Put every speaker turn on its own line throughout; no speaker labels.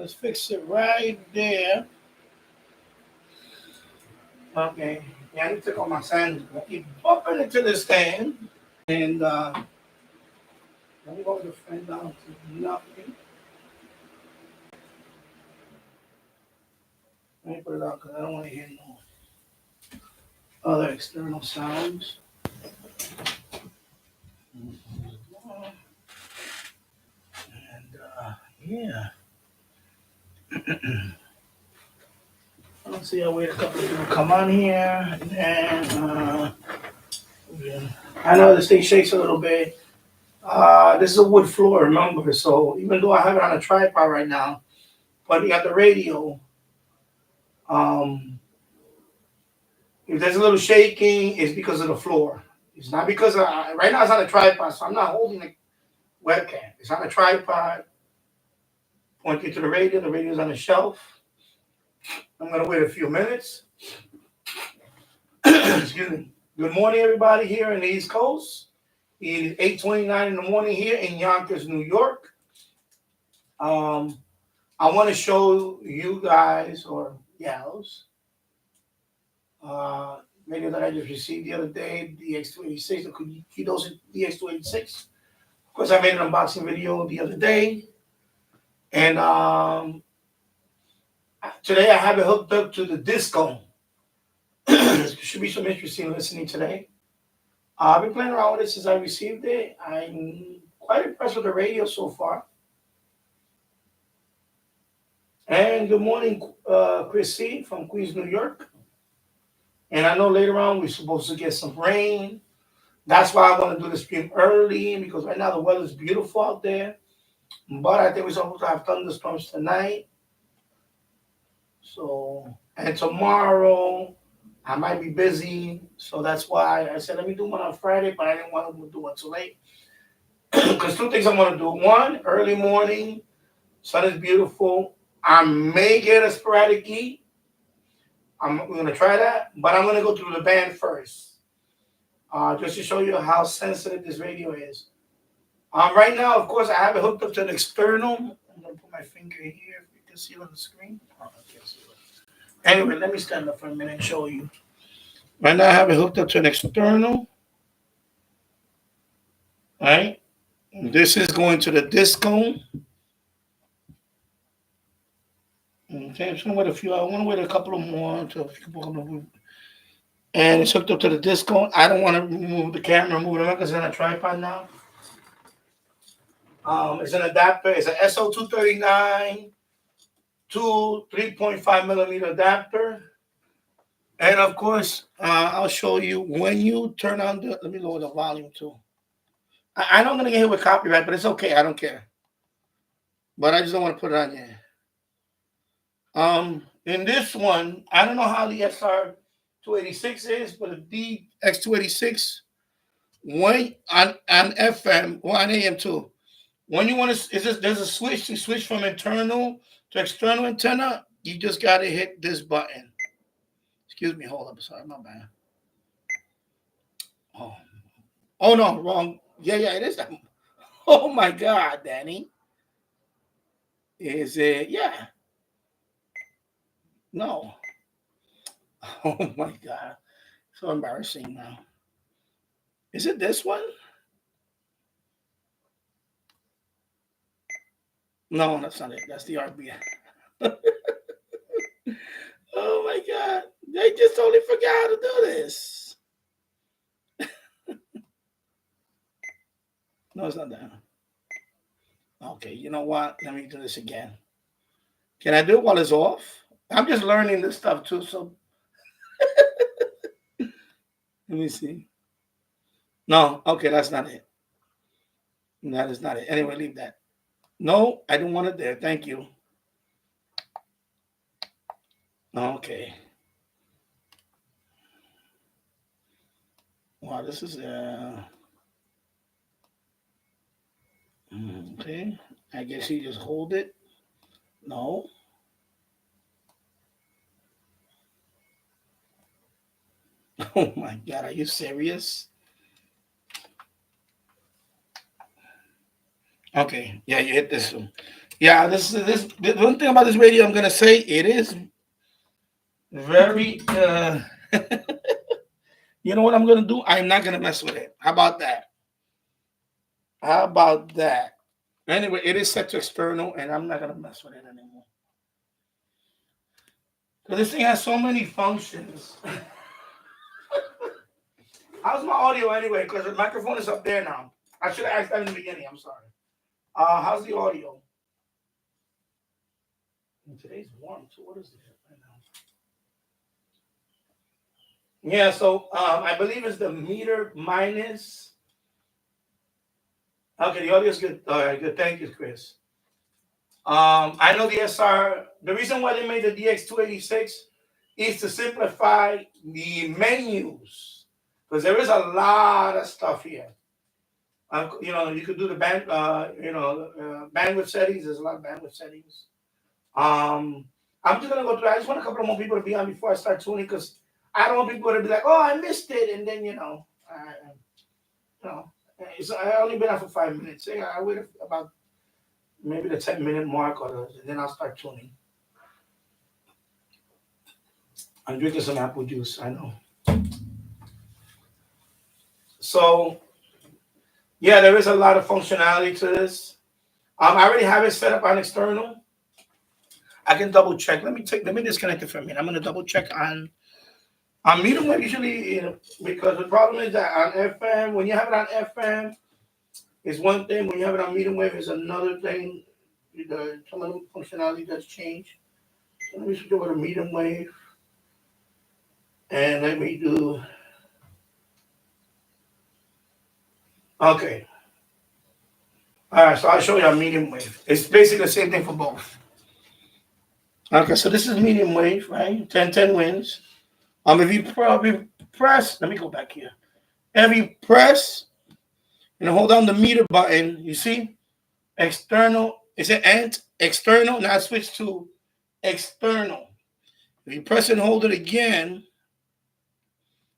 let's fix it right there. Okay. Yeah, I need to take off my sandals. I keep bumping into this stand. And let me go with the fan down to nothing. Let me put it out because I don't want to hear no other external sounds. And yeah. I don't see. I wait a couple of people come on here. And I know the stage shakes a little bit. This is a wood floor, remember? So even though I have it on a tripod right now, pointing at the radio, if there's a little shaking, it's because of the floor. It's not because right now it's on a tripod, so I'm not holding the webcam. It's on a tripod, pointing to the radio. The radio's on the shelf. I'm gonna wait a few minutes. Excuse me. Good morning, everybody here in the East Coast. It is 8:29 in the morning here in Yonkers, New York. I want to show you guys or gals radio that I just received the other day, DX-286, the Qodosen DX-286. Of course, I made an unboxing video the other day, and today I have it hooked up to the disco. There should be some interesting listening today. I've been playing around with it since I received it. I'm quite impressed with the radio so far. And good morning, Chris C. from Queens, New York. And I know later on we're supposed to get some rain. That's why I want to do the stream early because right now the weather's beautiful out there. But I think we're supposed to have thunderstorms tonight. So, and tomorrow I might be busy. So that's why I said, let me do one on Friday, but I didn't want to do one too late. Because two things I want to do. One, early morning, sun is beautiful. I may get a sporadic heat. We're going to try that, but I'm going to go through the band first, just to show you how sensitive this radio is. Right now, of course, I have it hooked up to an external. I'm going to put my finger here if you can see it on the screen. Oh, I can't see it. Anyway, let me stand up for a minute and show you. Right now, I have it hooked up to an external. All right. This is going to the disco. Okay, I'm just gonna wait a few. I want to wait a couple of more until people. And it's hooked up to the disco. I don't want to move the camera, move it because it's on a tripod now. It's an adapter. It's an SO239 to 3.5 millimeter adapter. And of course, I'll show you when you turn on the. Let me lower the volume too. I know I'm gonna get hit with copyright, but it's okay. I don't care. But I just don't want to put it on yet. In this one, I don't know how the SR286 is, but the DX286, when on FM or on AM too, when you want to, there's a switch to switch from internal to external antenna. You just got to hit this button. Excuse me, hold up, sorry, my bad. Oh no, wrong. Yeah, it is that. Oh my God, Danny. Is it? Yeah. No. Oh my God. So embarrassing now. Is it this one? No, that's not it. That's the RBI. Oh my God. They just totally forgot how to do this. No, it's not that. Okay, you know what? Let me do this again. Can I do it while it's off? I'm just learning this stuff too, so let me see. No, okay, that's not it. That is not it. Anyway, leave that. No, I don't want it there. Thank you. Okay. Wow, this is okay. I guess you just hold it. No. Oh my God, are you serious? Okay, yeah, you hit this one. Yeah, this the one thing about this radio I'm gonna say it is very you know what I'm gonna do? I'm not gonna mess with it. How about that? How about that? Anyway, it is set to external and I'm not gonna mess with it anymore. Because this thing has so many functions. How's my audio anyway? Because the microphone is up there now. I should have asked that in the beginning. I'm sorry. How's the audio? And today's warm too. What is it right now? Yeah, so I believe it's the meter minus. Okay, the audio is good. All right, good. Thank you, Chris. I know the SR. The reason why they made the DX-286 is to simplify the menus because there is a lot of stuff here. You know, you could do the bandwidth settings. There's a lot of bandwidth settings. Um, I'm just gonna go through. I just want a couple of more people to be on before I start tuning because I don't want people to be like, "Oh, I missed it," and then you know, I only been out for 5 minutes. Yeah, I wait about maybe the 10-minute mark, and then I'll start tuning. I'm drinking some apple juice. I know. So yeah, there is a lot of functionality to this. I already have it set up on external. I can double check. Let me disconnect it for a minute. I'm gonna double check on medium wave usually, because the problem is that on FM, when you have it on FM, is one thing. When you have it on medium wave, is another thing. Some of the functionality does change. So let me switch over to medium wave, and let me do. Okay. All right. So I'll show you on medium wave. It's basically the same thing for both. Okay. So this is medium wave, right? 10-10 wins. If you probably press, let me go back here. If you press and hold down the meter button, you see external. Is it ant external? Now switch to external. If you press and hold it again,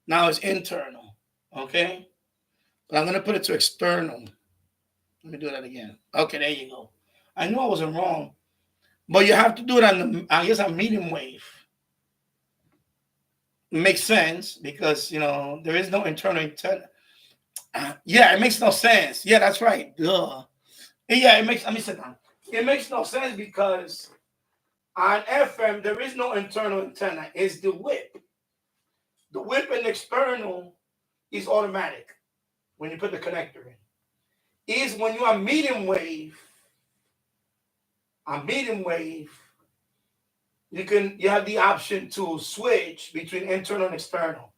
now it's internal. Okay, but I'm gonna put it to external. Let me do that again. Okay, there you go. I knew I wasn't wrong, but you have to do it on the. I guess on medium wave. It makes sense because there is no internal antenna. Yeah, it makes no sense. Yeah, that's right. Duh. Yeah, it makes. Let me sit down. It makes no sense because on FM there is no internal antenna. It's the whip. The whip and external is automatic when you put the connector in. Is when you are medium wave. On medium wave, you have the option to switch between internal and external.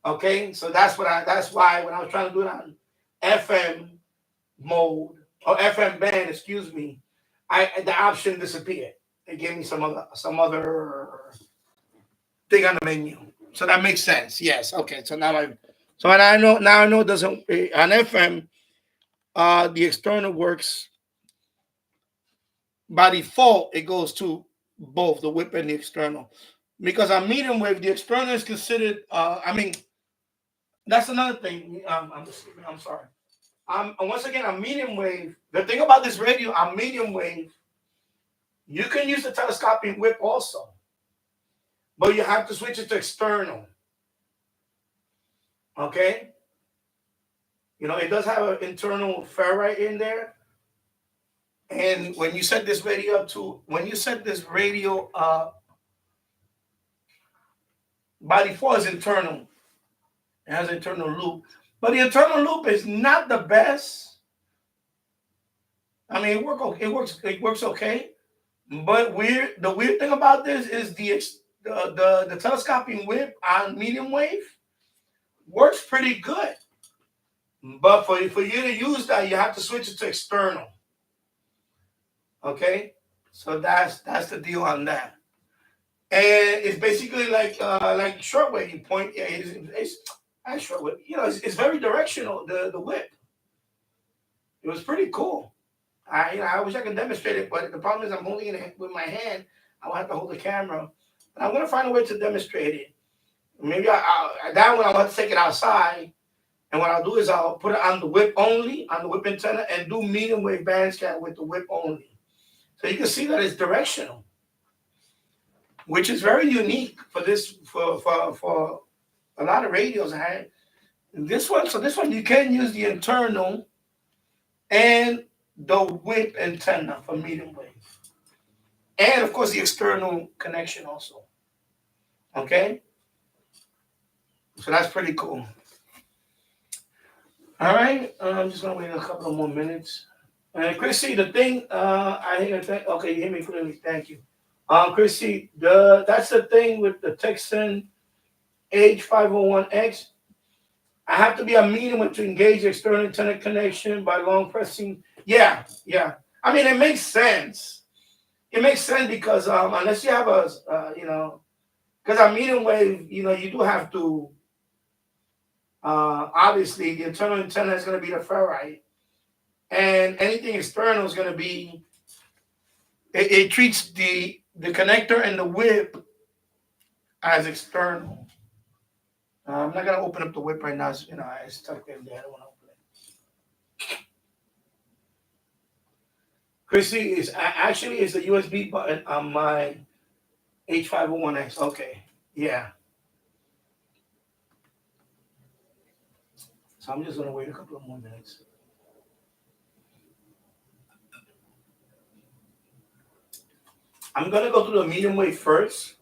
Okay, so that's why when I was trying to do it on FM mode or FM band, excuse me, the option disappeared. It gave me some other thing on the menu. So that makes sense. Yes. Okay. So now I know it doesn't on FM. The external works by default. It goes to both the whip and the external, because on medium wave the external is considered. I mean, that's another thing. I'm sorry. Once again, on medium wave, the thing about this radio on medium wave, you can use the telescoping whip also, but you have to switch it to external. Okay? It does have an internal ferrite in there. And when you set this radio up, by default is internal. It has an internal loop. But the internal loop is not the best. I mean, it works okay. But the weird thing about this is the telescoping whip on medium wave works pretty good. But for you to use that, you have to switch it to external. Okay, so that's the deal on that. And it's basically like shortwave. You point, yeah, it's shortwave. It's very directional. The whip. It was pretty cool. I wish I could demonstrate it, but the problem is I'm holding it with my hand. I will have to hold the camera. But I'm gonna find a way to demonstrate it. Maybe that one I'll have to take it outside. And what I'll do is I'll put it on the whip only, on the whip antenna, and do medium wave band scan with the whip only. So you can see that it's directional, which is very unique for this for a lot of radios I had. This one, so this one you can use the internal and the whip antenna for medium wave. And of course the external connection also. Okay? So that's pretty cool. All right. I'm just gonna wait a couple of more minutes. And Chrissy, the thing I hear okay, you hear me clearly, thank you. Chrissy, that's the thing with the Texan H501X. I have to be a medium to engage external internet connection by long pressing. Yeah, yeah. I mean, it makes sense. It makes sense because unless you have a, because a medium wave, you do have to. Obviously, the internal antenna is going to be the ferrite, and anything external is going to be. It treats the connector and the whip as external. I'm not going to open up the whip right now. So, it's stuck in there. I don't want to open it. Chrissy is actually is the USB button on my H501X. Okay, yeah. So I'm just gonna wait a couple of more minutes. I'm gonna go to the medium wave first.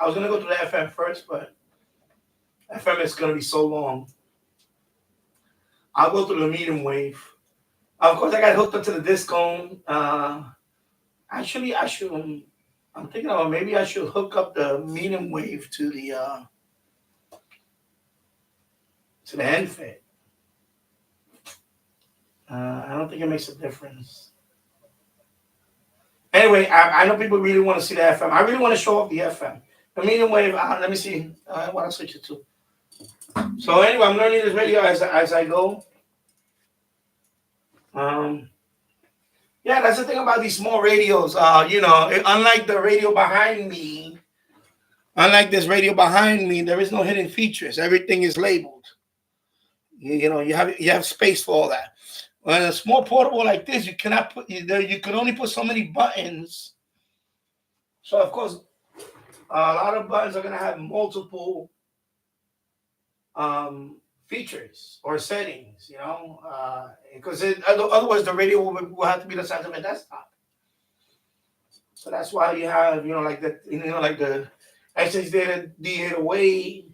I was gonna go to the FM first, but FM is gonna be so long. I'll go to the medium wave. Of course, I got hooked up to the discone. Actually, I should. I'm thinking about maybe I should hook up the medium wave to the end fit. I don't think it makes a difference. Anyway, I know people really want to see the FM. I really want to show off the FM. The medium wave, let me see what I'll switch it to. So anyway, I'm learning this radio as I go. Yeah, that's the thing about these small radios. Unlike the radio behind me, unlike this radio behind me, there is no hidden features. Everything is labeled. You have space for all that. When a small portable like this, you cannot put you can only put so many buttons. So of course, a lot of buttons are gonna have multiple features or settings, because otherwise the radio will have to be the size of a desktop. So that's why you have, like the SH D808.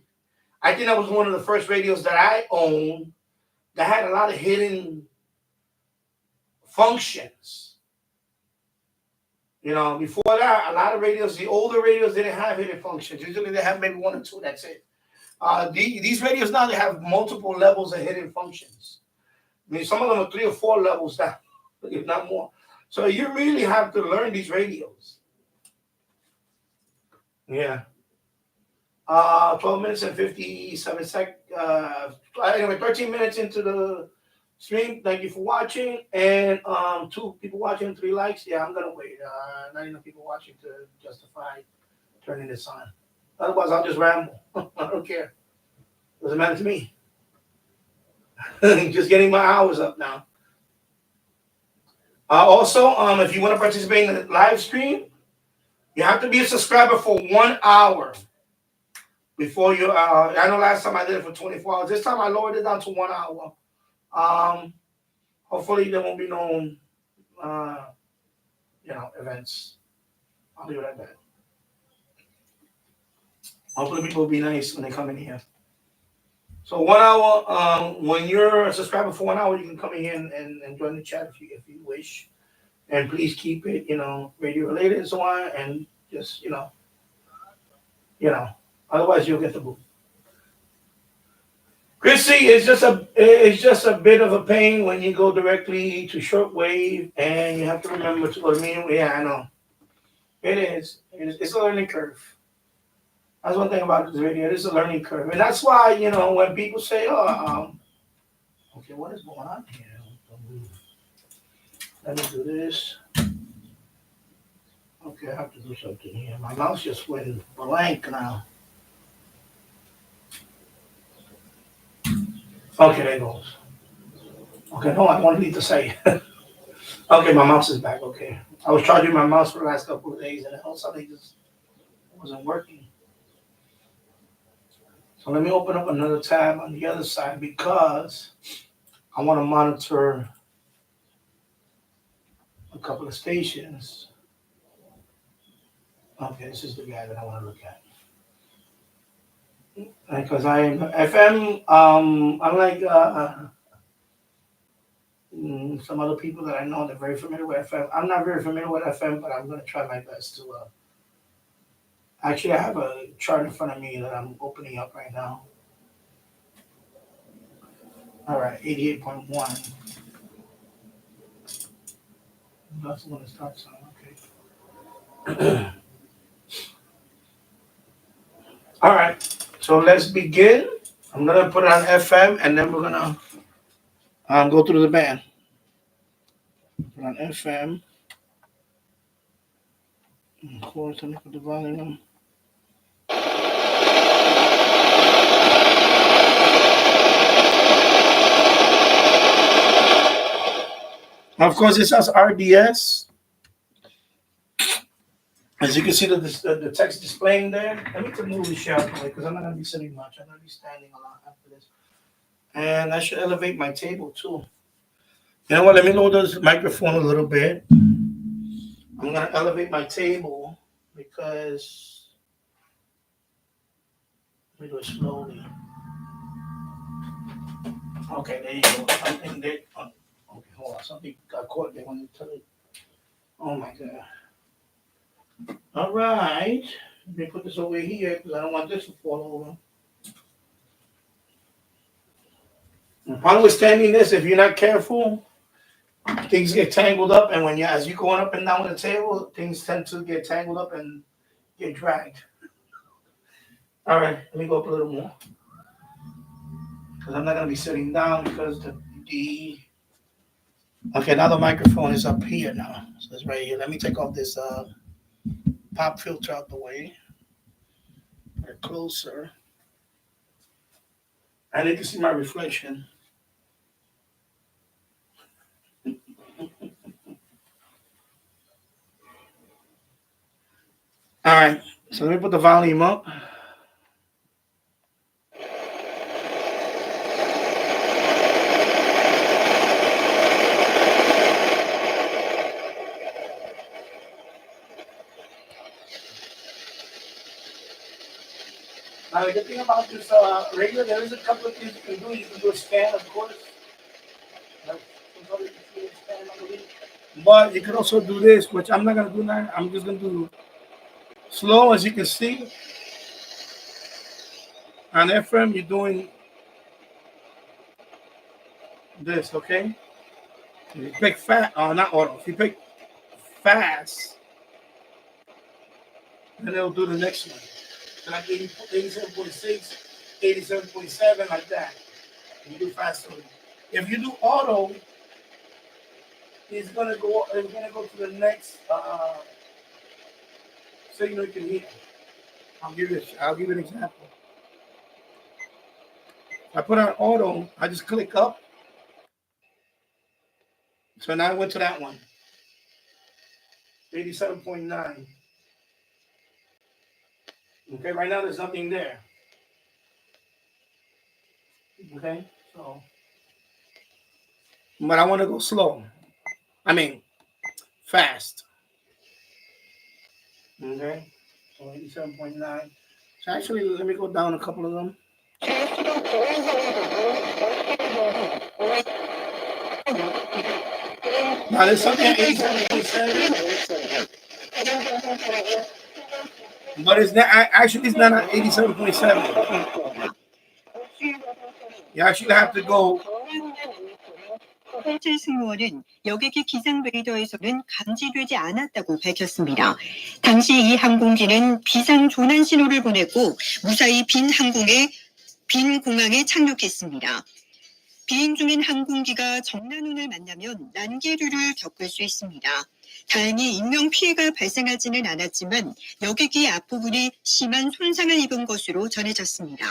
I think that was one of the first radios that I owned that had a lot of hidden functions. Before that, a lot of radios, the older radios didn't have hidden functions. Usually they have maybe one or two, that's it. These radios now, they have multiple levels of hidden functions. I mean, some of them are 3 or 4 levels down, if not more. So you really have to learn these radios. Yeah. 12 minutes and 57 seconds. Anyway, 13 minutes into the stream. Thank you for watching. And 2 people watching, 3 likes. Yeah, I'm gonna wait. Not enough people watching to justify turning this on. Otherwise, I'll just ramble. I don't care. Doesn't matter to me. Just getting my hours up now. Also, if you want to participate in the live stream, you have to be a subscriber for 1 hour before you. I know last time I did it for 24 hours. This time I lowered it down to 1 hour. Hopefully there won't be no, events. I'll leave it at that. Hopefully people will be nice when they come in here. So 1 hour. When you're a subscriber for 1 hour, you can come in here and join the chat if you wish. And please keep it, radio related and so on. And just, otherwise you'll get the boot. Chrissy, it's just a bit of a pain when you go directly to shortwave, and you have to remember to go to medium. Yeah, I know. It is. It's a learning curve. That's one thing about this radio. It is a learning curve, and that's why when people say, "Oh, okay, what is going on here?" Let me do this. Okay, I have to do something here. My mouse just went blank now. Okay, there it goes. Okay, no, I want to need to say. Okay, my mouse is back. Okay, I was charging my mouse for the last couple of days, and all of a sudden it just wasn't working. So let me open up another tab on the other side because I want to monitor a couple of stations. Okay, this is the guy that I want to look at. Because I FM, unlike some other people that I know, they're very familiar with FM. I'm not very familiar with FM, but I'm going to try my best to. Actually, I have a chart in front of me that I'm opening up right now. All right, 88.1. That's the one that starts on. Okay. All right, so let's begin. I'm going to put it on FM, and then we're going to go through the band. Put on FM. Of course, let me put the volume on. Of course, it says RDS. As you can see, the text displaying there. Let me move the shelf away because I'm not going to be sitting much. I'm going to be standing a lot after this. And I should elevate my table too. You know what? Let me lower this microphone a little bit. I'm going to elevate my table because let me do it slowly. Okay, there you go. Something there. Okay, hold on. Something got caught there when you tell it. Oh my God. All right. Let me put this over here because I don't want this to fall over. Notwithstanding this, if you're not careful, things get tangled up, and as you're going up and down the table, things tend to get tangled up and get dragged. All right, let me go up a little more because I'm not going to be sitting down because okay, now the microphone is up here now, so it's right here. Let me take off this pop filter out the way. Get closer. I need to see my reflection. All right, so let me put the volume up. Now, the good thing about this radio, there is a couple of things you can do. You can do a scan, of course. But you can also do this, which I'm not going to do now. I'm just going to do slow, as you can see. On FM, you're doing this, okay? If you pick fast, not auto. If you pick fast, then it'll do the next one. Like 87.6, 87.7, like that. You do faster. If you do auto, it's gonna go to the next signal you can hear. I'll give you an example. I put on auto, I just click up. So now I went to that one. 87.9. Okay, right now there's nothing there. Okay, so but I want to go slow. I mean fast. Okay, so 87.9. So actually, let me go down a couple of them. Now there's something at 87.7. But it's not actually it's not at 87.7. You actually have to go.
호재 승무원은 여객기 기상 레이더에서는 감지되지 않았다고 밝혔습니다. 당시 이 항공기는 비상 조난 신호를 보냈고 무사히 빈 공항에 착륙했습니다. 비행 중인 항공기가 정난운을 만나면 난기류를 겪을 수 있습니다. 다행히 인명 피해가 발생하지는 않았지만 여객기 앞부분이 심한 손상을 입은 것으로 전해졌습니다.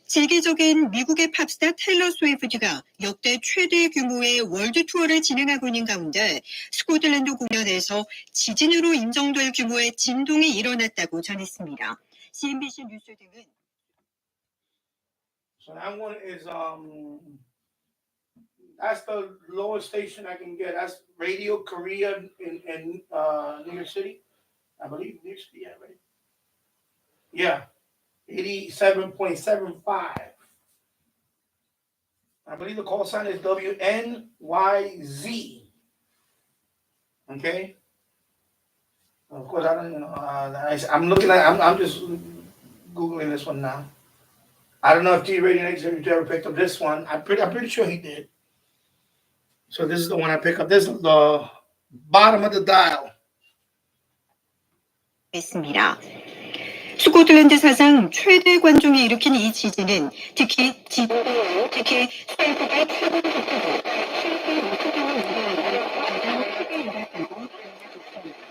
세계적인 미국의 팝스타 테일러 스위프트가 역대 최대 규모의 월드 투어를 진행하고 있는 가운데 스코틀랜드 공연에서 지진으로 인정될 규모의 진동이 일어났다고 전했습니다. CNBC 뉴스 등은
So that one is that's the lowest station I can get. That's Radio Korea in New York City, I believe. New York City, yeah, right? Yeah, 87.75. I believe the call sign is WNYZ. Okay. Of course, I don't know. I'm looking at. I'm just googling this one now. I don't know if T Radio Next ever picked up this one. I'm pretty sure he did. So this is the one I pick up. This is the bottom of the dial.
있습니다. 스코틀랜드 사상 최대 관중이 일으킨 이 지진은 특히 스웨이프가 최고 속도로 7.5km를 이루어서 가장 크게 일었다고 알려졌습니다.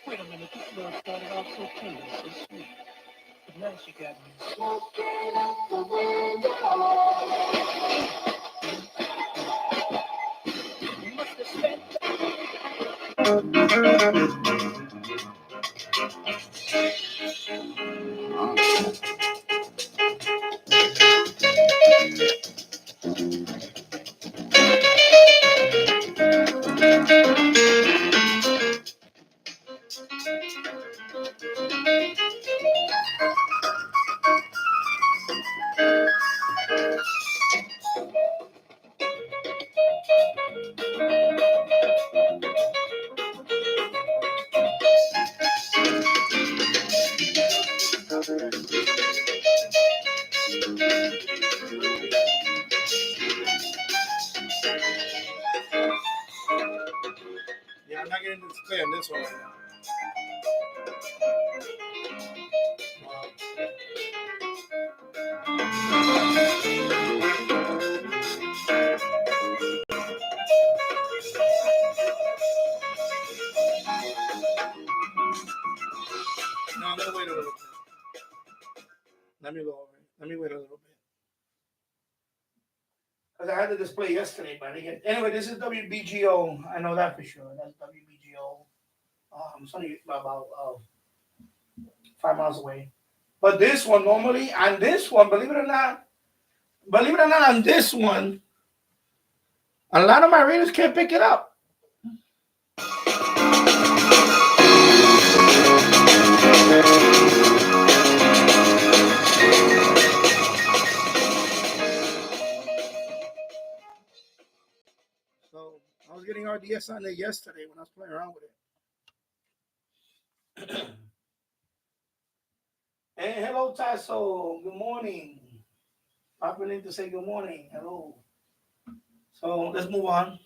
Wait a minute, this note started off so tender, so sweet. But now she got me. You must have spent.
Yeah, I'm not getting this clear on this one right now. No, I'm gonna wait a little bit. Let me go over it. Let me wait a little bit. Because I had the display yesterday, but again, anyway, this is WBGO. I know that for sure. That's WBGO. It's only about 5 miles away. But this one normally, on this one, believe it or not, on this one, a lot of my readers can't pick it up. So I was getting RDS on there yesterday when I was playing around with it. Hey, hello, Tasso. Good morning. Popping in to say good morning. Hello. So let's move on.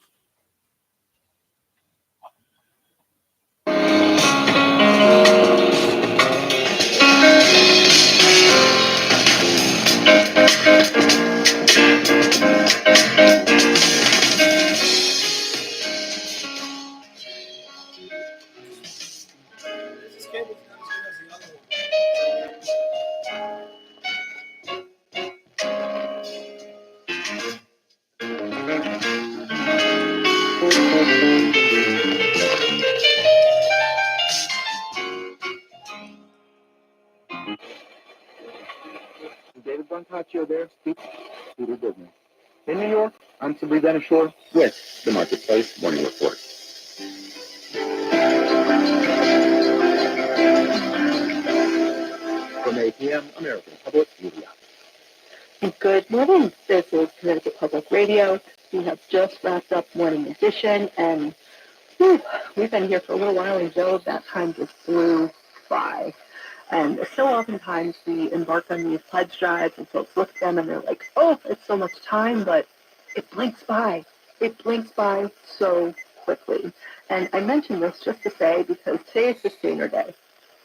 This cable's not as good as the other one.
David Boncaccio there, speaks to the business. In New York, I'm Sabri Denishore with the Marketplace Morning Report. From 8 p.m., American Public Media.
Good morning. This is Connecticut Public Radio. We have just wrapped up Morning Edition, and we've been here for a little while, and Joe, that time just flew by. And so oftentimes we embark on these pledge drives and folks look at them and they're like, oh, it's so much time, but it blinks by. It blinks by so quickly. And I mention this just to say, because today is Sustainer Day.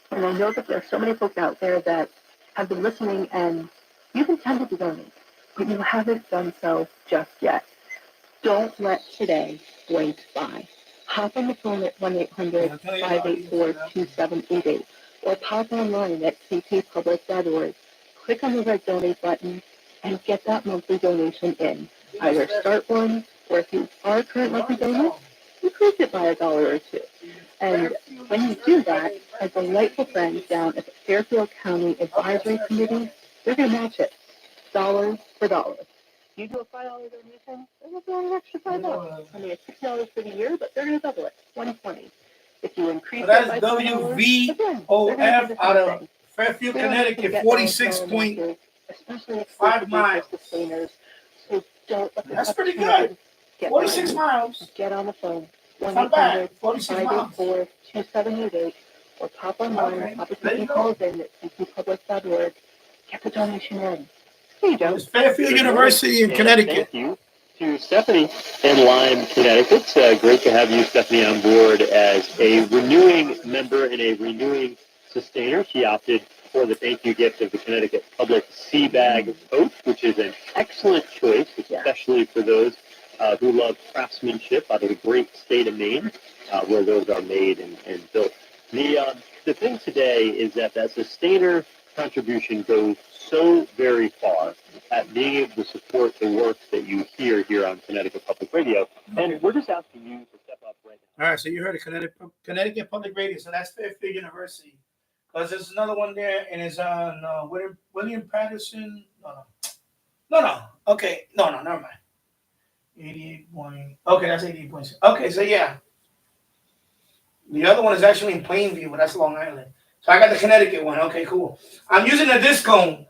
And I know that there are so many folks out there that have been listening and you've intended to donate, but you haven't done so just yet. Don't let today blink by. Hop on the phone at 1-800-584-2788 or pop online at ctpublic.org. Click on the red donate button and get that monthly donation in. Either start one, or if you are a current monthly donor, increase it by $1 or $2. And when you do that, our delightful friends down at the Fairfield County Advisory Committee, they're going to match it, dollar for dollar. You do a $5 donation, they're going to throw an extra $5. I mean, it's $6 for the year, but they're going to double it, $120. If you increase it by $5,
WVOF out of Fairfield, Connecticut, 46.5 miles.
So don't let
That's pretty good. 46 miles.
Get on the phone.
It's not bad. 46 miles.
584-2788 or pop online,
Okay.
pop a
There you go.
Qodosen at ctpublic.org. Get the donation in. There you go.
It's Fairfield University in Connecticut.
Thank you to Stephanie in Lyme, Connecticut. It's great to have you, Stephanie, on board as a renewing member and a renewing sustainer. She opted for the thank you gift of the Connecticut Public Sea Bag Coach, which is an excellent choice, especially for those who love craftsmanship out of the great state of Maine, where those are made and built. The thing today is that sustainer contribution goes so very far at being able to support the work that you hear here on Connecticut Public Radio. And we're just asking you to step up right now.
All right, so you heard of Connecticut Public Radio. So that's Fairfield University. Because there's another one there, and it's on William Patterson. No. Okay, no, never mind. 88 point. Okay, that's 88.6. Okay, so yeah. The other one is actually in Plainview, but that's Long Island. So I got the Connecticut one. Okay, cool. I'm using a disc cone.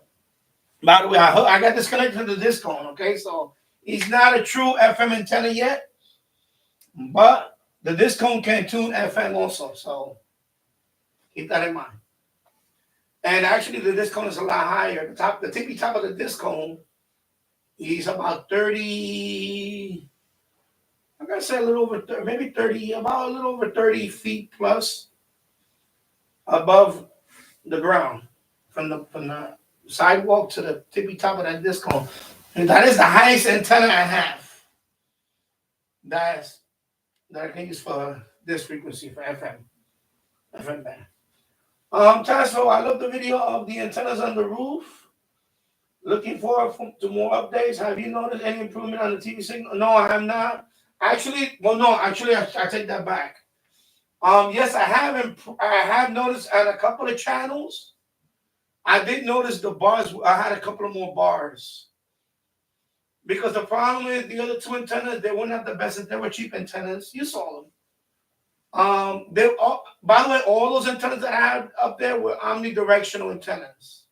By the way, I got this connected to the disc cone. Okay, so he's not a true FM antenna yet, but the disc cone can tune FM also. So keep that in mind. And actually, the disc cone is a lot higher. The tippy top of the disc cone, he's about 30. I'm gonna say a little over 30, maybe 30, about a little over 30 feet plus above the ground, from the sidewalk to the tippy top of that disc cone. And that is the highest antenna I have. That I can use for this frequency for FM band. Tasso, I love the video of the antennas on the roof. Looking forward to more updates. Have you noticed any improvement on the TV signal? No, I have not. I take that back. Yes, I have noticed on a couple of channels. I did notice the bars. I had a couple of more bars. Because the problem is the other two antennas, they were not the best. They were cheap antennas. You saw them. By the way, all those antennas that I had up there were omnidirectional antennas.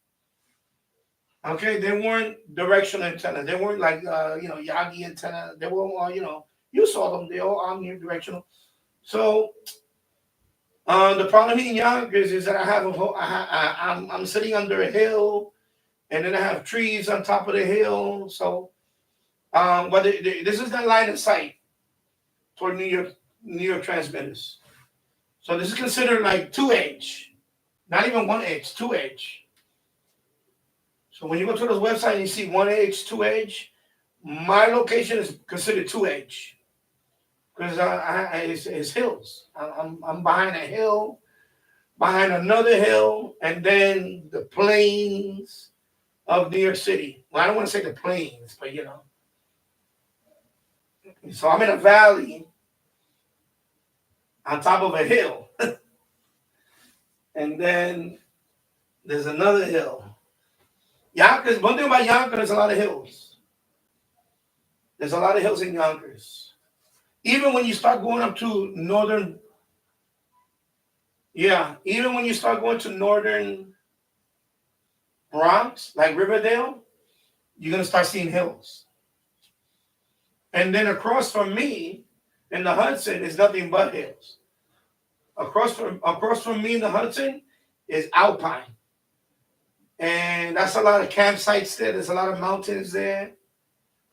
Okay, they weren't directional antennas. They weren't like Yagi antenna. They were all, you saw them. They're all omnidirectional. So the problem in Yonkers is that I'm sitting under a hill, and then I have trees on top of the hill. So, but this is the line of sight toward New York transmitters. So this is considered like 2H, not even 1H, 2H. So when you go to this website and you see 1H, 2H, my location is considered 2H because it's hills. I'm behind a hill, behind another hill, and then the plains of New York City. Well, I don't want to say the plains, but So I'm in a valley on top of a hill. And then there's another hill. Yonkers, one thing about Yonkers, there's a lot of hills. There's a lot of hills in Yonkers. Even when you start going up to northern Bronx, like Riverdale, you're going to start seeing hills. And then across from me in the Hudson is nothing but hills. Across from me in the Hudson is alpine. And that's a lot of campsites there. There's a lot of mountains there.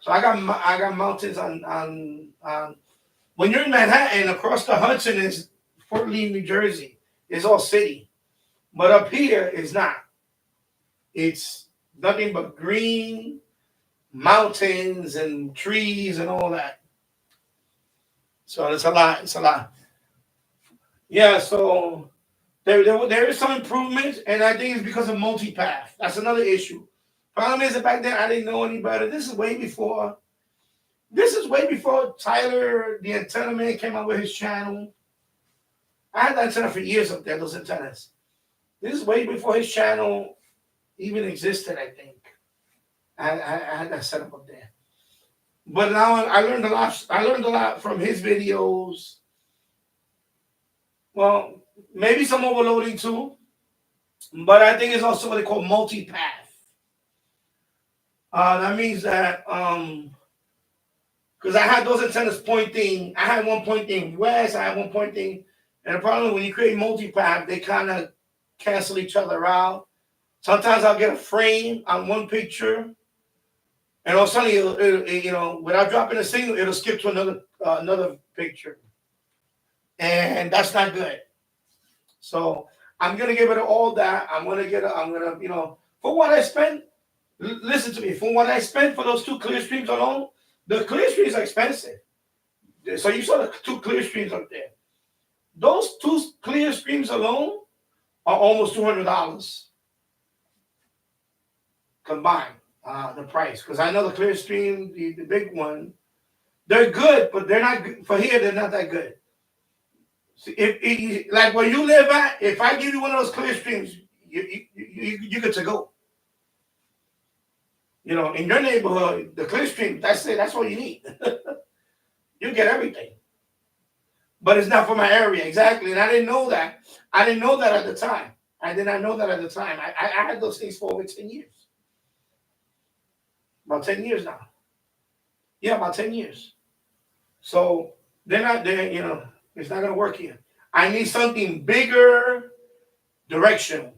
So I got mountains on when you're in Manhattan, across the Hudson is Fort Lee, New Jersey. It's all city. But up here is not. It's nothing but green mountains and trees and all that. So it's a lot. It's a lot. Yeah, so there is some improvement, and I think it's because of multipath. That's another issue. Problem is that back then I didn't know any better. This is way before Tyler, the antenna man, came out with his channel. I had that antenna for years up there, those antennas. This is way before his channel even existed, I think. I had that set up there. But now I learned a lot. I learned a lot from his videos. Well, maybe some overloading too. But I think it's also what they call multipath. That means that because I had those antennas pointing, I had one pointing west, I had one pointing, and the problem when you create multipath, they kind of cancel each other out. Sometimes I'll get a frame on one picture, and all of a sudden, it'll, without dropping a signal, it'll skip to another picture, and that's not good. So I'm gonna give it all that. I'm gonna, for what I spent. Listen to me. For what I spent for those two clear streams alone, the clear streams are expensive. So you saw the two clear streams up there. Those two clear streams alone are almost $200 combined. The price, because I know the clear stream, the big one, they're good, but they're not good. For here. They're not that good. So if like where you live at, if I give you one of those clear streams, you get to go. In your neighborhood, the clear stream, that's it. That's all you need. You get everything. But it's not for my area, exactly. And I didn't know that. I didn't know that at the time. I did not know that at the time. I had those things for over 10 years. About 10 years now. Yeah, about 10 years. So they're not there, it's not going to work here. I need something bigger, directional.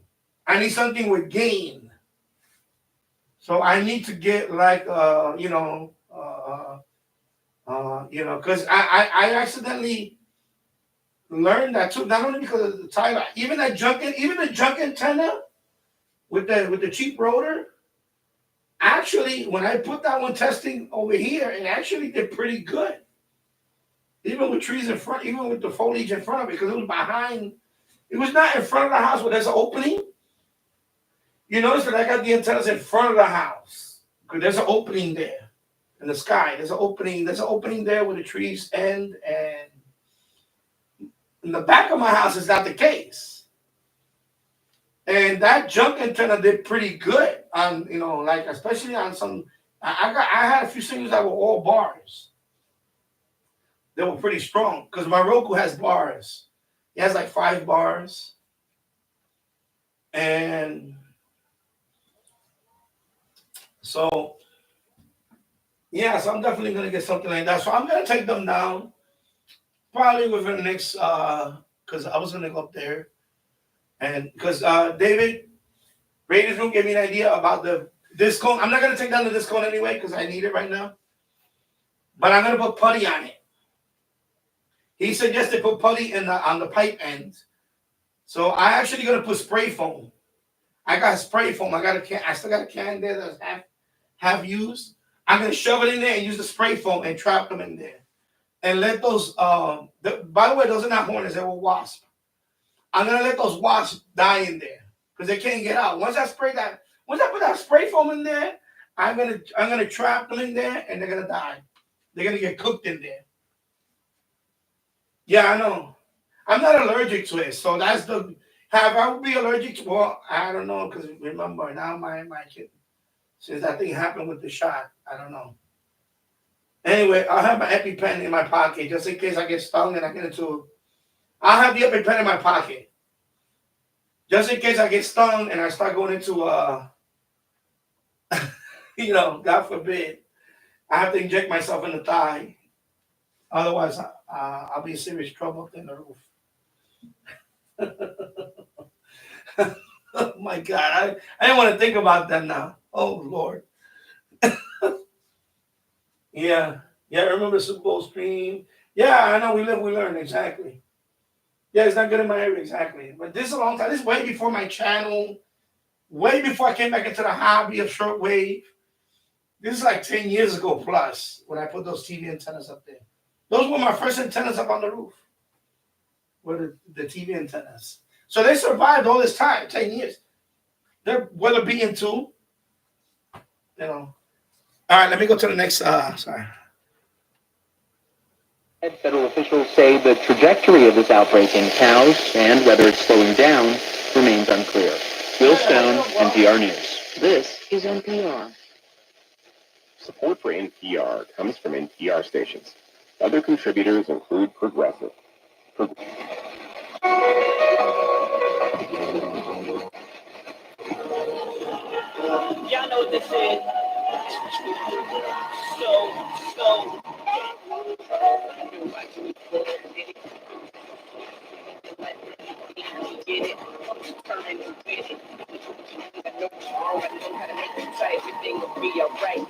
I need something with gain. So I need to get like, because I accidentally learned that too. Not only because of the Tyler, even the junk antenna with the cheap rotor. Actually, when I put that one testing over here, it actually did pretty good. Even with trees in front, even with the foliage in front of it, because it was behind. It was not in front of the house where there's an opening. You notice that I got the antennas in front of the house because there's an opening there in the sky. There's an opening. There's an opening there where the trees end, and in the back of my house is not the case. And that junk antenna did pretty good on, like especially on some. I had a few signals that were all bars. They were pretty strong because my Roku has bars. It has like 5 bars, and so, yeah, so I'm definitely going to get something like that. So I'm going to take them down probably within the next, because I was going to go up there. And because David, Radiant's Room gave me an idea about the disc cone. I'm not going to take down the disc cone anyway because I need it right now. But I'm going to put putty on it. He suggested put putty on the pipe end. So I'm actually going to put spray foam. I got spray foam. I still got a can there that's half used. I'm going to shove it in there and use the spray foam and trap them in there. And let those, by the way, those are not hornets, they were wasps. I'm going to let those wasps die in there because they can't get out. Once I put that spray foam in there, I'm going to trap them in there and they're going to die. They're going to get cooked in there. Yeah, I know. I'm not allergic to it. So that's have I would be allergic to, well, I don't know, because remember now my kid, since that thing happened with the shot, I don't know. Anyway, I'll have my EpiPen in my pocket just in case I get stung and I get into. I'll have the EpiPen in my pocket just in case I get stung and I start going into God forbid, I have to inject myself in the thigh. Otherwise, I'll be in serious trouble up in the roof. Oh my God, I didn't want to think about that now. Oh Lord. Yeah, yeah. I remember Super Bowl stream. Yeah, I know. We live, we learn. Exactly. Yeah, it's not good in my area. Exactly. But this is a long time. This is way before my channel. Way before I came back into the hobby of shortwave. This is like 10 years ago plus when I put those TV antennas up there. Those were my first antennas up on the roof. Were the TV antennas. So they survived all this time, 10 years. They're weather beaten too. You know. All right, let me go to the next. Sorry.
Federal officials say the trajectory of this outbreak in cows and whether it's slowing down remains unclear. Will Stone, NPR News. This is NPR.
Support for NPR comes from NPR stations. Other contributors include Progressive.
Y'all know what this is. So. Get it, turn it with it. I know what's wrong, I know how to make you say everything will be alright.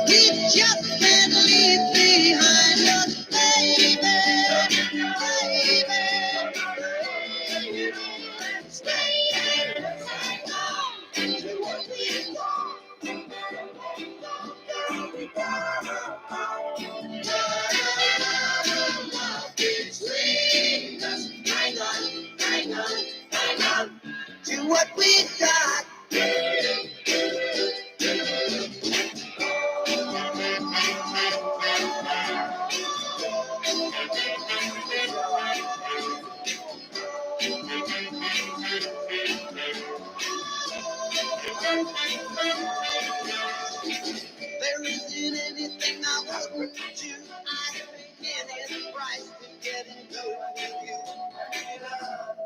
We just can't leave behind us, baby. Stay and do what we want. Between us, hang on, do what we got. There isn't anything I wouldn't do. I'd pay any price to get into it with you.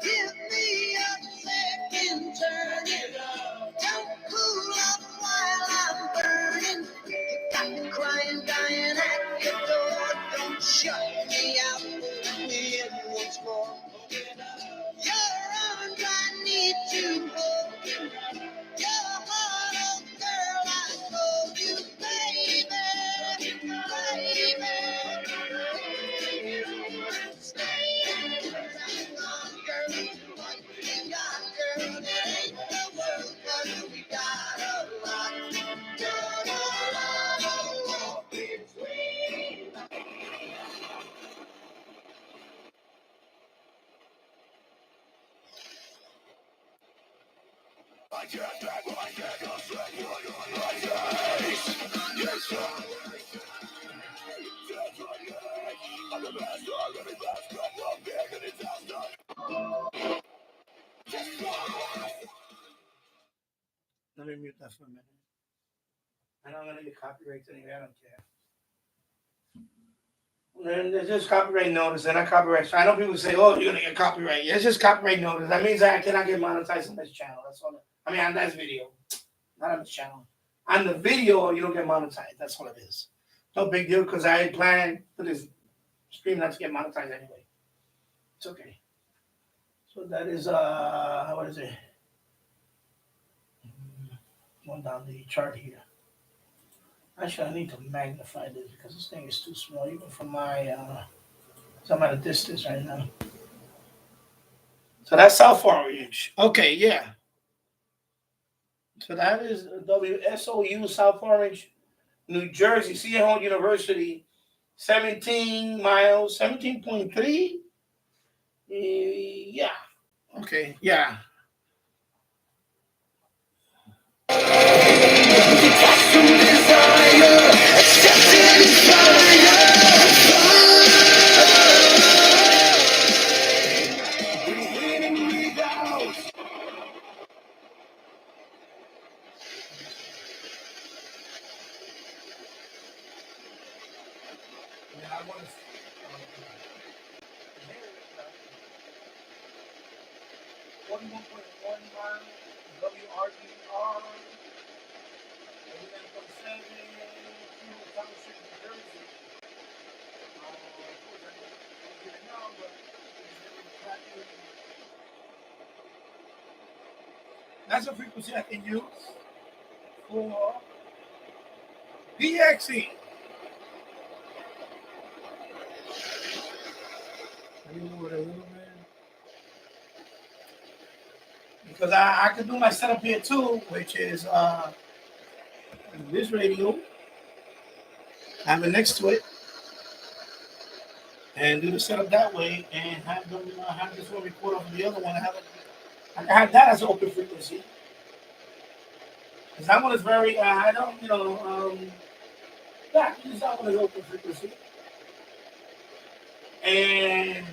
Give me a second turn. Don't cool up while I'm burning. You got me crying, dying at your door. Don't shut me out. Let me in once more. Your arms I need to hold. Your heart, oh girl, I told you, baby, stay and hang on, girl. What we got, girl, it ain't the world, but we got a lot. Between.
Let me mute that for a minute. I know I'm gonna get copyrighted anyway. I don't care. Then there's just copyright notice, and I copyright. So I know people say, "Oh, you're gonna get copyright." Yeah, it's just copyright notice. That means that I cannot get monetized on this channel. That's all. I mean, on this video, not on this channel. On the video, you don't get monetized. That's all it is. No big deal because I planned for this stream not to get monetized anyway. It's okay. So that is what is it? Going down the chart here. Actually, I need to magnify this because this thing is too small, even for my. So I'm at a distance right now. So that's South Orange. Okay, yeah. So that is WSOU South Orange, New Jersey, Seton University, 17 miles, 17.3. Yeah. Okay, yeah. I want to. 41.1 miles, WRDR, 89.7, Township, New Jersey. Of course, I don't get it now, but that's a frequency I can use for DXE. Let me move it a little bit. Because I could do my setup here too, which is this radio, have it next to it, and do the setup that way, and have them have this one record off of the other one. I can have that as an open frequency. Because that one is very, I don't, yeah, use that one as open frequency. And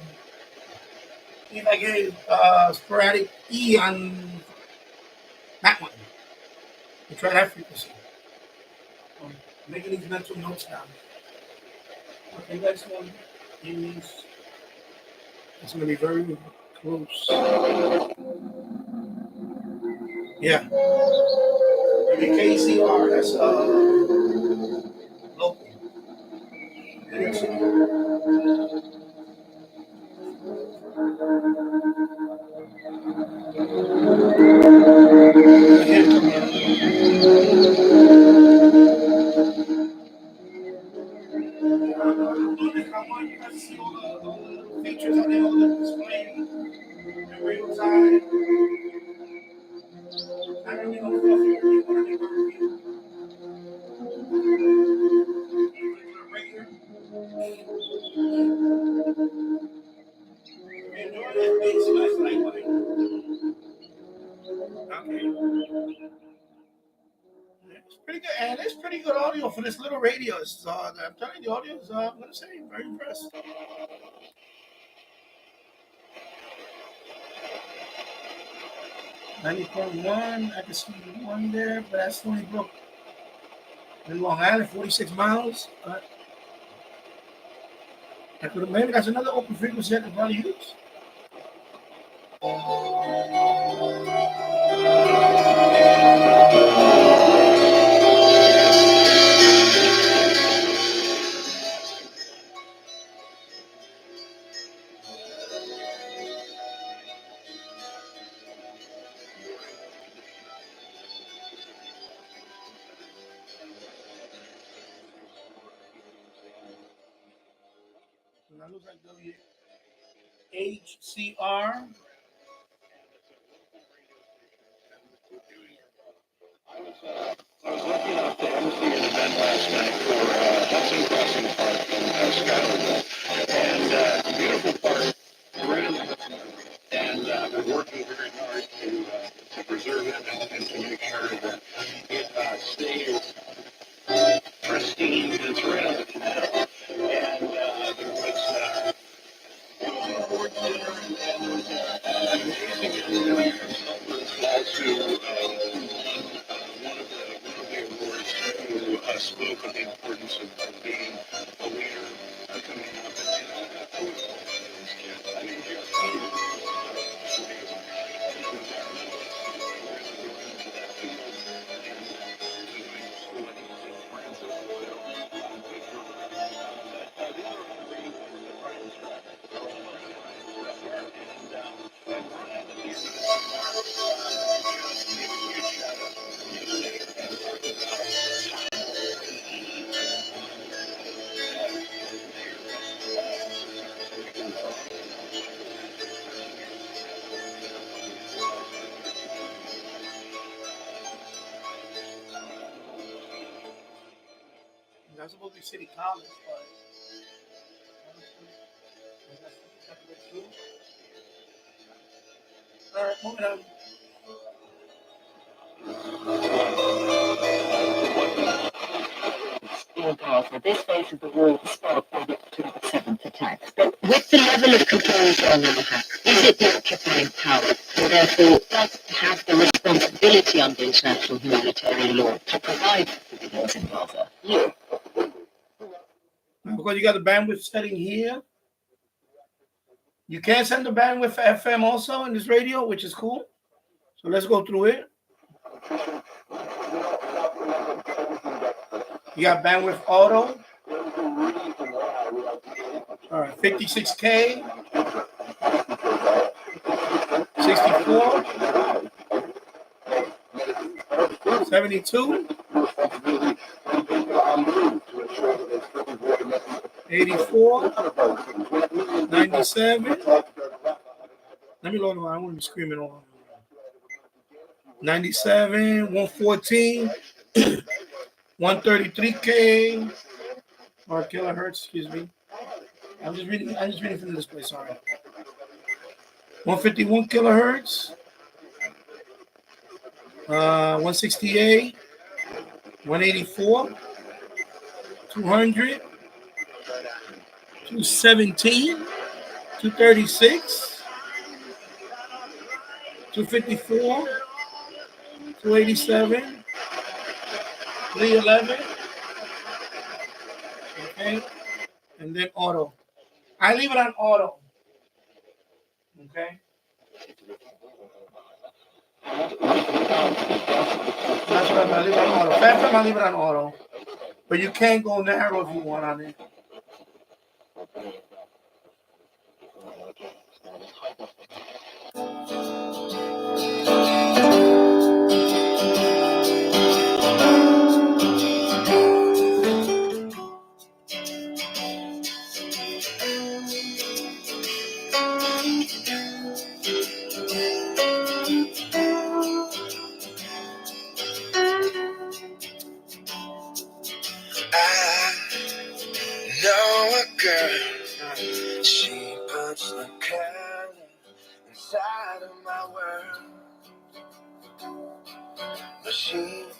if I get sporadic E on that one, we try that frequency. Making these mental notes down. Okay, next one is, it's going to be very close. Yeah. Maybe KCR, that's local. I want you guys to see all the features on there, all the display in real time. I really don't know if you want to make a review. Regular. Enjoy that bass last night, buddy. Okay. It's pretty good, and it's pretty good audio for this little radio. I'm telling you, the audio is, I'm going to say, very impressed. $90.1, I can see one there, but that's Stony Brook. In Long Island, 46 miles. Maybe that's another open frequency I could probably use. That looks like WHCR.
I was lucky enough to MC an event last night for Hudson Crossing Park in Scotland, and a beautiful park right on the Hudson River. And I've been working very hard to preserve it and to make sure that it stays pristine. It's right on the canal, and there was a board dinner, and there was an amazing young who won one of the awards, who spoke of the importance of being a leader coming up. And I was one of those kids. I mean, just
That's supposed to be City College, but all right, moving on.
More powerful. This phase of the war sparked maybe up to the seventh attack. But with the level of controls on the hack, is it the occupying power, and therefore does it have the responsibility under international humanitarian law to provide for civilians in Gaza?
Now because you got the bandwidth setting here. You can send the bandwidth for FM also in this radio, which is cool. So let's go through it. You got bandwidth auto. All right, 56K, 64, 72, 84, 97. Let me load them. I don't want to be screaming on. 97, 114, 133K or kilohertz, excuse me. I'm just reading from the display, sorry. 151 kilohertz, 168, 184, 200, 217, 236, 254, 287, 311. Okay, and then auto. I leave it on auto. Okay. That's right. I leave it on auto. Fast I leave it on auto. But you can go narrow if you want on it.
Know a girl, she puts the color inside of my world. But she's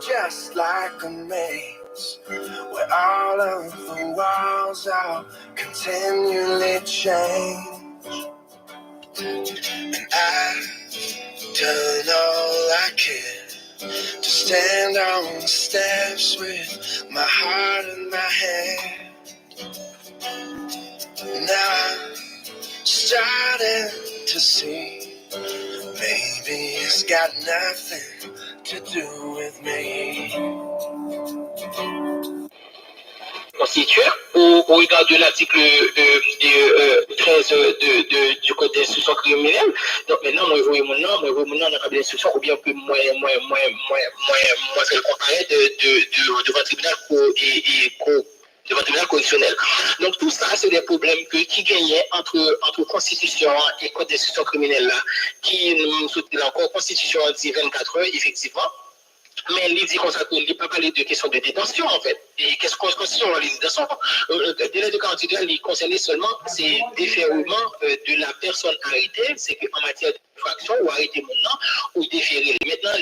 just like a maze where all of the walls are continually change. And I've done all I can to stand on the steps with my heart in my hand. Now I'm starting to see maybe it's got nothing to do with me.
Constitué au regard de l'article 13 du Code d'instruction criminelle. Donc maintenant, moi, je vois mon nom dans le cabinet d'instruction, ou bien que moi, je le comparais devant le tribunal devant le tribunal correctionnel. Donc tout ça, c'est des problèmes qui gagnaient entre Constitution et Code d'instruction criminelle là, qui nous soutient encore. Constitution dit 24 heures, effectivement. Mais il dit qu'on ne peut pas parler de questions de détention, en fait. Et qu'est-ce qu'on constitue dans les détentions? Le délai de 48 heures, il concernait seulement c'est déférement de la personne arrêtée, c'est qu'en matière d'infraction, ou arrêter maintenant, ou déférer. Maintenant,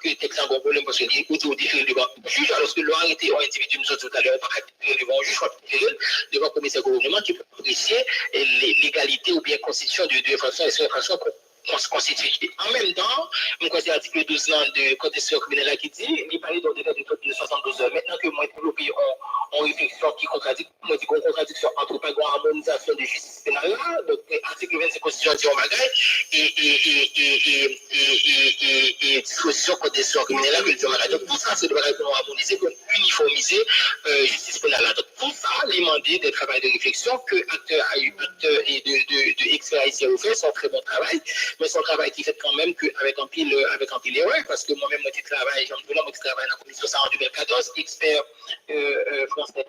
que texte un bon problème parce qu'il est ou déférer devant le juge, alors que l'arrêté un individu, nous autres tout à l'heure, pas déférer devant un juge, soit déférer devant le commissaire gouvernement qui peut apprécier l'égalité ou bien constitution de infraction et sur-infraction constitué. En même temps, je crois que c'est l'article 12 de Code d'instruction criminelle qui dit, il parlait d'un délai de 72 heures. Maintenant que moi, développé en réflexion qui contradit, moi, je dis qu'on contradiction entre pas une harmonisation de justice pénale là, donc article 25 Constitution dit en bagaille, et disposition Code d'instruction criminelle là que le dit en bagaille. Donc tout ça, c'est de bagaille pour harmoniser, pour uniformiser justice pénale là. Donc tout ça, les mandés de travail de réflexion que acteurs et de experts ici ont fait son très bon travail. Mais son travail qui fait quand même avec un pile erreur, parce que moi-même, moi, je travaille dans la commission ça en 2014, expert français.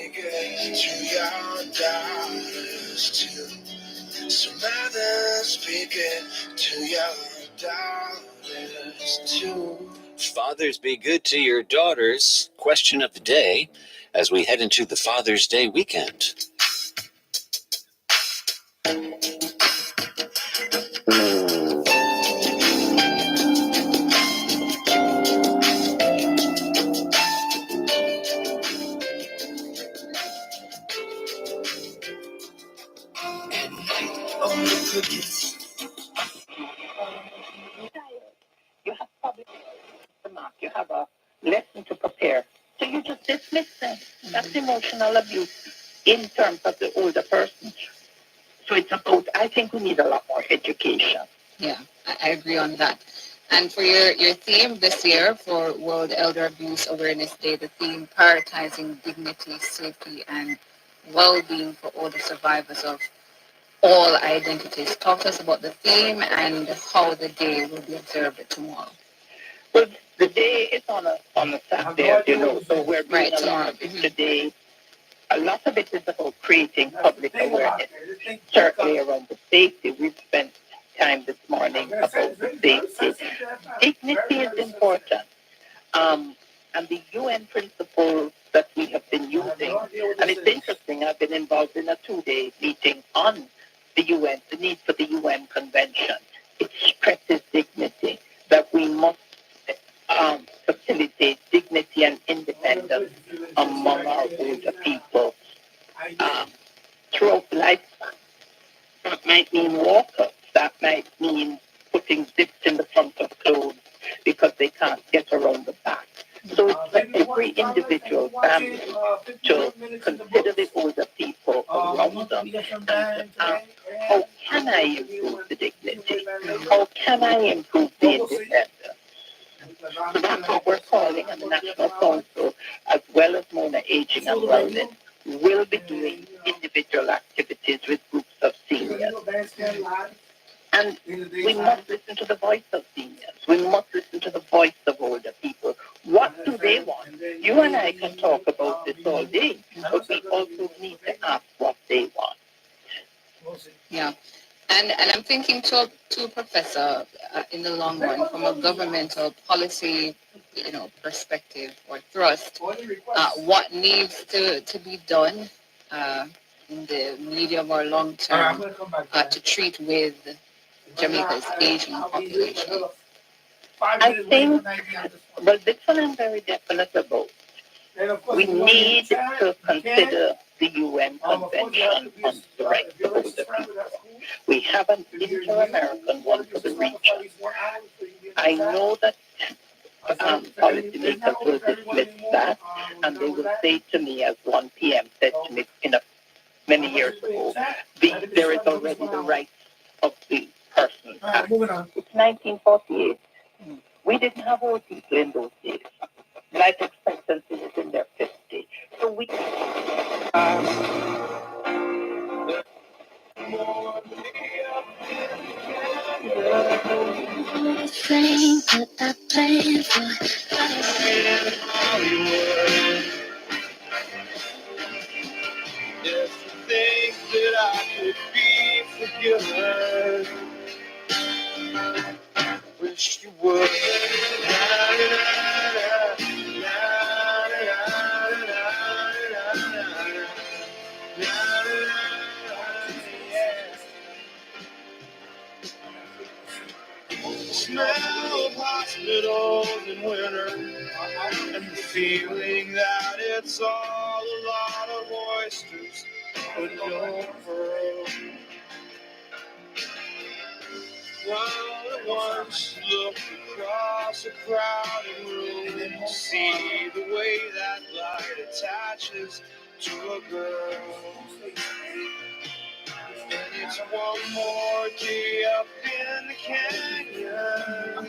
good to your daughters too. So mothers, be good to your daughters too.
Fathers, be good to your daughters. Question of the day as we head into the Father's Day weekend.
You have public remark. You have a lesson to prepare. So you just dismiss them. That's emotional abuse in terms of the older person. So it's about, I think we need a lot more education.
Yeah, I agree on that. And for your theme this year for World Elder Abuse Awareness Day, the theme prioritizing dignity, safety, and well-being for older survivors of all identities. Talk to us about the theme and how the day will be observed tomorrow.
Well, the day is on a Saturday, as you know, so we're doing a lot of it today. A lot of it is about creating public awareness, certainly around the safety. We've spent time this morning about the safety. Dignity is important. And the UN principles that we have been using, and it's interesting, I've been involved in a 2-day meeting on the UN, the need for the UN Convention. It stresses dignity, that we must facilitate dignity and independence among our older people throughout lifespan. That might mean walkers. That might mean putting zips in the front of clothes because they can't get around the back. So it's for every individual family to consider the older people around them and ask, how can I improve the dignity? How can I improve the independence? So that's what we're calling on the National Council, as well as Mona Aging and Wellness. We'll be doing individual activities with groups of seniors. And we must listen to the voice of seniors. We must listen to the voice of older people. What do they want? You and I can talk about this all day, but we also need to ask what they want.
Yeah. And I'm thinking to Professor, in the long run, from a governmental policy, perspective or thrust, what needs to be done in the medium or long term to treat with Jamaica's aging population?
I think, well, this one I'm very definite about. We need to consider the UN Convention on the Rights of Older People. We have an inter-American one for the region. I know that policymakers will dismiss that, and they will say to me, as one PM said to me many years ago, there is already the rights of the person. It's 1948. We didn't have old people in those days. Life expectancy is in their 50s. So we
Thing that I planned for in Hollywood. Just to think that I could be forgiven. Wish you would. Smell of hospitals in winter, and the feeling that it's all a lot of oysters, but no pearls. While at once look across a crowded room and see the way that light attaches to a girl. And it's one more day up in the canyon. And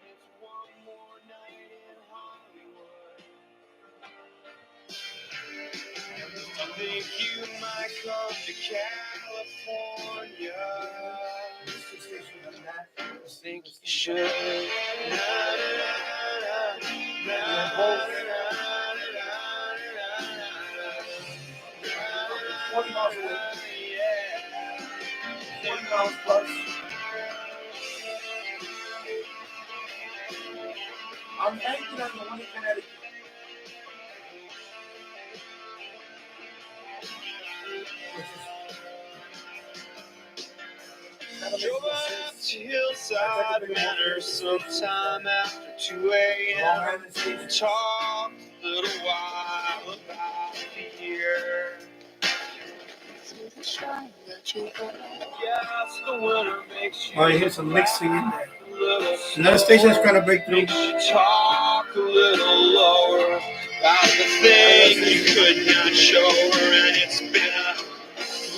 it's one more night in Hollywood. I think you might come to California. I think you should. Na, na, na, na, na, na, na, na,
$40 away. $40 plus. I'm banking on the one in Connecticut.
Drove up to Hillside Manor sometime after 2 a.m. Talked a little while about the year. Yes, the winter makes you.
Oh, you hear some mixing in there. Another station is trying to break through.
Makes you talk a little lower about the thing you could not show her, and it's been a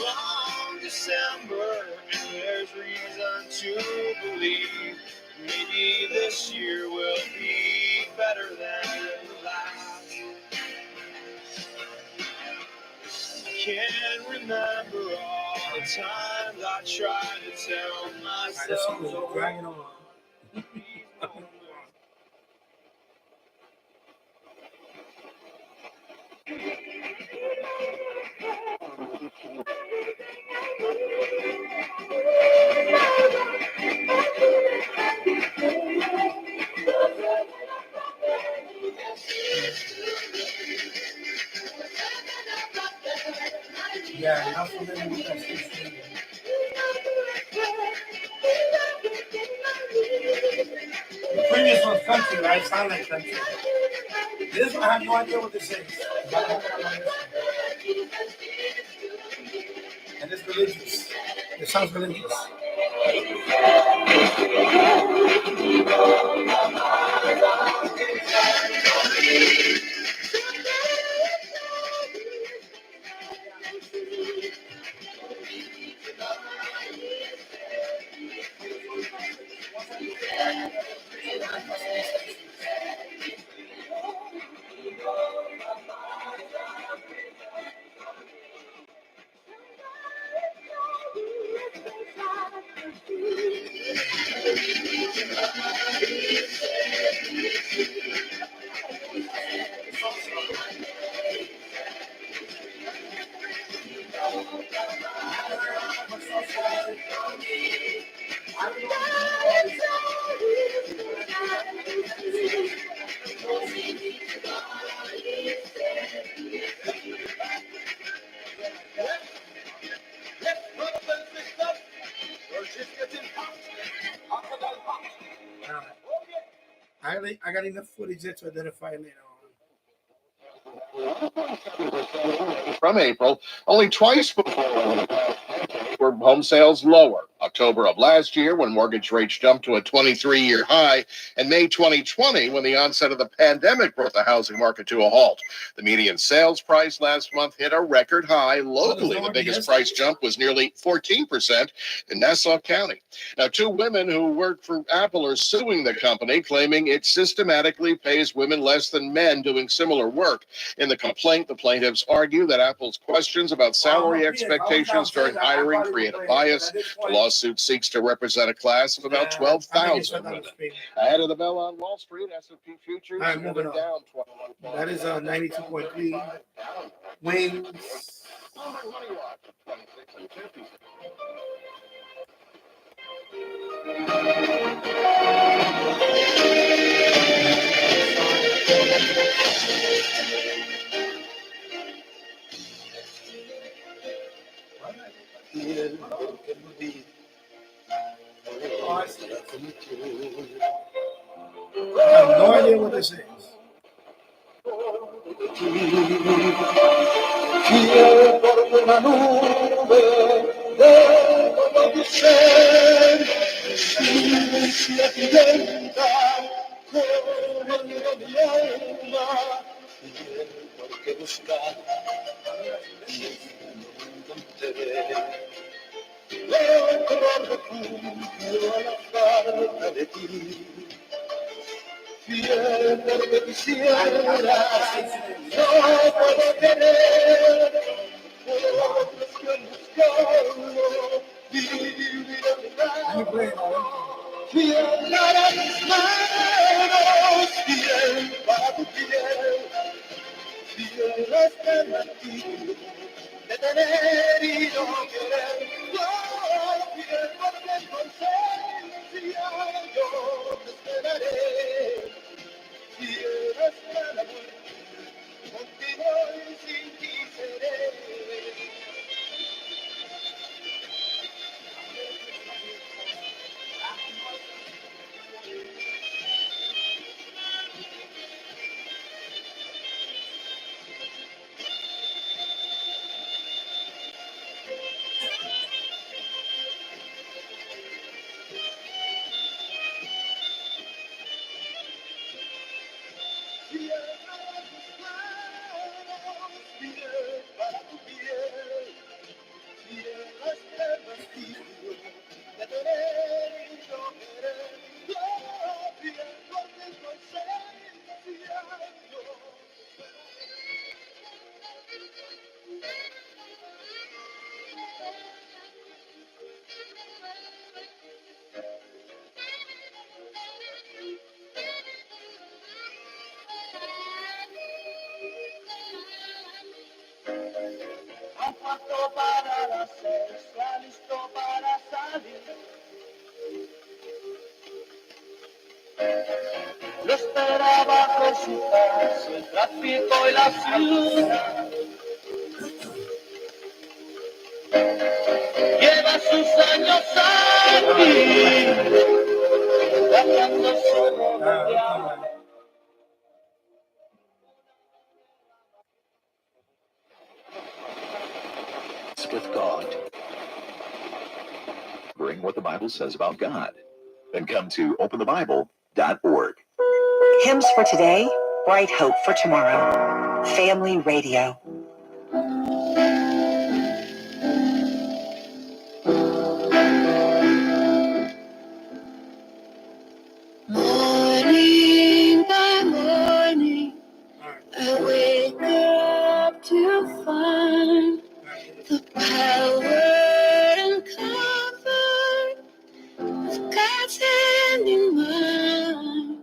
long December, and there's reason to believe maybe this year will be better than last. I can't remember all the times I tried to tell myself.
This song is dragging on. Yeah, not familiar with that station. The previous one's country, right? Sound like country. This one, I have no idea what this is. And it's religious. It sounds religious. I got enough footage there to identify later on.
From April, only twice before were home sales lower. October of last year, when mortgage rates jumped to a 23-year high, and May 2020, when the onset of the pandemic brought the housing market to a halt. The median sales price last month hit a record high. Locally, the biggest price jump was nearly 14% in Nassau County. Now, two women who work for Apple are suing the company, claiming it systematically pays women less than men doing similar work. In the complaint, the plaintiffs argue that Apple's questions about salary expectations during hiring create a bias. The lawsuit seeks to represent a class of about 12,000 women. Ahead of the bell on Wall Street, S&P futures are down 21.
That is 92.3 wings. I have no idea what this is.
cielo está vacío de tener y no querer. Confía porque con ausencia yo te esperaré. Cielo está la muerte, contigo y sin ti seré. Para tu piel, cielo está vacío de tener y no querer. Confía porque tu ausencia yo. Un cuarto para las 6, ya listo para salir. Lo esperaba con su paso, el tráfico y la ciudad. Lleva sus años aquí, tratando solo de amar.
With God. Bring what the Bible says about God. Then come to openthebible.org.
Hymns for today, bright hope for tomorrow. Family Radio.
Morning by morning, I wake up to find the power and comfort of God's hand in mine.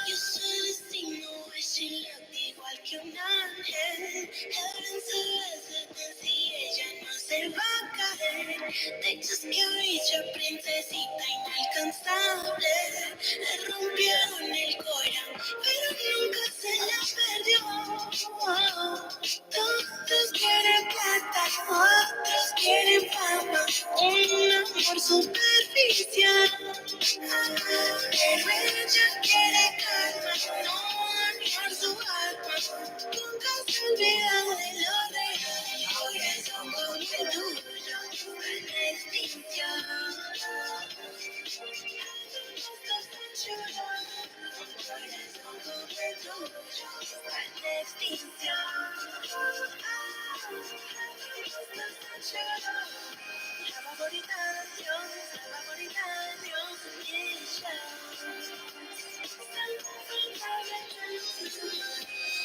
Yo soy destino, es igual que un ángel. Heaven says y ella no se va a caer. They just can't reach a princesita inalcanzable. Le rompieron el corazón, pero nunca se la perdió. Todos quieren plata, otros quieren fama. Un amor superficial. Pero ella quiere calma, no dañar su alma. Nunca se olvida de lo real. Ahora somos muy duros en la extinción. Ahora somos muy duros en la extinción. La favorita de Dios, ella.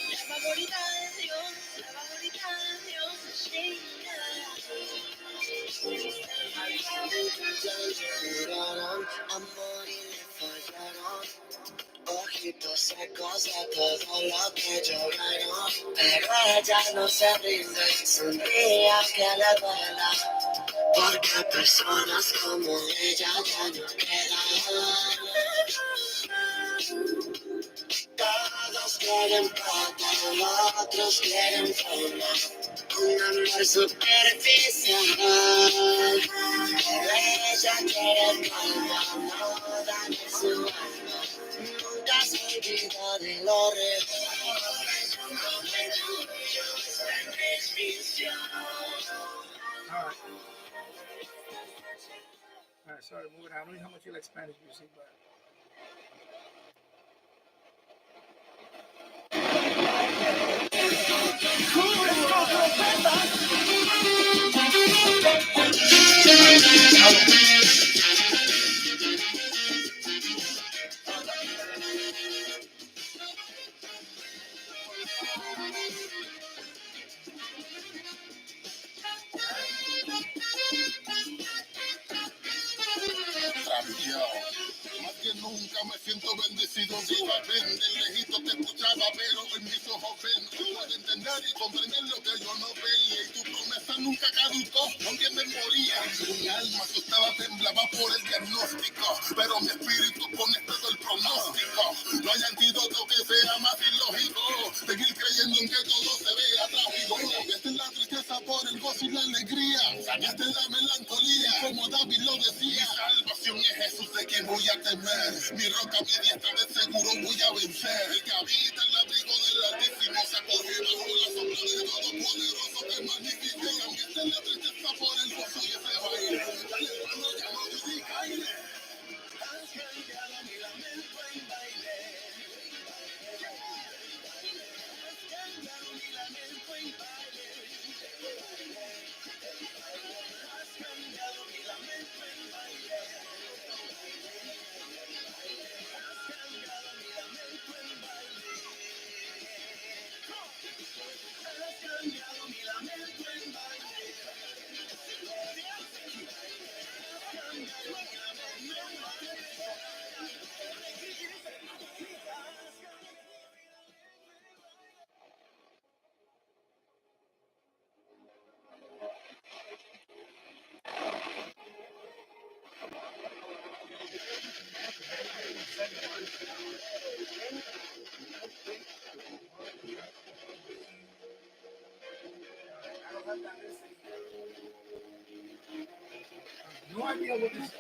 La favorita de Dios, ella. Lloraron, amor y le fallaron. Ojitos secos de todo lo que lloraron. Pero ella no se rinde, es un día que le duela. Porque personas como ella ya no quedan. Todos quieren plata, otros quieren fama. Un amor superficial. Pero ella quiere calma, no dañe su alma. Nunca se olvida de lo real.
All right, sorry, move it. I don't know how much you like Spanish music, but.
me siento bendecido. Viva, ven, de lejito te escuchaba, pero en mis ojos ven. Tú puedes entender y comprender lo que yo no veía. Y tu promesa nunca caducó, aunque me moría. Mi alma asustaba, temblaba por el diagnóstico, pero mi espíritu pone todo el pronóstico. No hay antídoto que sea más ilógico. Seguir creyendo en que todo se vea trágico. Cambiaste la tristeza por el gozo y la alegría. Sacaste la melancolía, como David lo decía. Mi salvación es Jesús, de quien voy a temer. Mi roca, mi diestra, de seguro voy a vencer. El que habita el abrigo del Altísimo se acoge bajo la sombra del Todopoderoso. Te magnifique. Cambiaste la tristeza por el gozo y ese baile. Dale, hermano, ya no dudí, caile. Has cambiado mi lamento en baile. Has cambiado mi lamento en baile. Has cambiado mi lamento en baile. Has cambiado mi lamento en baile. Has cambiado mi lamento en baile.
No idea what this is.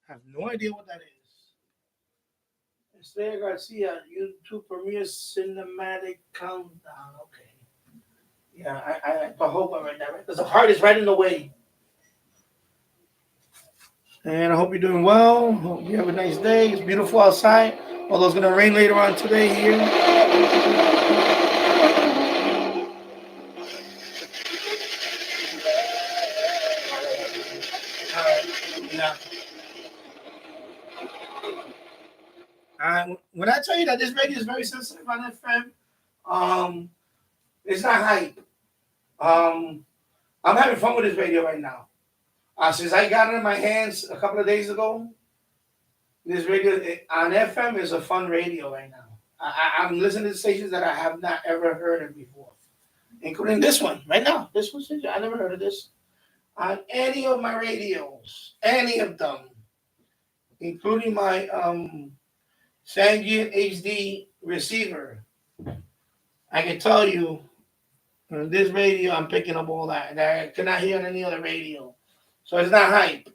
I have no idea what that is. Estrella Garcia, YouTube Premiere Cinematic Countdown. Okay. Yeah, I hope I read that right. Because the heart is right in the way. And I hope you're doing well. Hope you have a nice day. It's beautiful outside. Although it's going to rain later on today here. Yeah. When I tell you that this radio is very sensitive on FM, it's not hype. I'm having fun with this radio right now. Since I got it in my hands a couple of days ago, this radio on FM is a fun radio right now. I'm listening to stations that I have not ever heard of before, including this one right now. This one, I never heard of this on any of my radios, any of them, including my Sangean HD receiver. I can tell you, on this radio, I'm picking up all that I cannot hear on any other radio. So it's not hype.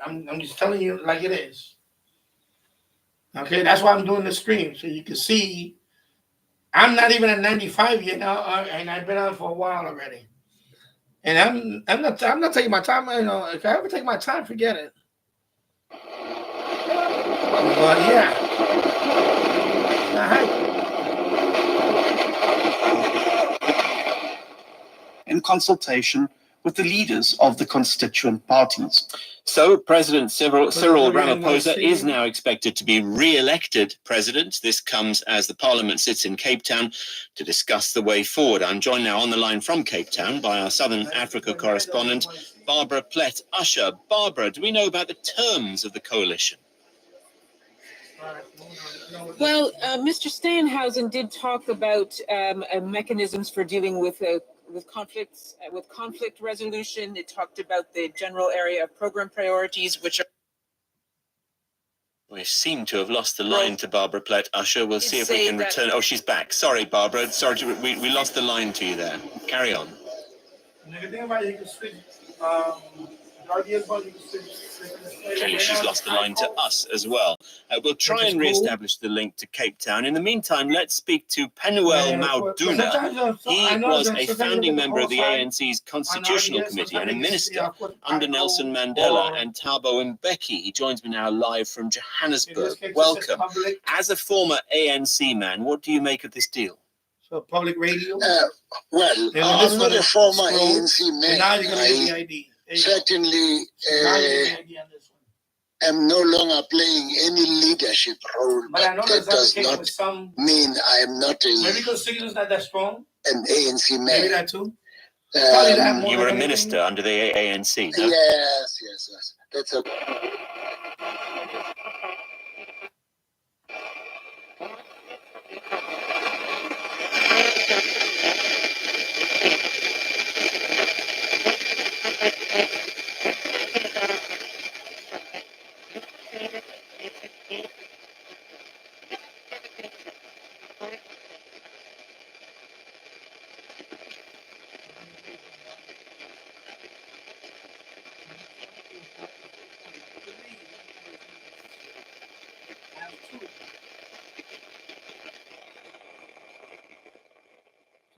I'm just telling you like it is. Okay, that's why I'm doing the stream, so you can see. I'm not even at 95 yet now, and I've been on for a while already. And I'm not taking my time. You know, if I ever take my time, forget it. But yeah, it's not hype.
In consultation with the leaders of the constituent parties.
So President Cyril Ramaphosa is now expected to be re-elected president. This comes as the parliament sits in Cape Town to discuss the way forward. I'm joined now on the line from Cape Town by our Southern Africa correspondent, Barbara Plett-Usher. Barbara, do we know about the terms of the coalition?
Well, Mr. Steenhuisen did talk about mechanisms for dealing with conflicts, with conflict resolution. It talked about the general area of program priorities, which are...
We seem to have lost the line to Barbara Plett-Usher. We'll see if we can return. Oh, she's back. Sorry, Barbara. Sorry, we lost the line to you there. Carry on. Clearly, she's lost the line to us as well. We'll try and re-establish the link to Cape Town. In the meantime, let's speak to Penuel Mauduna. He was a founding member of the ANC's Constitutional Committee and a minister under Nelson Mandela and Thabo Mbeki. He joins me now live from Johannesburg. Welcome. As a former ANC man, what do you make of this deal?
So public radio?
Well, I'm not a former ANC man. Certainly, am no longer playing any leadership role,
But I know
that does not
with some.
mean I am not
Maybe because signal's not that strong.
an ANC man.
Maybe that too. Probably that more.
You were a minister under the ANC, no?
Yes. That's okay.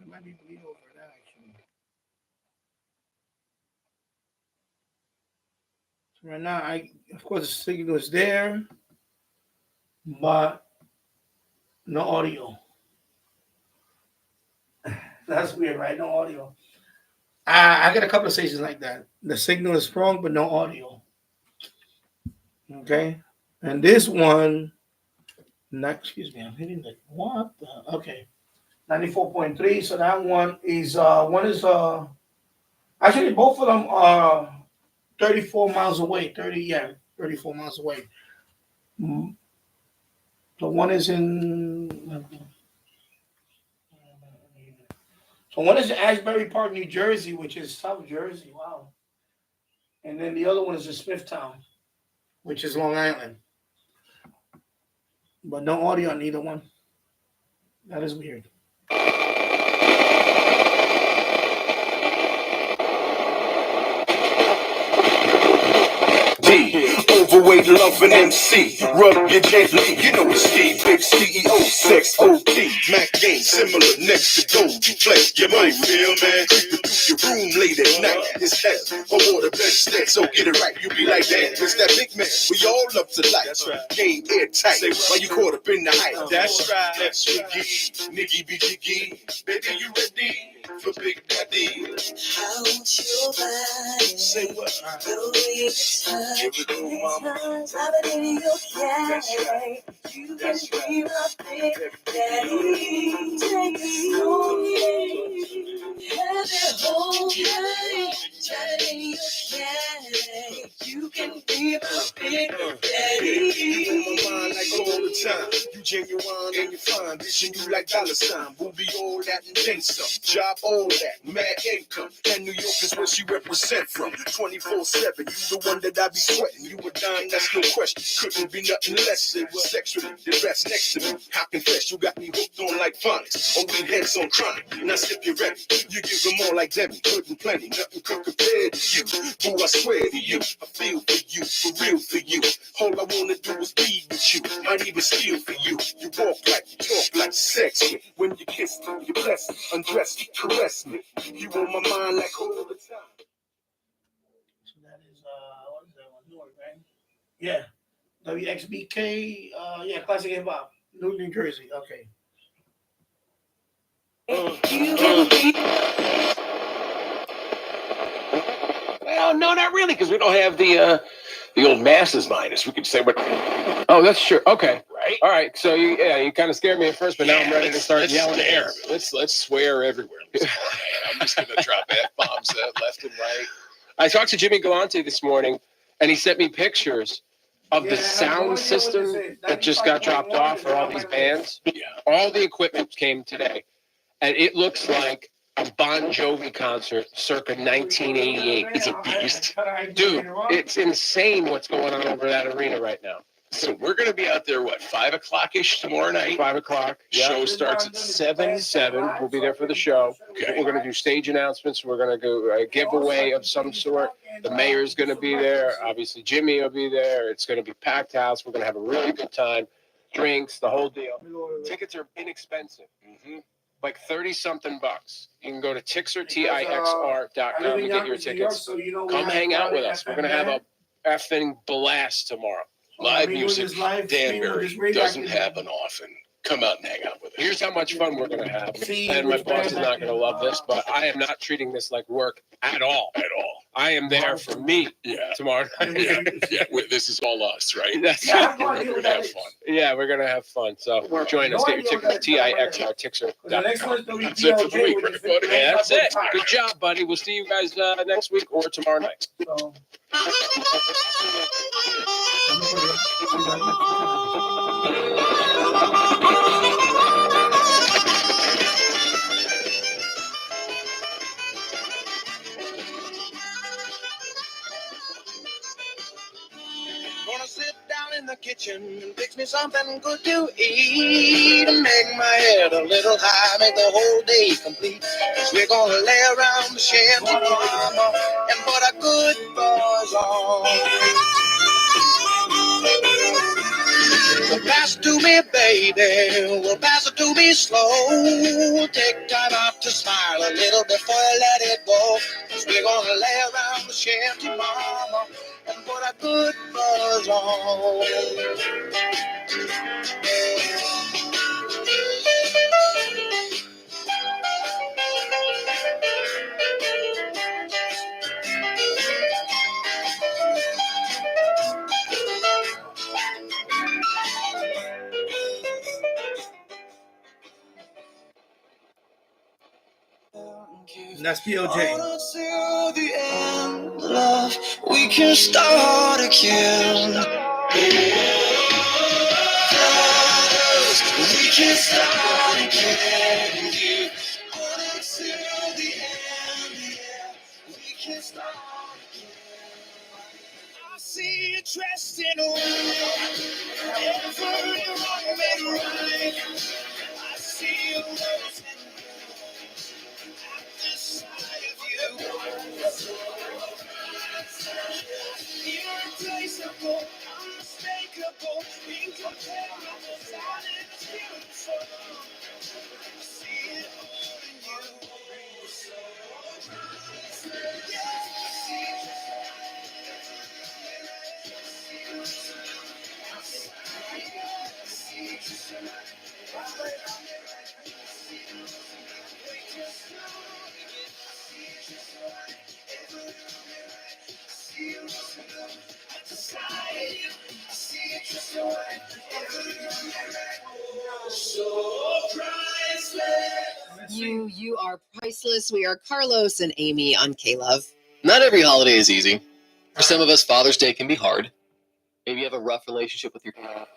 Might be bleed over that actually. So right now, of course the signal is there, but no audio. That's weird, right? No audio. I got a couple of stations like that. The signal is strong, but no audio. Okay, and this one, excuse me, I'm hitting the what? Okay, 94.3. So that one is actually both of them are 34 miles away. 34 miles away. The one is in. So one is in Asbury Park, New Jersey, which is South Jersey. Wow. And then the other one is in Smithtown, which is Long Island. But no audio on either one. That is weird.
Overweight loving MC, rub you gently, you know it's Steve, big CEO, sex OD, Mac game similar next to Golden Flake. You might feel, man, creeping through your room late at night. It's hell, or water bed stead, so get it right. You be like that, it's that big man. We all up to life. That's right. Game airtight. While you caught up in the hype. That's right. That's Swiggy, Nicky B Jiggy. Baby, you ready for Big Daddy?
How your body?
Say what?
The way it's
Give it to mama.
I've been in your cat. You can be my big daddy. Take it slowly. Have it whole night. I've been in your cat. You can be my big daddy.
You on my mind like all the time. You genuine and you fine. Vision you like dollar sign. Booby all that and then some. Job all that. Mad income. And New York is where she represent from. 24/7. You the one that I be sweating. You a dime, that's no question. Couldn't be nothing less than sexually. The rest next to me. I confess you got me hooked on like phonics. Or we heads on chronic. Now sip you ready. You give them all like Debbie. Good and plenty. Nothing could compare to you. Boo, I swear to you. I feel for you. For real for you. All I wanna do is be with you. I'd even steal for you. You walk like, you talk like, sex me. When you kiss me, you bless me, undress me, caress me. You on my mind like all the time.
So that is what is that one? Newark, right? Yeah. WXBK, yeah, classic hip hop. New Jersey. Okay.
Well, no, not really, because we don't have the old masses minus. We could say what. Oh, that's true. Okay. Right. All right. So you kind of scared me at first, but now I'm ready to start yelling.
There. Let's swear everywhere. I'm just gonna drop F-bombs left and right.
I talked to Jimmy Galante this morning, and he sent me pictures of the sound system that just got dropped off for all these bands.
Yeah.
All the equipment came today, and it looks like a Bon Jovi concert circa 1988.
It's a beast.
Dude, it's insane what's going on over that arena right now.
So we're gonna be out there, what, 5 o'clock-ish tomorrow night?
5 o'clock.
Show starts at 7.
7. We'll be there for the show.
Okay.
We're going to do stage announcements. We're going to go a giveaway of some sort. The mayor's going to be there. Obviously, Jimmy will be there. It's going to be packed house. We're going to have a really good time. Drinks, the whole deal. Tickets are inexpensive. Like 30-something bucks. You can go to tixr.com and get your tickets. Come hang out with us. We're going to have a effing blast tomorrow.
Live music, Danbury doesn't happen often.
come out and hang out with us. Here's how much fun we're going to have. And my boss is not going to love this, but I am not treating this like work at all.
At all.
I am there for me tomorrow night.
This is all us, right?
That's
Yeah,
it.
We're going to have fun.
Yeah, we're going to have fun. So join us. Get your tickets, TIXRTixer.com.
That's
That's it for the week, right, buddy?
Yeah, that's it. Good job, buddy. We'll see you guys next week or tomorrow night.
Gonna sit down in the kitchen and fix me something good to eat and make my head a little high, make the whole day complete. 'Cause we're gonna lay around the shanty mama and put a good buzz on. Well, pass it to me, baby. Well, pass it to me slow. Take time out to smile a little before you let it go. 'Cause we're gonna lay around the shanty mama and put a good buzz on.
That's POJ.
Until the end, love, we can start again. We can start again. You until the end, yeah. We can start again. I see you dressed in white, every wrong made right. I see you rose at the sight of you. Irreplaceable, unmistakable, incomparable, silent, beautiful. I see it all in you. So priceless. Yeah, I see it.
You are priceless. We are Carlos and Amy on K-Love. Not every holiday is easy. For some of us, Father's Day can be hard. Maybe you have a rough relationship with your parents.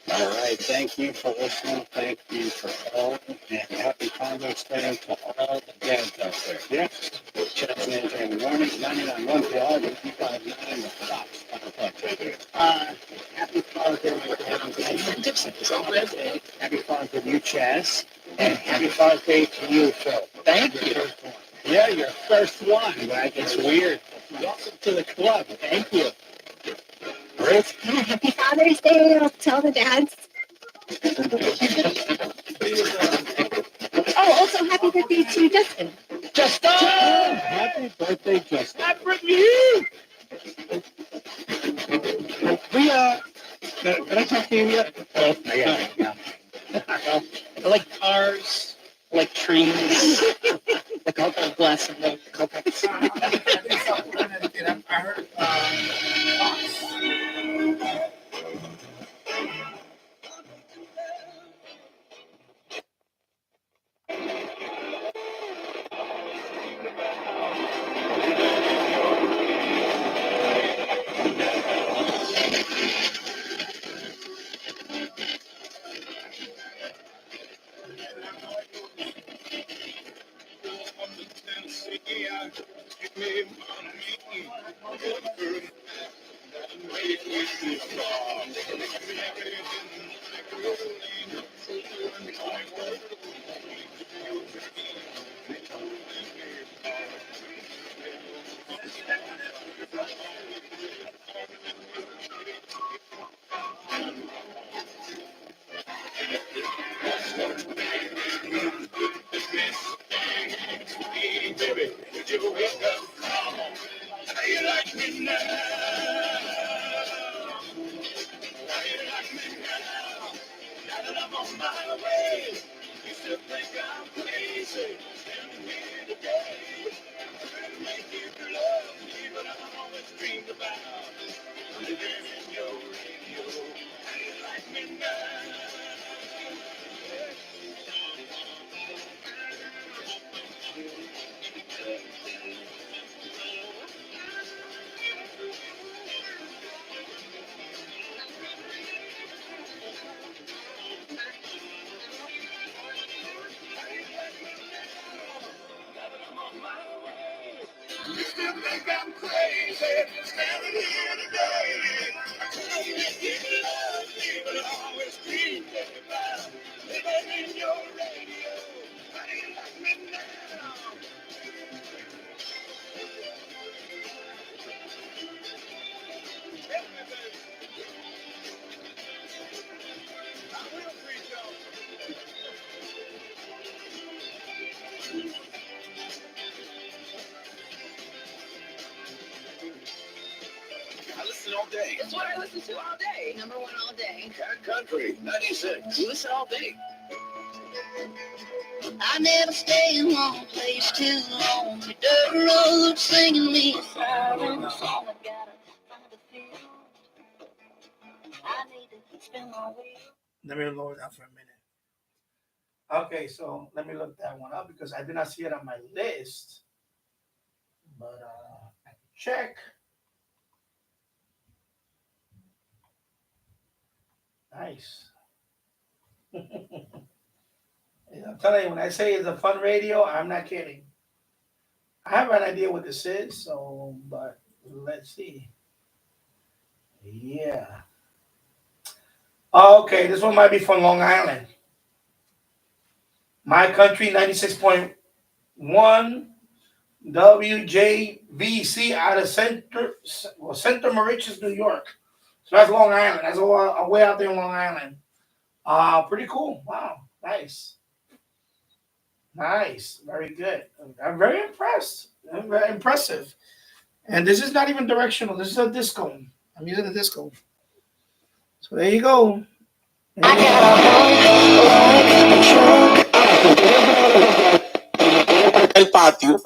All right. Thank you for listening. Thank you for calling. And happy Father's Day to all the dads out there. Next, Chad's Ninja in the morning, 99.1 PR, 55.9, the Fox, 5 o'clock radio. Happy Father's Day, my dad. Dixon. Happy Father's Day to you, Chaz. And happy Father's Day to you, Phil. Thank you. Yeah, your first one. Right? It's weird. Welcome to the club. Thank you. Ruth?
Happy Father's Day. I'll tell the dads. Oh, also happy birthday to Justin.
Justin! Happy birthday, Justin. Happy birthday! Did I talk to you yet? Oh, yeah. I like cars, I like trees, like all the glass of milk.
I heard baby, would you wake up? How you like me now? How you like me now? Now that I'm on my way, you still think I'm crazy. Standing here today, trying to make you love me, but I always dreamed about living in your radio. How you like me now? You still think I'm crazy, standing here today. I couldn't make you love me, but I always dreamed about living in your radio. How do you like me now? Tell me, baby. I will treat y'all. I listen all day.
That's what I listen to all day. Number one all day.
Cat Country 96.
You listen all day.
I never stay in one place too long. The dirt road singing me a siren song. I gotta find a field. I need to spin my wheel.
Let me lower that for a minute. Okay, so let me look that one up because I did not see it on my list. But I can check. Nice. I'm telling you, when I say it's a fun radio, I'm not kidding. I have an idea what this is, so but let's see. Yeah. Okay, this one might be from Long Island. My Country 96.1 WJVC out of Center Mauritius, New York. So that's Long Island. That's a way out there in Long Island. Pretty cool. Wow. Nice. Nice. Very good. I'm very impressed. Very impressive. And this is not even directional. This is a disco. I'm using a disco. So there you go.
El patio.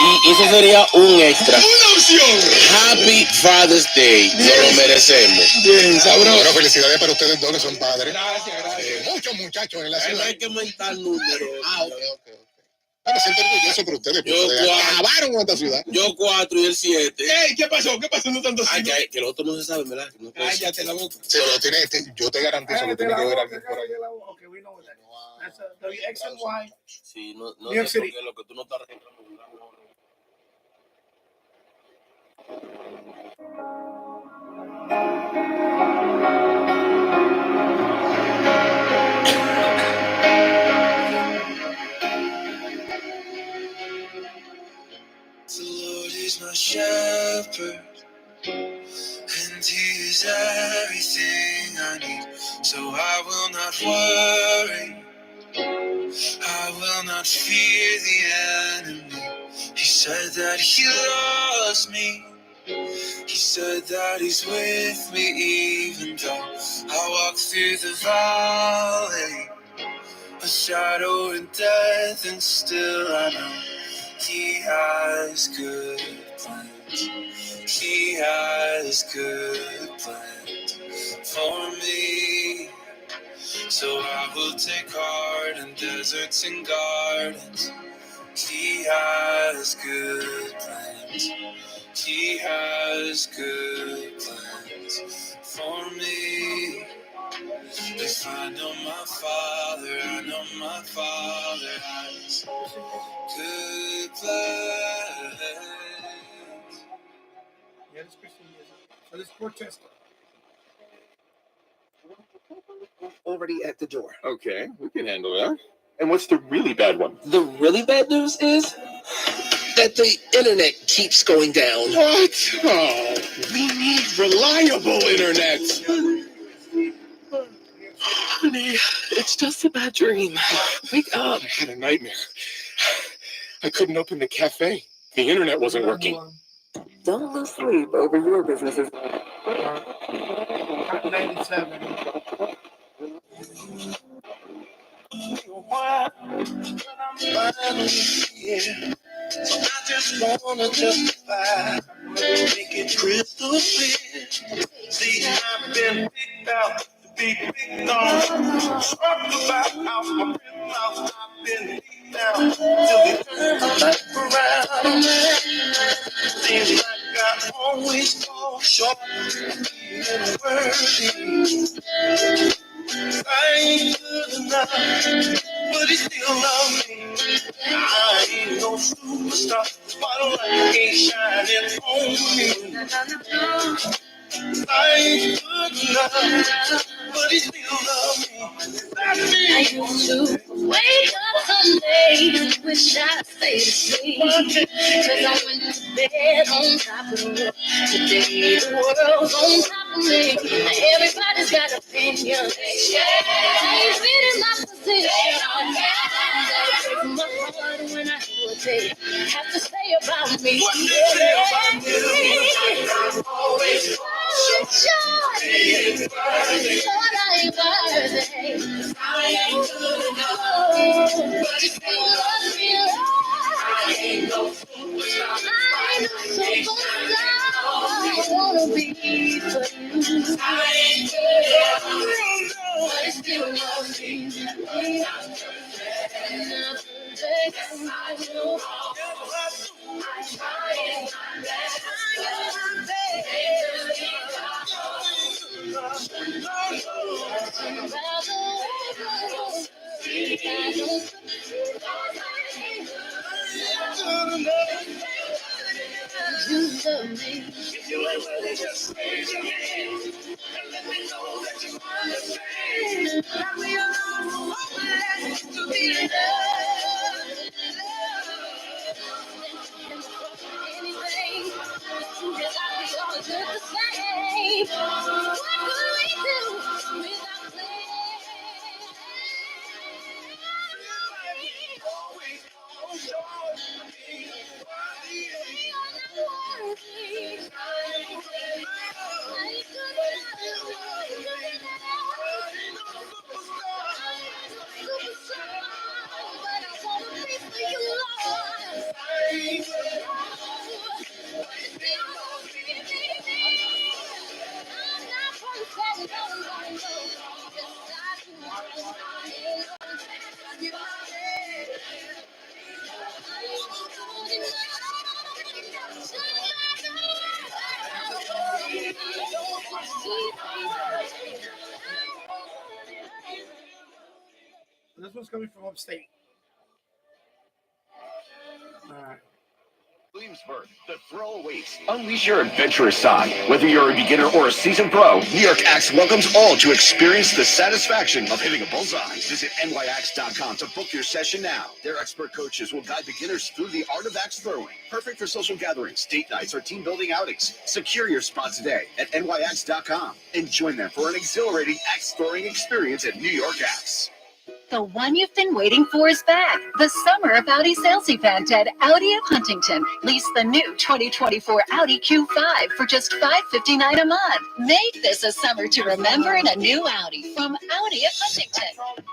Y eso sería un extra. ¡Una opción! Happy Father's Day. Nos lo merecemos.
Bien, sabroso.
Bueno, felicidades para ustedes dos que son padres. Gracias. Muchos muchachos en la ciudad.
No hay que aumentar números.
Ok. Me siento orgulloso por ustedes. Ustedes acabaron con esta ciudad.
Yo 4 y él 7.
Ey, ¿qué pasó? ¿Qué pasó? No tanto así.
Que el otro no se sabe, ¿verdad? No
cállate la boca. Pero yo te garantizo que tiene que ver algo por ahí.
Okay, we know that. That's a WXNY.
Sí, no
New York
sé
City.
por qué lo que tú no estás registrando.
The Lord is my shepherd, and He is everything I need. So I will not worry, I will not fear the enemy. He said that He loves me, He said that He's with me even though I walk through the valley, a shadow and death, and still I know He has good plans. He has good plans for me. So I will take heart in deserts and gardens. He has good plans. He has good plans for me. If I know my Father, I know my Father has good plans.
Yeah, this Christian music. So this protest.
Already at the door. Okay, we can handle that. And what's the really bad one?
The really bad news is that the internet keeps going down.
What? Oh, we need reliable internet.
Honey, it's just a bad dream. Wake up.
I had a nightmare. I couldn't open the cafe. The internet wasn't working.
Don't lose sleep over your businesses.
97.
So I just wanna justify, make it crystal clear. See, I've been picked out to be picked on. Talk about how my real mouth I've been beat down till they turn my life around. Seems like I always fall short of being worthy. I ain't good enough, but he still loves me. I ain't no superstar, spotlight ain't shining on me. I ain't good enough, but he still loves me.
I used to wake up some days and wish I stayed asleep. Cause I went to bed on top of the world. Today the world's on top of me. Everybody's got opinions. I ain't been in my position. That breaks my heart when I hear what they have to say about me.
What they say about me? I'm always
so I ain't worthy.
I ain't good enough, but he still loves me. I ain't no superstar.
I wanna be for you.
I ain't good enough, but he still loves me. If you ain't ready, just raise your hand and let me know that you understand. That we are all blessed to be loved.
Anything, cause I be all just the same. What could we do without
one's coming from upstate. All right.
Williamsburg, the thrill awaits. Unleash your adventurous side. Whether you're a beginner or a seasoned pro, New York Axe welcomes all to experience the satisfaction of hitting a bullseye. Visit nyaxe.com to book your session now. Their expert coaches will guide beginners through the art of axe throwing. Perfect for social gatherings, date nights, or team building outings. Secure your spot today at nyaxe.com and join them for an exhilarating axe throwing experience at New York Axe.
The one you've been waiting for is back. The Summer of Audi sales event at Audi of Huntington. Lease the new 2024 Audi Q5 for just $559 a month. Make this a summer to remember in a new Audi from Audi of Huntington.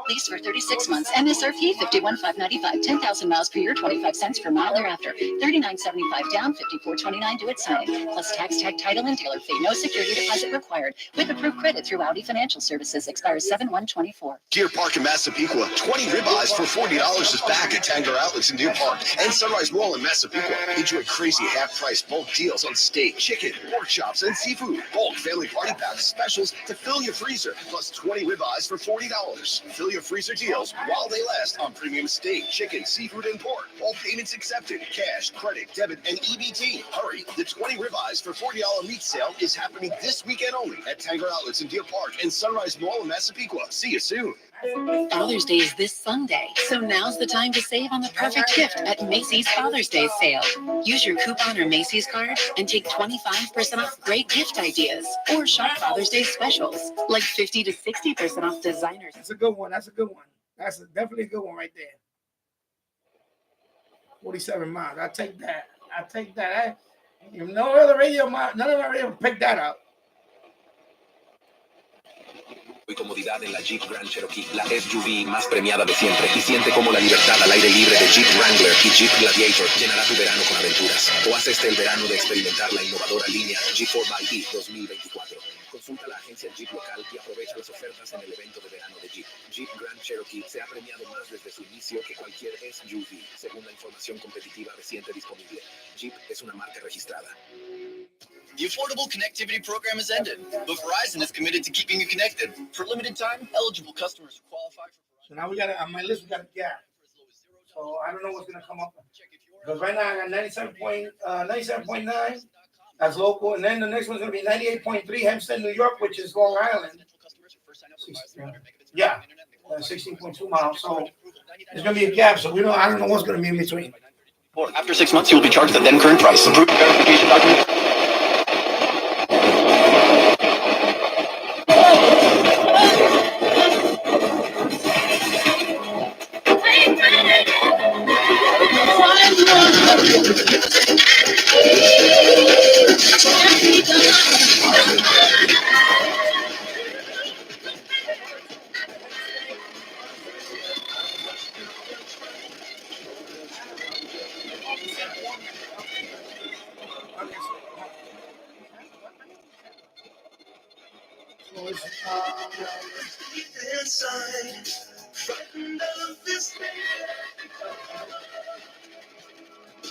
Lease for 36 months. MSRP $51,595. 10,000 miles per year, 25 cents per mile thereafter. $39.75 down, $54.29 due at signing. Plus tax, tag, title, and dealer fee. No security deposit required. With approved credit through Audi Financial Services. Expires 7/1/24.
Deer Park in Massapequa, 20 ribeyes for $40 is back at Tanger Outlets in Deer Park and Sunrise Mall in Massapequa. Enjoy crazy half-price bulk deals on steak, chicken, pork chops, and seafood. Bulk family party packs specials to fill your freezer, plus 20 ribeyes for $40. Fill your freezer deals while they last on premium steak, chicken, seafood, and pork. All payments accepted. Cash, credit, debit, and EBT. Hurry, the 20 ribeyes for $40 meat sale is happening this weekend only at Tanger Outlets in Deer Park and Sunrise Mall in Massapequa. See you soon.
Father's Day is this Sunday, so now's the time to save on the perfect gift at Macy's Father's Day sale. Use your coupon or Macy's card and take 25% off great gift ideas or shop Father's Day specials like 50 to 60% off designers.
That's a good one. That's a good one. That's definitely a good one right there. 47 miles. I take that. I take that. No other radio, none of our radio picked that up.
Y comodidad en la Jeep Grand Cherokee, la SUV más premiada de siempre, y siente como la libertad al aire libre de Jeep Wrangler y Jeep Gladiator llenará tu verano con aventuras. O haz el verano de experimentar la innovadora línea Jeep 4xE 2024. Consulta la agencia Jeep local y aprovecha las ofertas en el evento de verano de Jeep. Jeep Grand Cherokee se ha premiado más desde su inicio que cualquier SUV, según la información competitiva reciente disponible. Jeep es una marca registrada.
The Affordable Connectivity Program has ended, but Verizon is committed to keeping you connected. For limited time, eligible customers who qualify for Verizon.
So now we got on my list, we got a gap. So I don't know what's going to come up. Because right now I got 97.9. That's local. And then the next one's going to be 98.3 Hempstead, New York, which is Long Island. 16.2 miles. So there's going to be a gap. So I don't know what's going to be in between.
After 6 months, you will be charged the then current price. Approved verification document.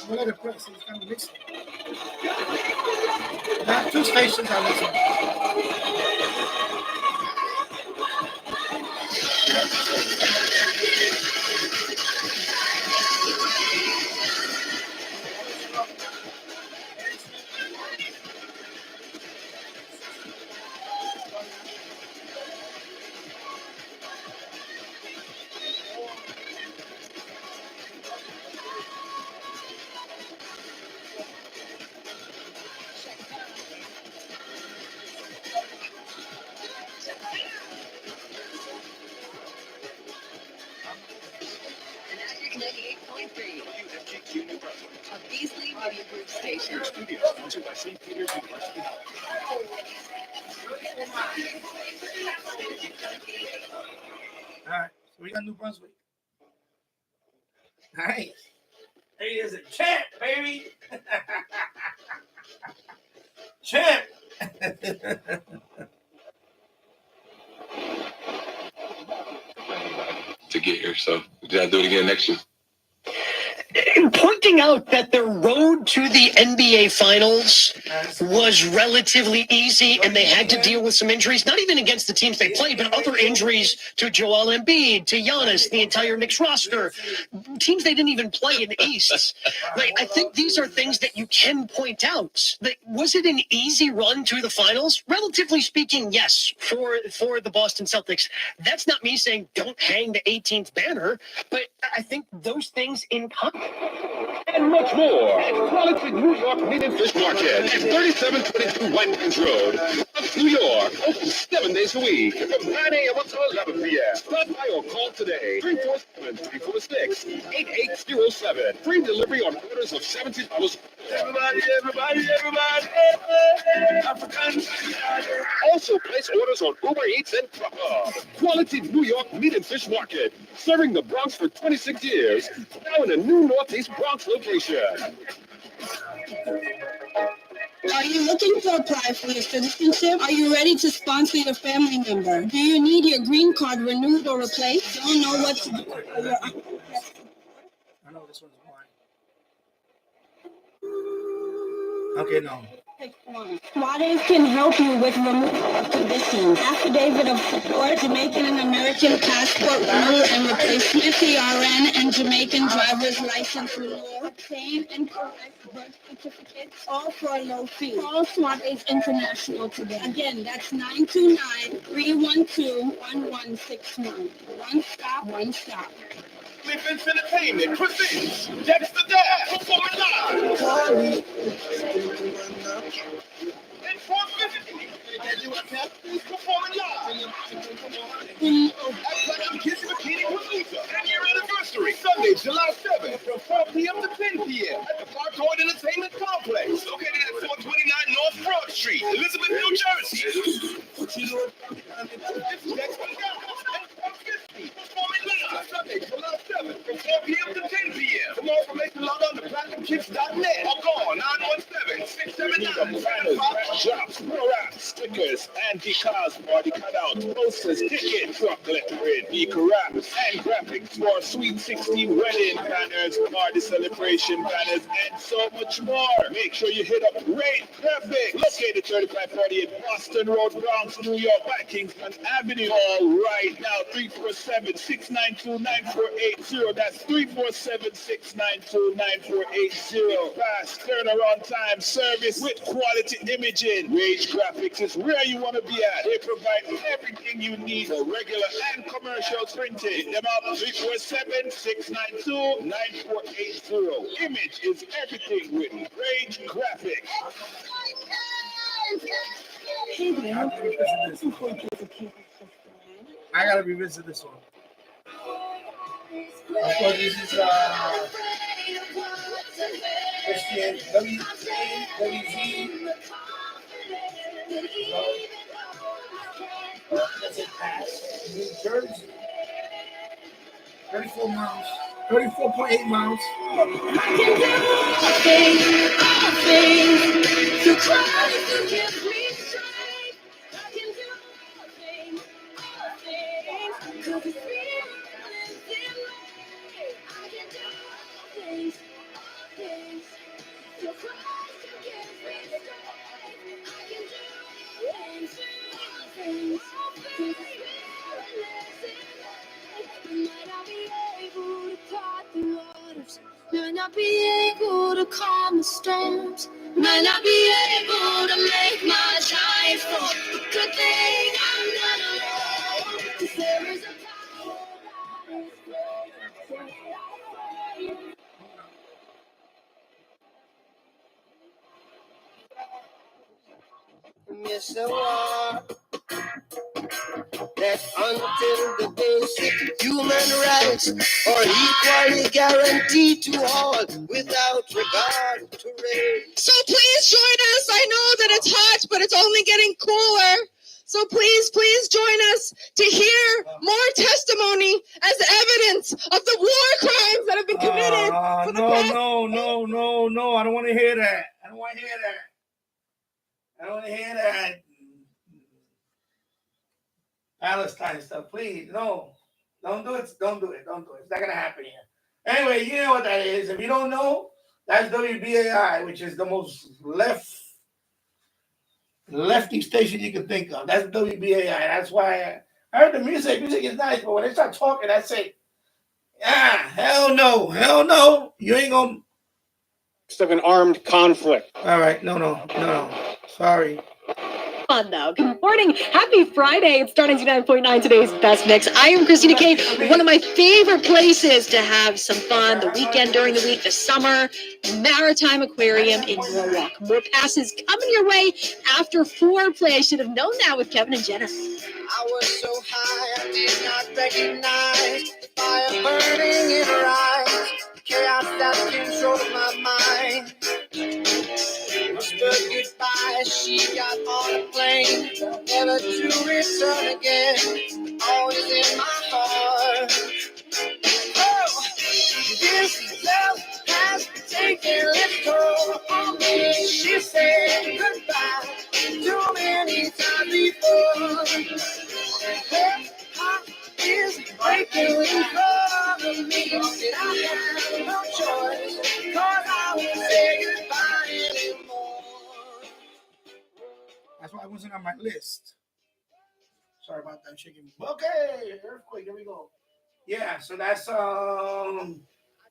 Look at the press. It's kind of mixed. Not two stations are listening. Alright, so we got New Brunswick. Nice. Hey, there's a champ, baby. Champ.
To get here, so we gotta do it again next year.
Point to
pointing out that the road to the NBA Finals was relatively easy, and they had to deal with some injuries, not even against the teams they played, but other injuries to Joel Embiid, to Giannis, the entire Knicks roster, teams they didn't even play in the East. Like, I think these are things that you can point out. Like, was it an easy run to the finals? Relatively speaking, yes, for the Boston Celtics. That's not me saying don't hang the 18th banner, but I think those things in context.
And much more at Quality New York Meat and Fish Market at 3722 White Plains Road, New York, open 7 days a week from 9 a.m. until 11 p.m. Stop by or call today, 347-346-8807. Free delivery on orders of $70. Everybody, African. Also place orders on Uber Eats and Grubhub. Quality New York Meat and Fish Market, serving the Bronx for 26 years, now in a new Northeast Bronx location.
Are you looking to apply for your citizenship? Are you ready to sponsor your family member? Do you need your green card renewed or replaced? Don't know what to do for your
I know this one's mine. Okay, no.
Swatties can help you with removal of conditions, affidavit of support, Jamaican and American passport renewal and replacement, TRN and Jamaican driver's license renewal, obtain and correct birth certificates, all for a low fee. Call Swatties International today. Again, that's 929-312-1161. One stop, one stop.
Defense Entertainment presents Dexter Dash performing live. And 450, who's performing live. At Platinum Kids Bikini Palooza, 10-year anniversary, Sunday, July 7th, from 4 p.m. to 10 p.m. at the Parkwood Entertainment Complex, located at 429 North Broad Street, Elizabeth, New Jersey. It's Dexter Dash and 450, performing live, Sunday, July 7th, from 4 p.m. to 10 p.m. For more information, log on to platinumkicks.net or call 917-679-75. Drops, wraps, stickers, and decals, party cutouts, posters, tickets, chocolate lettering, beaker wraps, and graphics for Sweet 16 wedding banners, party celebration banners, and so much more. Make sure you hit up Raid Graphics, located 3548 Boston Road, Bronx, New York, by Kingston Avenue. All right now, 347-692-9480. That's 347-692-9480. Fast turnaround time service with quality imaging. Rage Graphics is where you want to be at. They provide everything you need for regular and commercial printing. Hit them up 347-692-9480. Image is everything with Rage Graphics.
I gotta revisit this one. Of course, this is Christian WZ. Does it pass? New Jersey. 34 miles. 34.8 miles.
To Christ who gives me strength. I can do all things, cause His Spirit lives in me. I can do all things, to Christ who gives me strength. I can do all things, cause His Spirit lives in me. Might not be able to part the waters, might not be able to calm the storms, might not be able to make my giants fall. But good thing I'm not alone, 'cause there is a power that is great.
Yes, there are. That until the basic human rights are equally guaranteed to all without regard to race.
So please join us. I know that it's hot, but it's only getting cooler. So please join us to hear more testimony as evidence of the war crimes that have been committed.
No. I don't want to hear that. I don't want to hear that. Palestine stuff, please. No. Don't do it. It's not going to happen here. Anyway, you know what that is. If you don't know, That's WBAI, which is the most lefty station you can think of. That's WBAI. That's why I heard the music. Music is nice, but when they start talking, I say, hell no. You ain't gonna.
It's like an armed conflict.
All right, no. Sorry.
Fun though. Good morning. Happy Friday. It's starting 9.9 today's best mix. I am Christina Kane. One of my favorite places to have some fun the weekend, during the week, the summer, Maritime Aquarium in Norwalk. More passes coming your way after foreplay. I should have known that with Kevin and Jenna.
I was so high, I did not recognize the fire burning in her eyes, the chaos that controlled my mind. Whispered goodbye, she got on a plane, never to return again, always in my heart. Oh, this love has taken its toll on me. She said goodbye too many times before. Her heart is breaking in front of me. Did I have no choice? 'Cause I won't say goodbye anymore.
That's why it wasn't on my list. Sorry about that, chicken. Okay, earthquake. Here we go. Yeah, so that's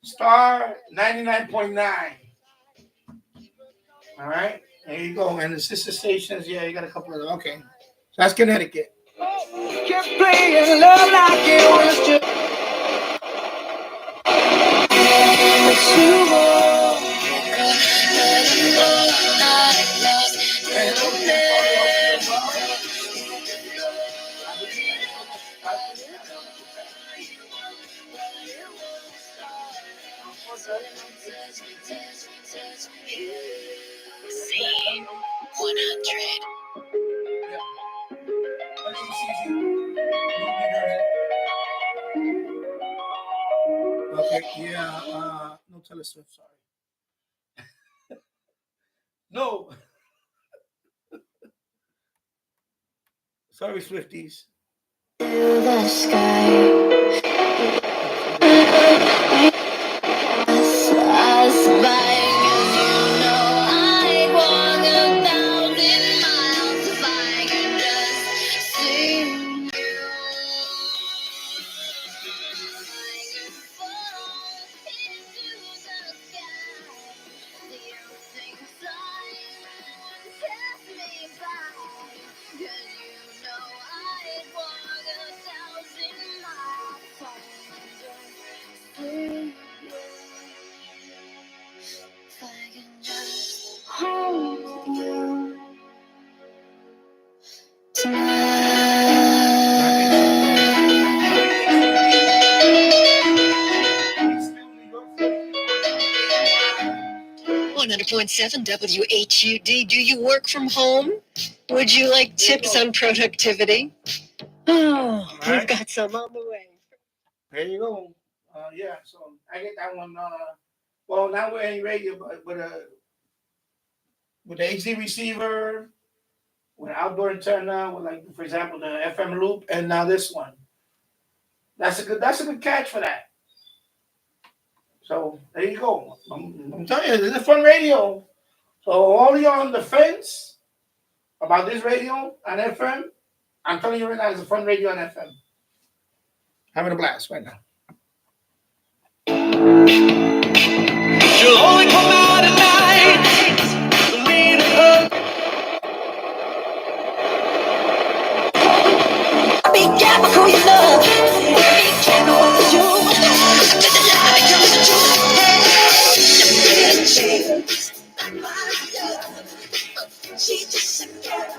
star 99.9. All right, there you go. And the sister stations, yeah, you got a couple of them. Okay, so that's Connecticut.
Kept playing love like it was just
Okay, yeah, no telescope, sorry. No. Sorry, Swifties.
the sky. Us by, 'cause you know I'd walk 1,000 miles if I could just see you. Hold you
.7 WHUD. Do you work from home? Would you like tips on productivity? Oh, we've got some on the way.
There you go. Yeah, so I get that one. Well, not with any radio, but with the HD receiver, with outdoor antenna, with, like, for example, the FM loop, and now this one. That's a good catch for that. So there you go. I'm telling you, this is fun radio. So all of you on the fence about this radio on FM, I'm telling you right now, it's a fun radio on FM. Having a blast right now.
She'll only come out at night. Lean her. Be careful who you love. Be careful what you do. Let the lie come to you. She just a girl.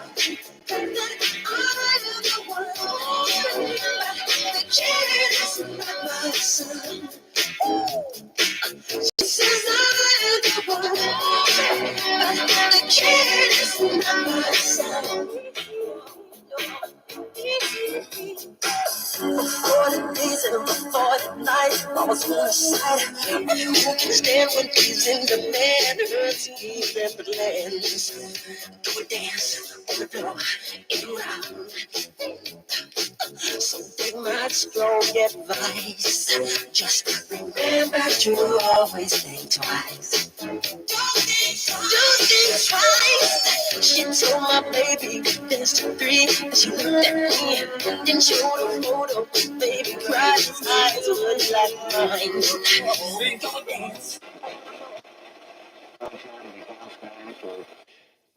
And that I am the one. The kid is not my son. She says I am the one. The kid is not my son. Before the days and before the night, I was on the side. Who can stand when he's in demand? Hurts he's in the lands. Do a dance on the floor, in the round.
So take my strong advice. Just remember to always think twice. Do think twice. She told my baby dance to 3. She looked at me and then showed a photo. Baby cried, his eyes were like mine.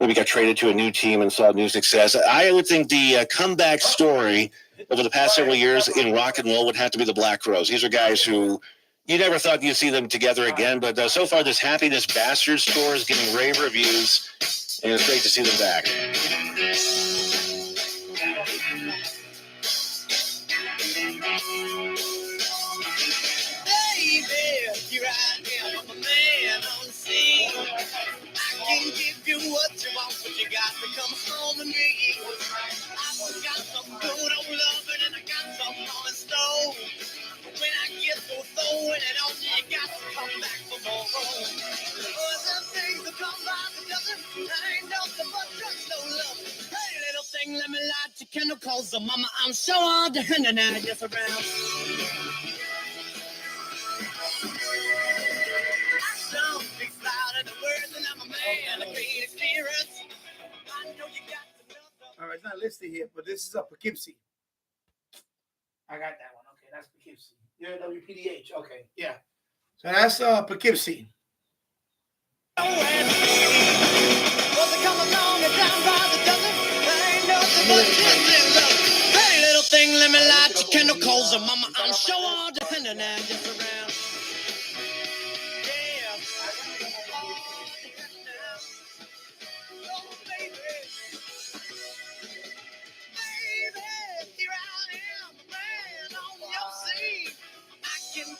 Maybe got traded to a new team and saw new success. I would think the comeback story over the past several years in rock and roll would have to be the Black Crowes. These are guys who you never thought you'd see them together again, but so far this Happiness Bastards tour is getting rave reviews, and it's great to see them back.
Baby, here I am, I'm a man on the scene. I can give you what you want, but you got to come home to me. I've got some good old loving and I got some on the stove. When I get so throwing it on you, you got to come back for more. Other things that come by the dozen, I ain't nothing but just no love. Hey, little thing, let me light your candle, cause mama, I'm so hard to handle now, just around.
All right, it's not listed here, but this is a Poughkeepsie. I got that one. Okay, that's Poughkeepsie. You're WPDH. Okay, yeah. So that's Poughkeepsie.
Hey, little thing, let me light your candle, cause mama, I'm so hard to handle now, just around.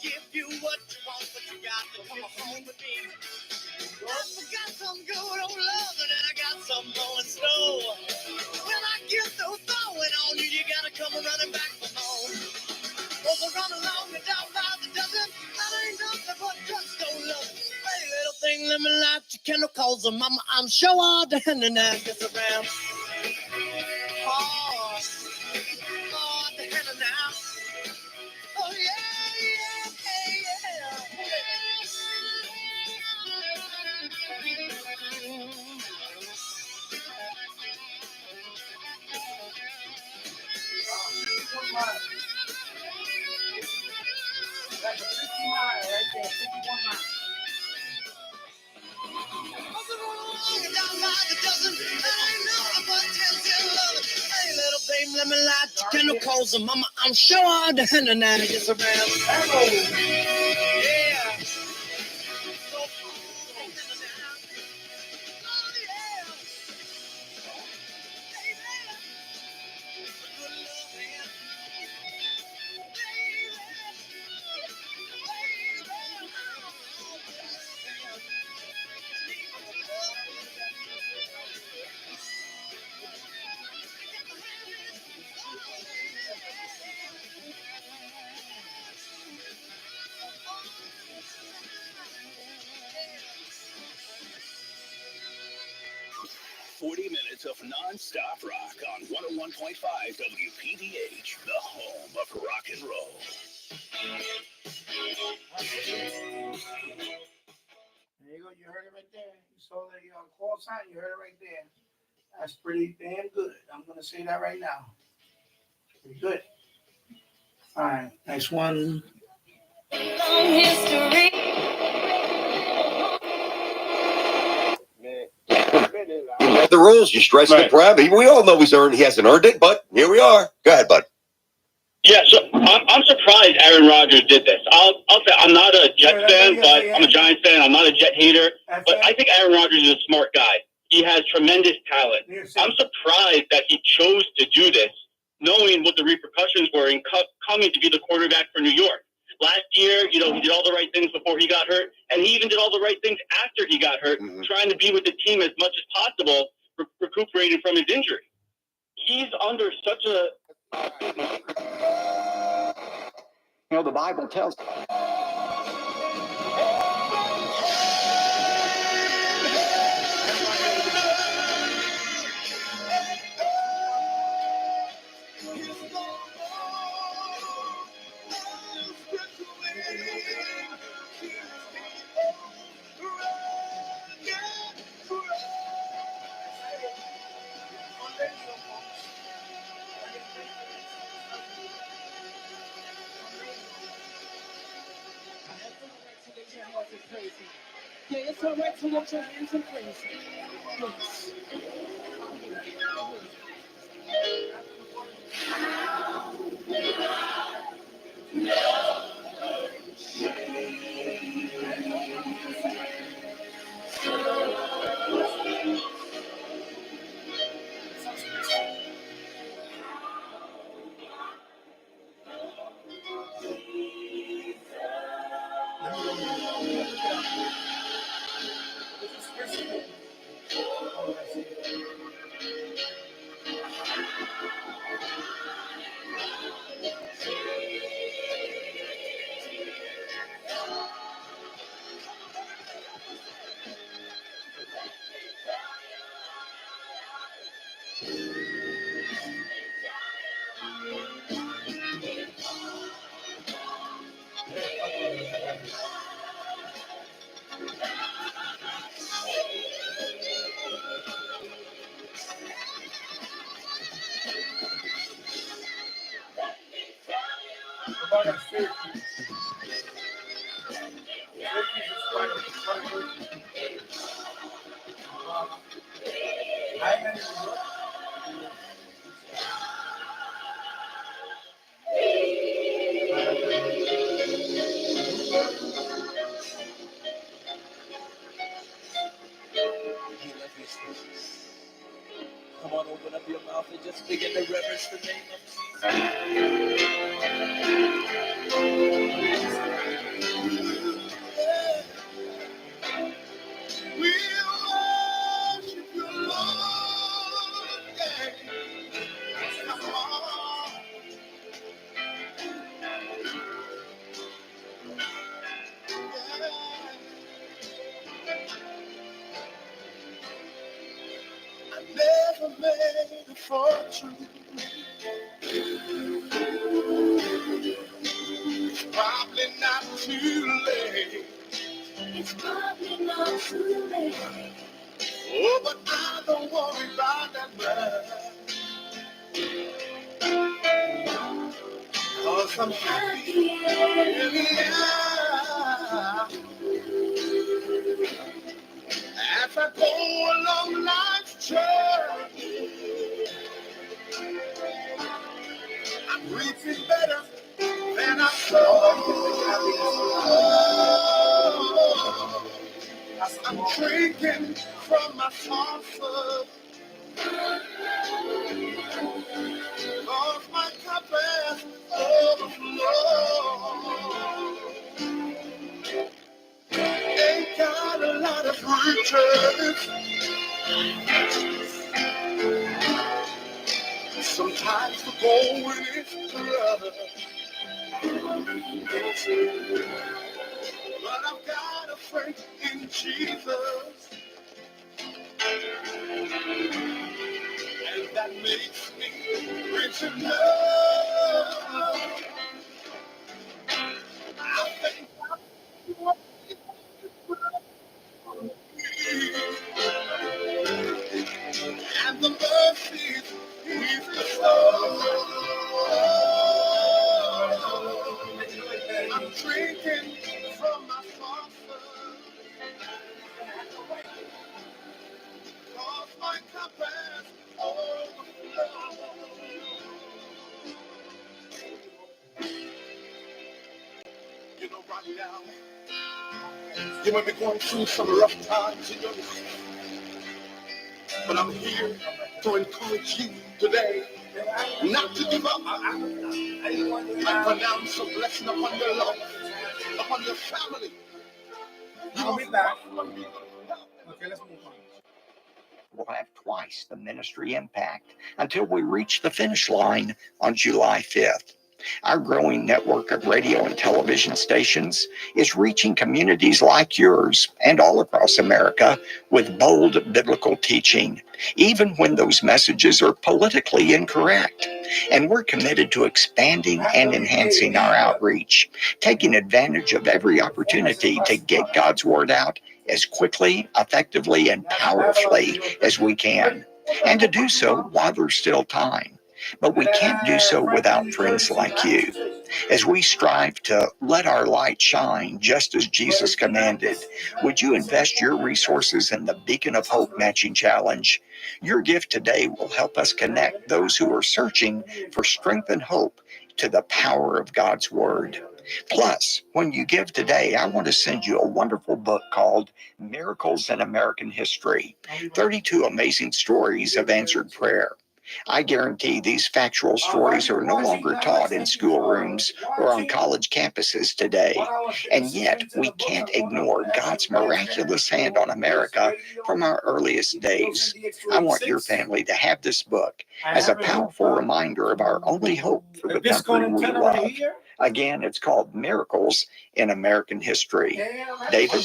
Give you what you want, but you got to come home with me. I got some good old love, and I got some more in store. When I get those throwing on you, you gotta come running back for more. Well, we run along and down by the dozen. That ain't nothing but just old love. Hey, little thing, let me light your candle, cause mama, I'm sure hard to handle now, just around. Hard to handle now. Oh, yeah, yeah, yeah.
That's a 50 mile right there, 51 miles.
Hey, little babe, let me light your candle, cause mama, I'm sure hard to handle now, just around. Yeah.
Minutes of non-stop rock on 101.5 WPDH, the home of rock and roll.
There you go. You heard it right there. You saw the call sign. You heard it right there. That's pretty damn good. I'm going to say that right now. Pretty good. All right. Next one.
Long history.
You read the rules. You stretch the prep. We all know he hasn't earned it, but here we are. Go ahead, bud.
Yeah, so I'm surprised Aaron Rodgers did this. I'll say I'm not a Jets fan, but I'm a Giants fan. I'm not a Jet hater, but I think Aaron Rodgers is a smart guy. He has tremendous talent. I'm surprised that he chose to do this, knowing what the repercussions were in coming to be the quarterback for New York. Last year, he did all the right things before he got hurt, and he even did all the right things after he got hurt, trying to be with the team as much as possible, recuperating from his injury. He's under such a...
The Bible tells us.
praise him. Yeah, it's all right to lift your hands and praise him. Yes. Come on, open up your mouth and just begin to reverence the name of
We worship you, Lord. Yeah. Come on. I never made a fortune. Probably not too late. It's probably not too late. Oh, but I don't worry about that much. 'Cause I'm happy. Yeah. As I go along life's journey, I'm breathing better than I thought. I'm drinking from my saucer. Cause my cup has overflowed. Ain't got a lot of riches. Sometimes the going is rough. But I've got a faith in Jesus. And that makes me rich in love. I thank God for and the mercies He's bestowed. I'm drinking from my saucer. Cause my cup has overflowed. You know, right now, you might be going through some rough times in your life. But I'm here to encourage you today not to give up. I pronounce a blessing upon your life, upon your family. I'll be back. Okay, let's move on.
We'll have twice the ministry impact until we reach the finish line on July 5th. Our growing network of radio and television stations is reaching communities like yours and all across America with bold biblical teaching, even when those messages are politically incorrect. And we're committed to expanding and enhancing our outreach, taking advantage of every opportunity to get God's word out as quickly, effectively, and powerfully as we can, and to do so while there's still time. But we can't do so without friends like you. As we strive to let our light shine just as Jesus commanded, would you invest your resources in the Beacon of Hope Matching Challenge? Your gift today will help us connect those who are searching for strength and hope to the power of God's Word. Plus, when you give today, I want to send you a wonderful book called Miracles in American History, 32 Amazing Stories of Answered Prayer. I guarantee these factual stories are no longer taught in schoolrooms or on college campuses today. And yet, we can't ignore God's miraculous hand on America from our earliest days. I want your family to have this book as a powerful reminder of our only hope for the country we love. Again, it's called Miracles in American History. David?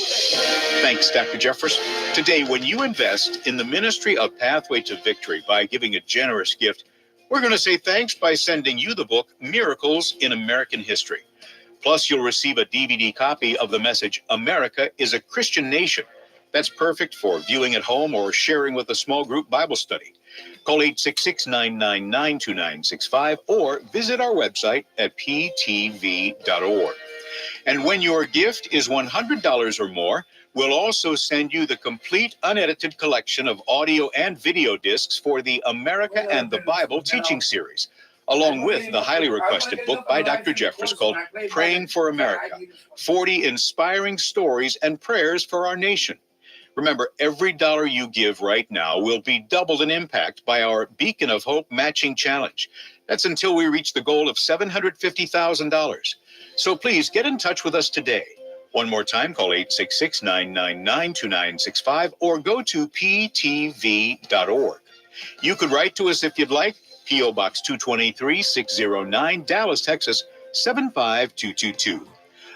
Thanks, Dr. Jeffress. Today, when you invest in the ministry of Pathway to Victory by giving a generous gift, we're going to say thanks by sending you the book, Miracles in American History. Plus, you'll receive a DVD copy of the message, America is a Christian Nation. That's perfect for viewing at home or sharing with a small group Bible study. Call 866-999-2965 or visit our website at ptv.org. And when your gift is $100 or more, we'll also send you the complete unedited collection of audio and video discs for the America and the Bible teaching series, along with the highly requested book by Dr. Jeffress called Praying for America, 40 inspiring stories and prayers for our nation. Remember, every dollar you give right now will be doubled in impact by our Beacon of Hope Matching Challenge. That's until we reach the goal of $750,000. So please get in touch with us today. One more time, call 866-999-2965 or go to ptv.org. You could write to us if you'd like. P.O. Box 223-609, Dallas, Texas, 75222.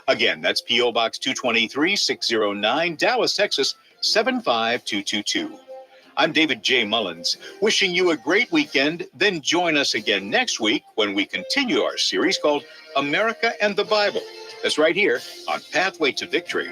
Again, that's P.O. Box 223-609, Dallas, Texas, 75222. I'm David J. Mullins, wishing you a great weekend. Then join us again next week when we continue our series called America and the Bible. That's right here on Pathway to Victory.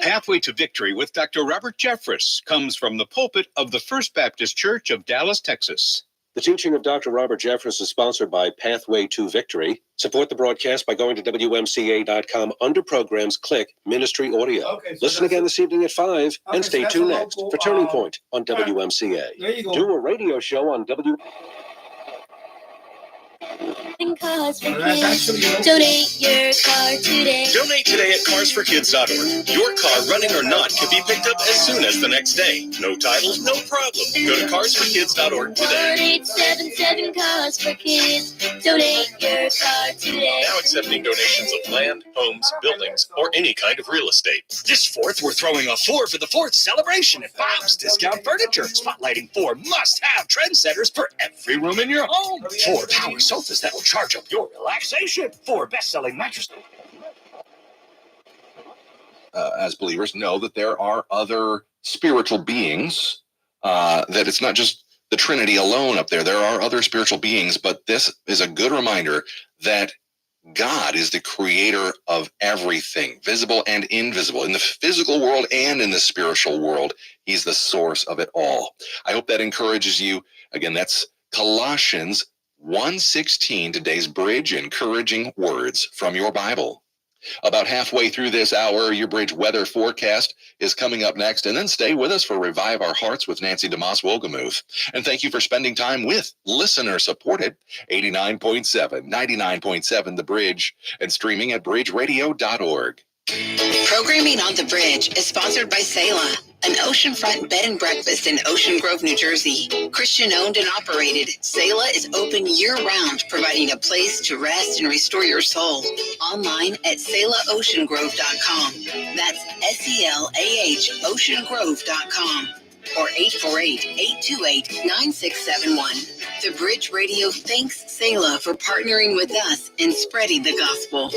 Pathway to Victory with Dr. Robert Jeffress comes from the pulpit of the First Baptist Church of Dallas, Texas.
The teaching of Dr. Robert Jeffress is sponsored by Pathway to Victory. Support the broadcast by going to WMCA.com. Under programs, click Ministry Audio. Listen again this evening at 5 and stay tuned next for Turning Point on WMCA. Do a radio show on
Cars for Kids. Donate your car today.
Donate today at carsforkids.org. Your car, running or not, can be picked up as soon as the next day. No title, no problem. Go to carsforkids.org today.
1877 Cars for Kids. Donate your car today.
Now accepting donations of land, homes, buildings, or any kind of real estate.
This 4th, we're throwing a 4 for the 4th celebration at Bob's Discount Furniture. Spotlighting 4 must-have trendsetters for every room in your home. 4 power sofas that will charge up your relaxation. 4 best-selling mattresses.
As believers, know that there are other spiritual beings, that it's not just the Trinity alone up there. There are other spiritual beings, but this is a good reminder that God is the creator of everything, visible and invisible, in the physical world and in the spiritual world. He's the source of it all. I hope that encourages you. Again, that's Colossians 1:16, today's bridge, encouraging words from your Bible. About halfway through this hour, your bridge weather forecast is coming up next, and then stay with us for Revive Our Hearts with Nancy DeMoss Wolgemuth. And thank you for spending time with listener-supported 89.7, 99.7 The Bridge, and streaming at bridgeradio.org.
Programming on The Bridge is sponsored by Selah, an oceanfront bed and breakfast in Ocean Grove, New Jersey. Christian owned and operated, Selah is open year-round, providing a place to rest and restore your soul. Online at SelahOceanGrove.com. That's SELAH oceangrove.com. Or 848-828-9671. The Bridge Radio thanks Selah for partnering with us and spreading the gospel.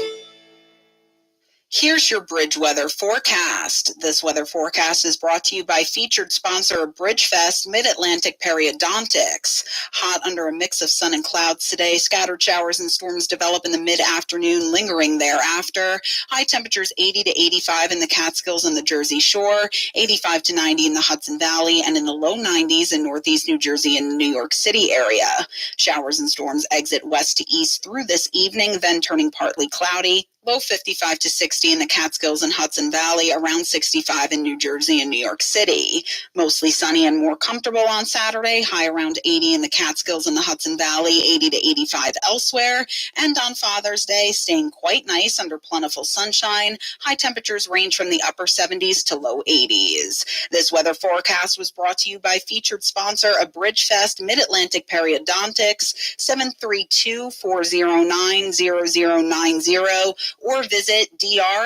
Here's your bridge weather forecast. This weather forecast is brought to you by featured sponsor Bridgefest Mid-Atlantic Periodontics. Hot under a mix of sun and clouds today. Scattered showers and storms develop in the mid-afternoon, lingering thereafter. High temperatures 80 to 85 in the Catskills and the Jersey Shore, 85 to 90 in the Hudson Valley, and in the low 90s in northeast New Jersey and New York City area. Showers and storms exit west to east through this evening, then turning partly cloudy. Low 55 to 60 in the Catskills and Hudson Valley, around 65 in New Jersey and New York City. Mostly sunny and more comfortable on Saturday, high around 80 in the Catskills and the Hudson Valley, 80 to 85 elsewhere. And on Father's Day, staying quite nice under plentiful sunshine. High temperatures range from the upper 70s to low 80s. This weather forecast was brought to you by featured sponsor of Bridgefest Mid-Atlantic Periodontics, 732-409-0090, or visit drfaldu.com.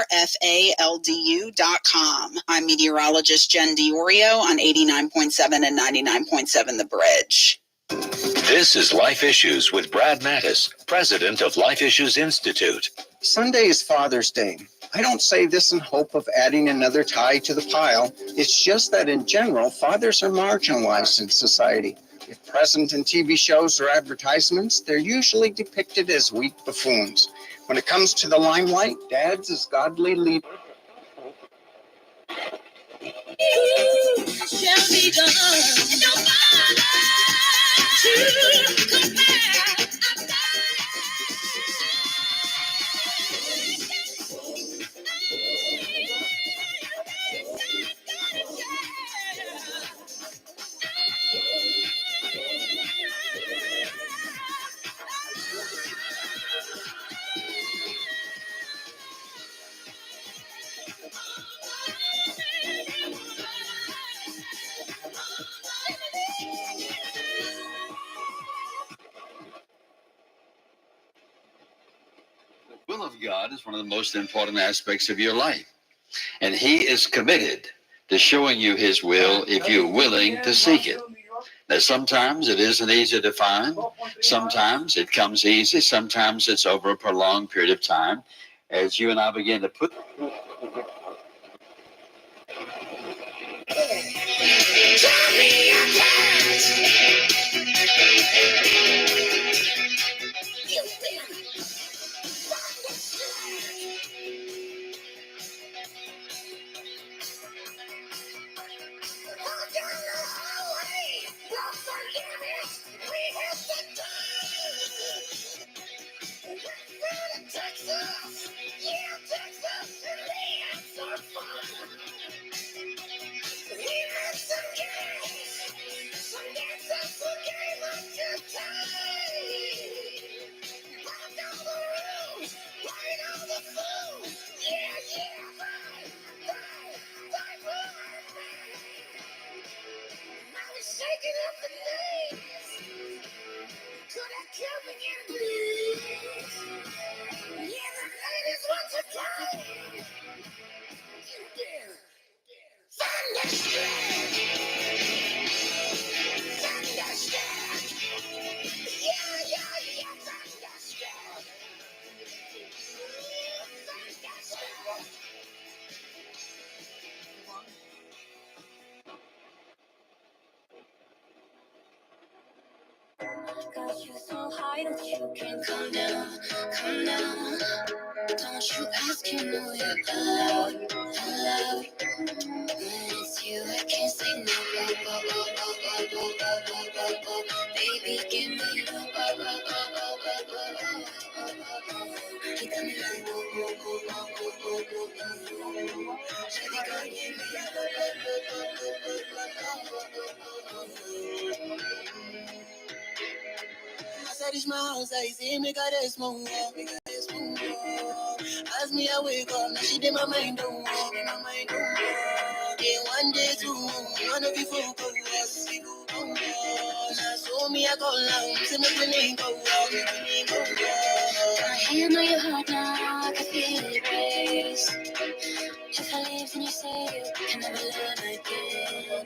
I'm meteorologist Jen Diorio on 89.7 and 99.7 The Bridge.
This is Life Issues with Brad Mattis, president of Life Issues Institute.
Sunday is Father's Day. I don't say this in hope of adding another tie to the pile. It's just that in general, fathers are marginalized in society. If present in TV shows or advertisements, they're usually depicted as weak buffoons. When it comes to the limelight, dads as godly leaders.
Shall be done. Your father to compare.
The will of God is one of the most important aspects of your life. And He is committed to showing you His will if you're willing to seek it. Now, sometimes it isn't easy to find. Sometimes it comes easy. Sometimes it's over a prolonged period of time. As you and I begin to put
Shaking up the knees. Could I come again, please? Yeah, the ladies want to come. Thunderstruck. Thunderstruck. Yeah, thunderstruck. Thunderstruck. Got you so high that you can't come down, come down. Don't you ask, you know you're allowed, allowed. When it's you, I can't say no. Baby, give me you got me like Shawty, girl, give me I said it's my house, I say make her this move, As me I wake up, now she did my mind don't walk, my mind don't walk. Day one, day two, one of you focus, now so me I go long, see me feeling go walk, I know your heart now, I can feel it race. If I leave, then you say you can never love again.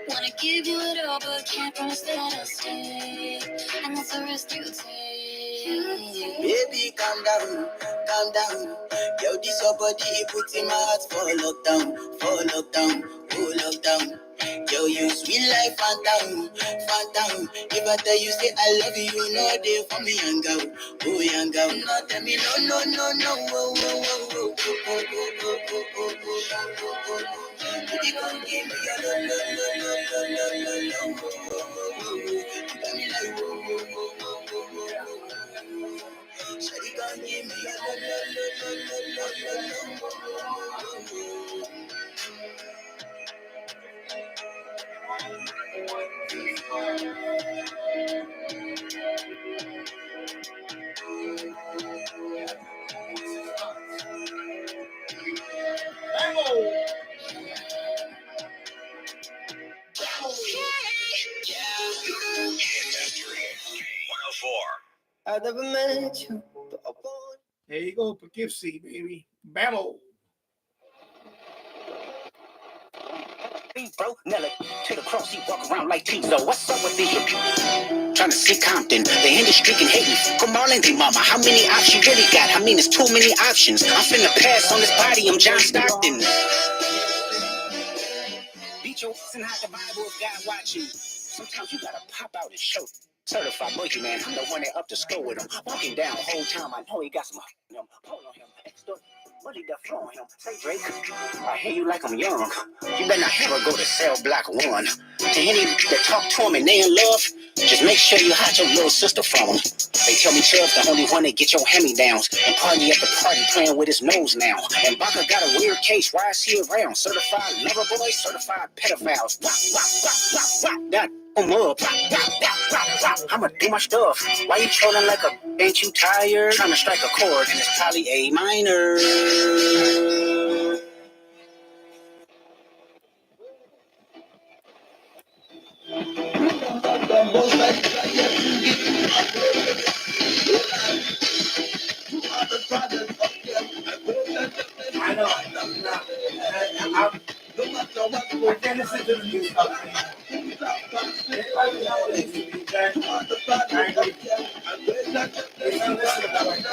Wanna give you it all, but can't promise that I'll stay. And that's the risk you take.
Baby, calm down,
calm down. Yo, this your body, it puts in my heart for lockdown, oh lockdown. Yo, you sweet life, phantom, phantom. If I tell you say I love you, you know they for me, young girl, oh young girl. No, tell me no, no, no, no, oh, oh, oh, oh, oh, oh, oh, oh, oh, oh, oh, oh. You gon' give me a lo, lo, lo, lo, lo, lo, lo, lo, oh, oh, oh, oh. You got me like, oh, oh, oh, oh, oh, oh, oh. Shawty gon' give me a lo, lo, lo, lo, lo, lo, lo, oh, oh, oh, oh.
I never met you. There you go, Poughkeepsie, baby. Bammo.
Bro, Nelly, to the cross, he walk around like Tizo. What's up with these reviews? Trying to see Compton, the industry can hate me. Come on, they mama, how many options you really got? I mean, it's too many options. I'm finna pass on this body, I'm John Stockton. Beat your ass and hide the Bible if God watching. Sometimes you gotta pop out and show. Certified boogie man, I'm the one that up to score with him. Walking down the whole time, I know he got some him. Hold on him, extra money that flow on him. Say Drake, I hear you like I'm young. You better not ever go to cell block 1. To any that talk to him and they in love, just make sure you hide your little sister from him. They tell me Chubb's the only one that get your hand-me-downs and party at the party playing with his nose now. And Baka got a weird case, why is he around? Certified lover boys, certified pedophiles. Wop, wop, wop, wop, wop, that. I'ma do my stuff. Why you trolling like a ain't you tired? Trying to strike a chord and it's probably A minor.
I know. I can't listen to the new stuff anymore. It's probably not what it used to be, Jack. I agree. It's not listening to right now.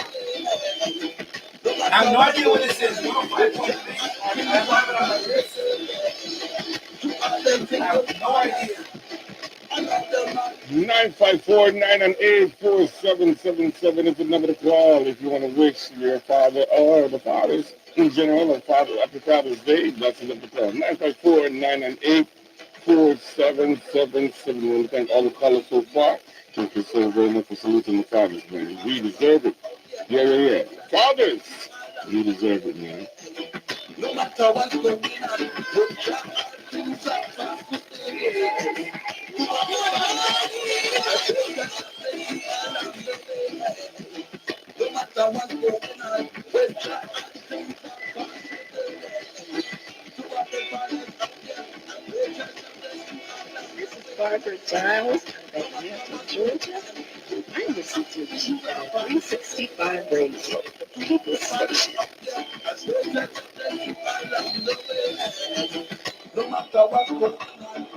I have no idea what this is. 105.3. I have it on my wrist. I have no idea.
954-998-4777 is the number to call if you want to wish your father or the fathers in general or father after Father's Day. That's the number to call. 954-998-4777. We want to thank all the callers so far. Thank you so very much for saluting the fathers, man. We deserve it. Yeah. Fathers, you deserve it, man. No matter what's going on, good job.
Barbara Giles of Atlanta, Georgia. I listen to GL 365 Radio. People station.
No matter what's going on,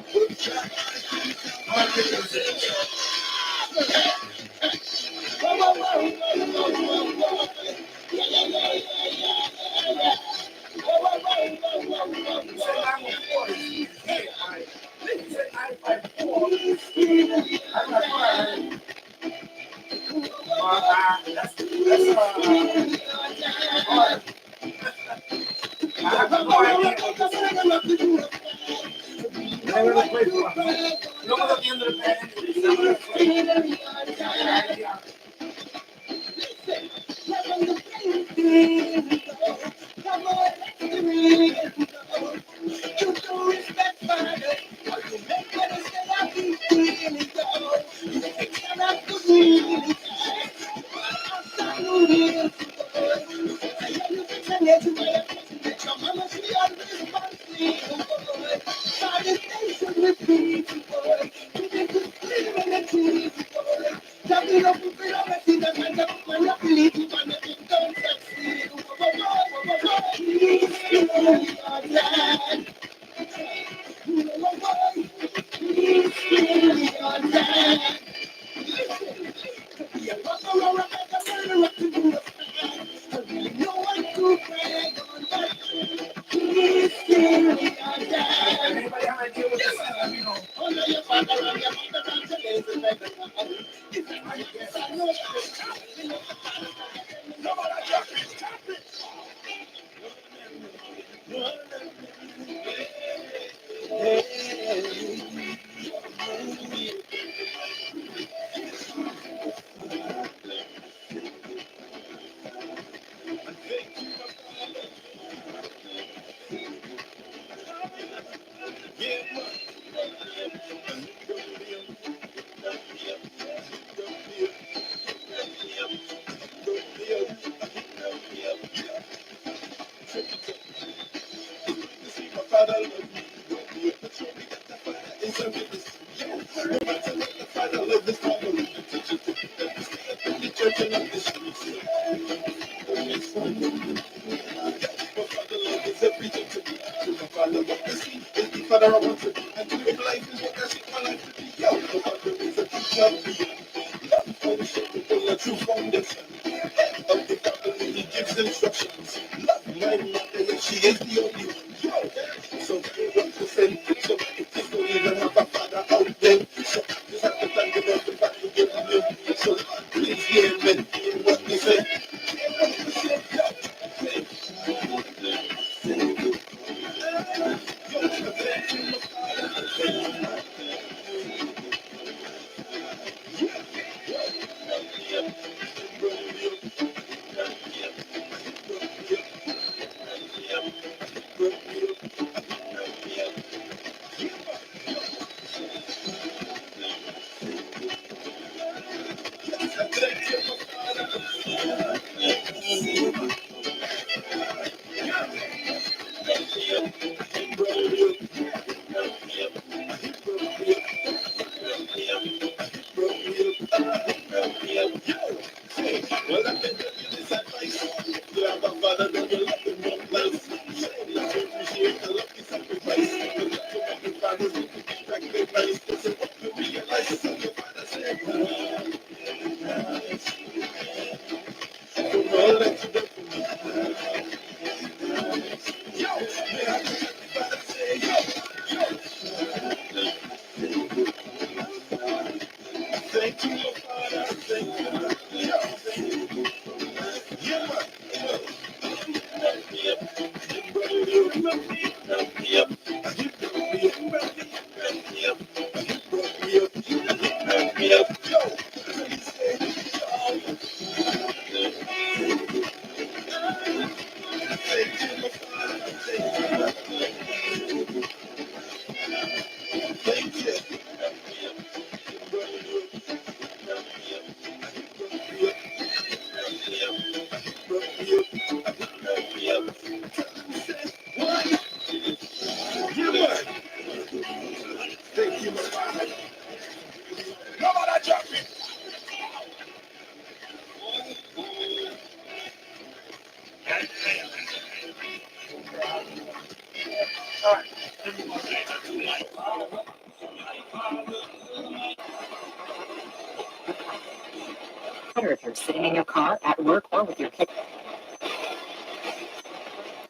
If you're sitting in your car, at work, or with your kids.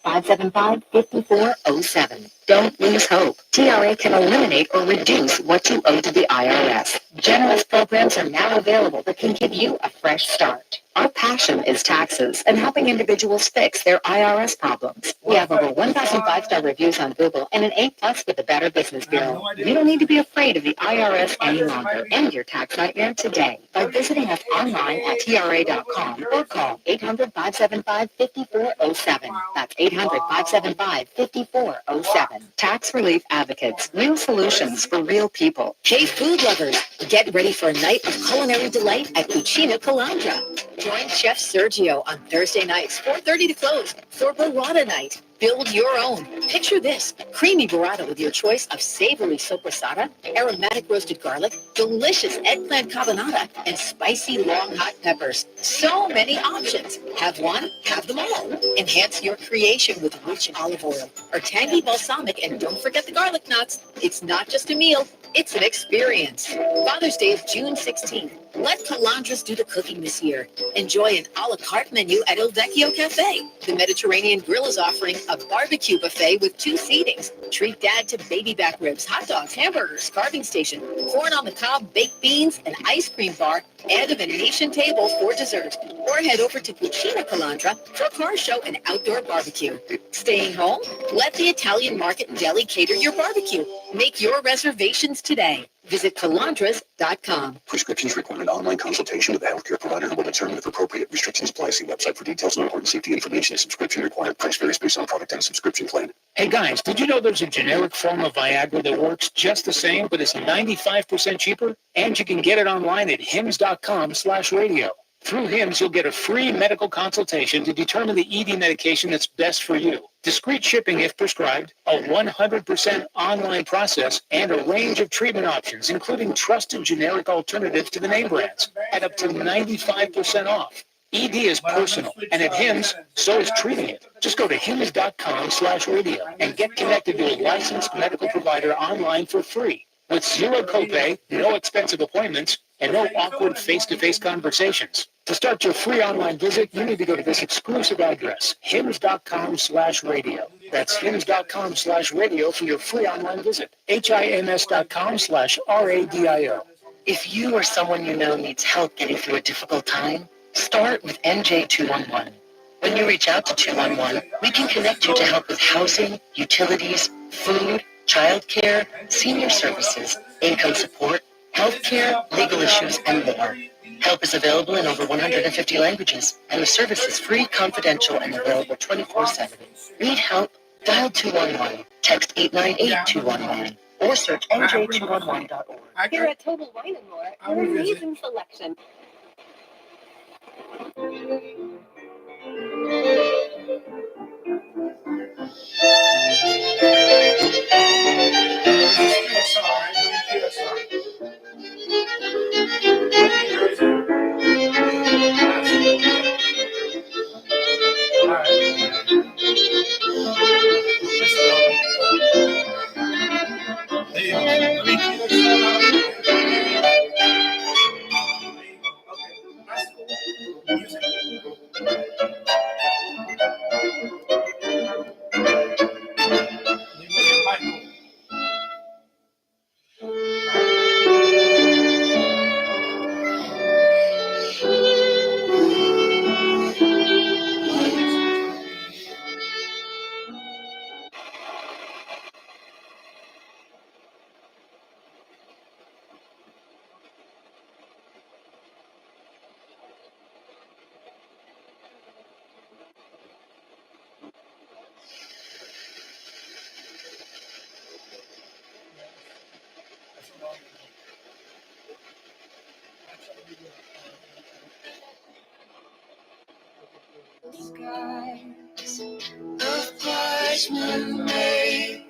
575-5407. Don't lose hope. TRA can eliminate or reduce what you owe to the IRS. Generous programs are now available that can give you a fresh start. Our passion is taxes and helping individuals fix their IRS problems. We have over 1,000 5-star reviews on Google and an A+ with the Better Business Bureau. You don't need to be afraid of the IRS any longer. End your tax nightmare today by visiting us online at TRA.com or call 800-575-5407. That's 800-575-5407. Tax Relief Advocates. Real solutions for real people. Hey, food lovers, get ready for a night of culinary delight at Cucina Calandra. Join Chef Sergio on Thursday nights, 4:30 to close, for burrata night. Build your own. Picture this: creamy burrata with your choice of savory sopressata, aromatic roasted garlic, delicious eggplant carbonata, and spicy long hot peppers. So many options. Have one, have them all. Enhance your creation with rich olive oil or tangy balsamic, and don't forget the garlic knots. It's not just a meal, it's an experience. Father's Day is June 16th. Let Calandras do the cooking this year. Enjoy an a la carte menu at Il Vecchio Cafe. The Mediterranean Grill is offering a barbecue buffet with 2 seatings. Treat dad to baby back ribs, hot dogs, hamburgers, carving station, corn on the cob, baked beans, an ice cream bar, and a Venetian table for dessert. Or head over to Cucina Calandra for a car show and outdoor barbecue. Staying home? Let the Italian Market and Deli cater your barbecue. Make your reservations today. Visit Calandras.com.
Prescriptions require an online consultation with a healthcare provider who will determine if appropriate. Restrictions apply. See website for details on important safety information. Subscription required. Price varies based on product and subscription plan.
Hey guys, did you know there's a generic form of Viagra that works just the same, but is 95% cheaper? And you can get it online at hims.com/radio. Through HIMS, you'll get a free medical consultation to determine the ED medication that's best for you. Discreet shipping if prescribed, a 100% online process, and a range of treatment options, including trusted generic alternatives to the name brands, at up to 95% off. ED is personal, and at HIMS, so is treating it. Just go to hims.com/radio and get connected to a licensed medical provider online for free. With zero copay, no expensive appointments, and no awkward face-to-face conversations. To start your free online visit, you need to go to this exclusive address, hims.com/radio. That's hims.com/radio for your free online visit. HIMS.com/RADIO.
If you or someone you know needs help getting through a difficult time, start with NJ211. When you reach out to 211, we can connect you to help with housing, utilities, food, childcare, senior services, income support, healthcare, legal issues, and more. Help is available in over 150 languages, and the service is free, confidential, and available 24/7. Need help? Dial 211, text 898-211, or search nj211.org.
Here at Total Wine & More, an amazing selection.
Of parchment made,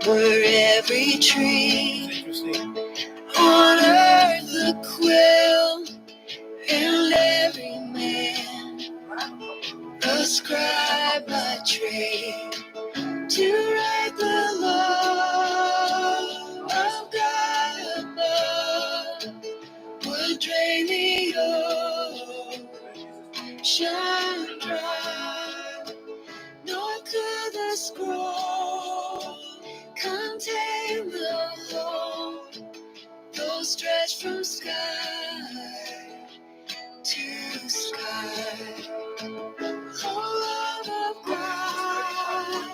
where every tree on earth a quill, and every man a scribe by trade, to write the law of God above, would drain the ocean dry, nor could the scroll contain the whole, though stretched from sky to sky. Oh, love of God,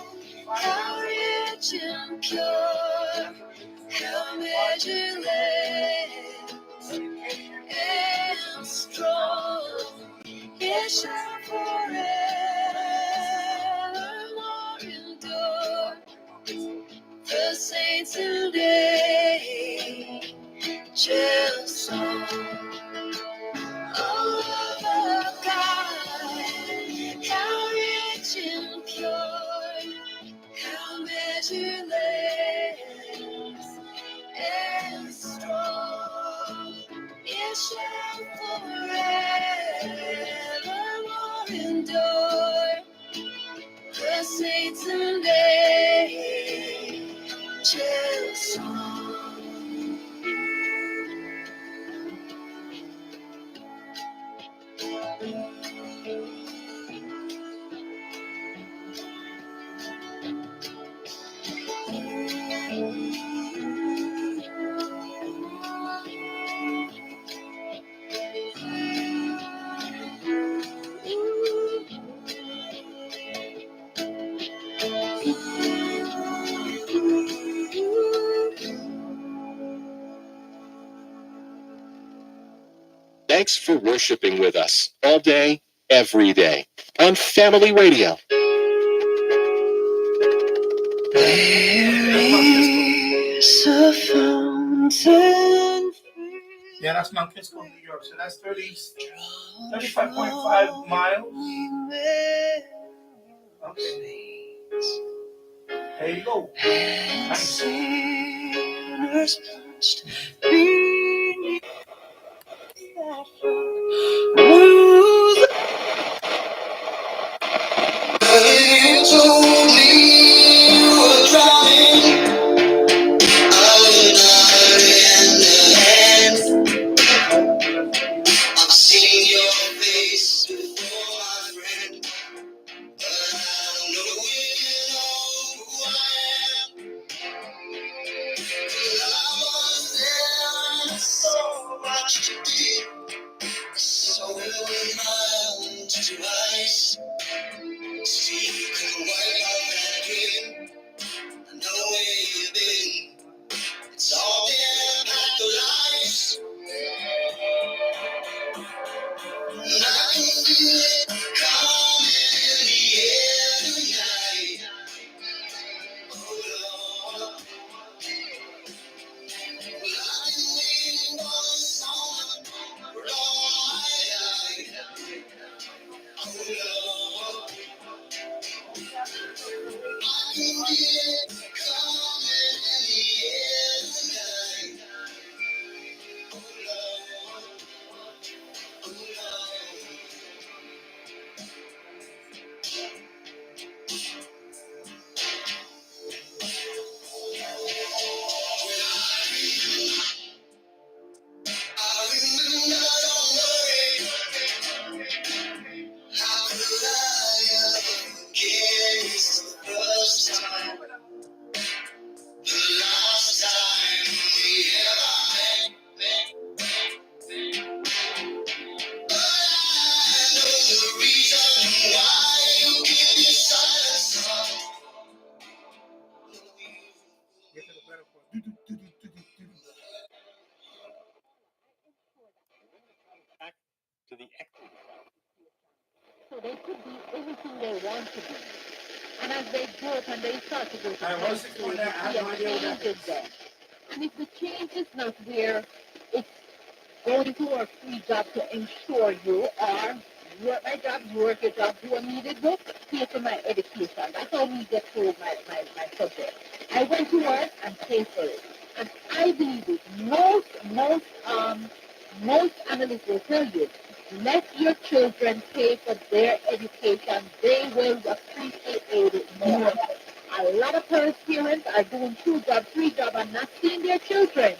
how rich and pure, how measureless and strong, it shall forevermore endure. The saints today shall song. Oh, love of God, how rich and pure, how measureless and strong, it shall forevermore endure. The saints someday shall song.
Thanks for worshiping with us all day, every day on Family Radio.
There's a fountain.
Yeah, that's Mount Kisco, New York. So that's 35.5 miles. Okay. There you go. Nice.
I've seen your face before, my friend, but I don't know if you know who I am. 'Cause I was there and I saw what you did. I saw it with my own two eyes. See, you can wipe out that grin. I know where you've been. It's all been about the lies. And I can feel it coming in the air tonight. Oh Lord, well I've been waiting for this moment for all my life. Oh Lord, I can feel it coming in the air tonight. Oh Lord, oh Lord. How could I ever guess the first time, the last time we ever met? But I know the reason why you give me silence.
To the
So they could be anything they want to be. And as they grow up and they start to go to high school, they see a change in them. And if the change is not where it's going to work free job to ensure you are work my job, you work your job, do I need a book, pay for my education. That's how we get through my subject. I went to work and paid for it. And I believe it. Most analysts will tell you, let your children pay for their education. They will appreciate it more. A lot of parents are doing 2 jobs, 3 jobs, and not seeing their children.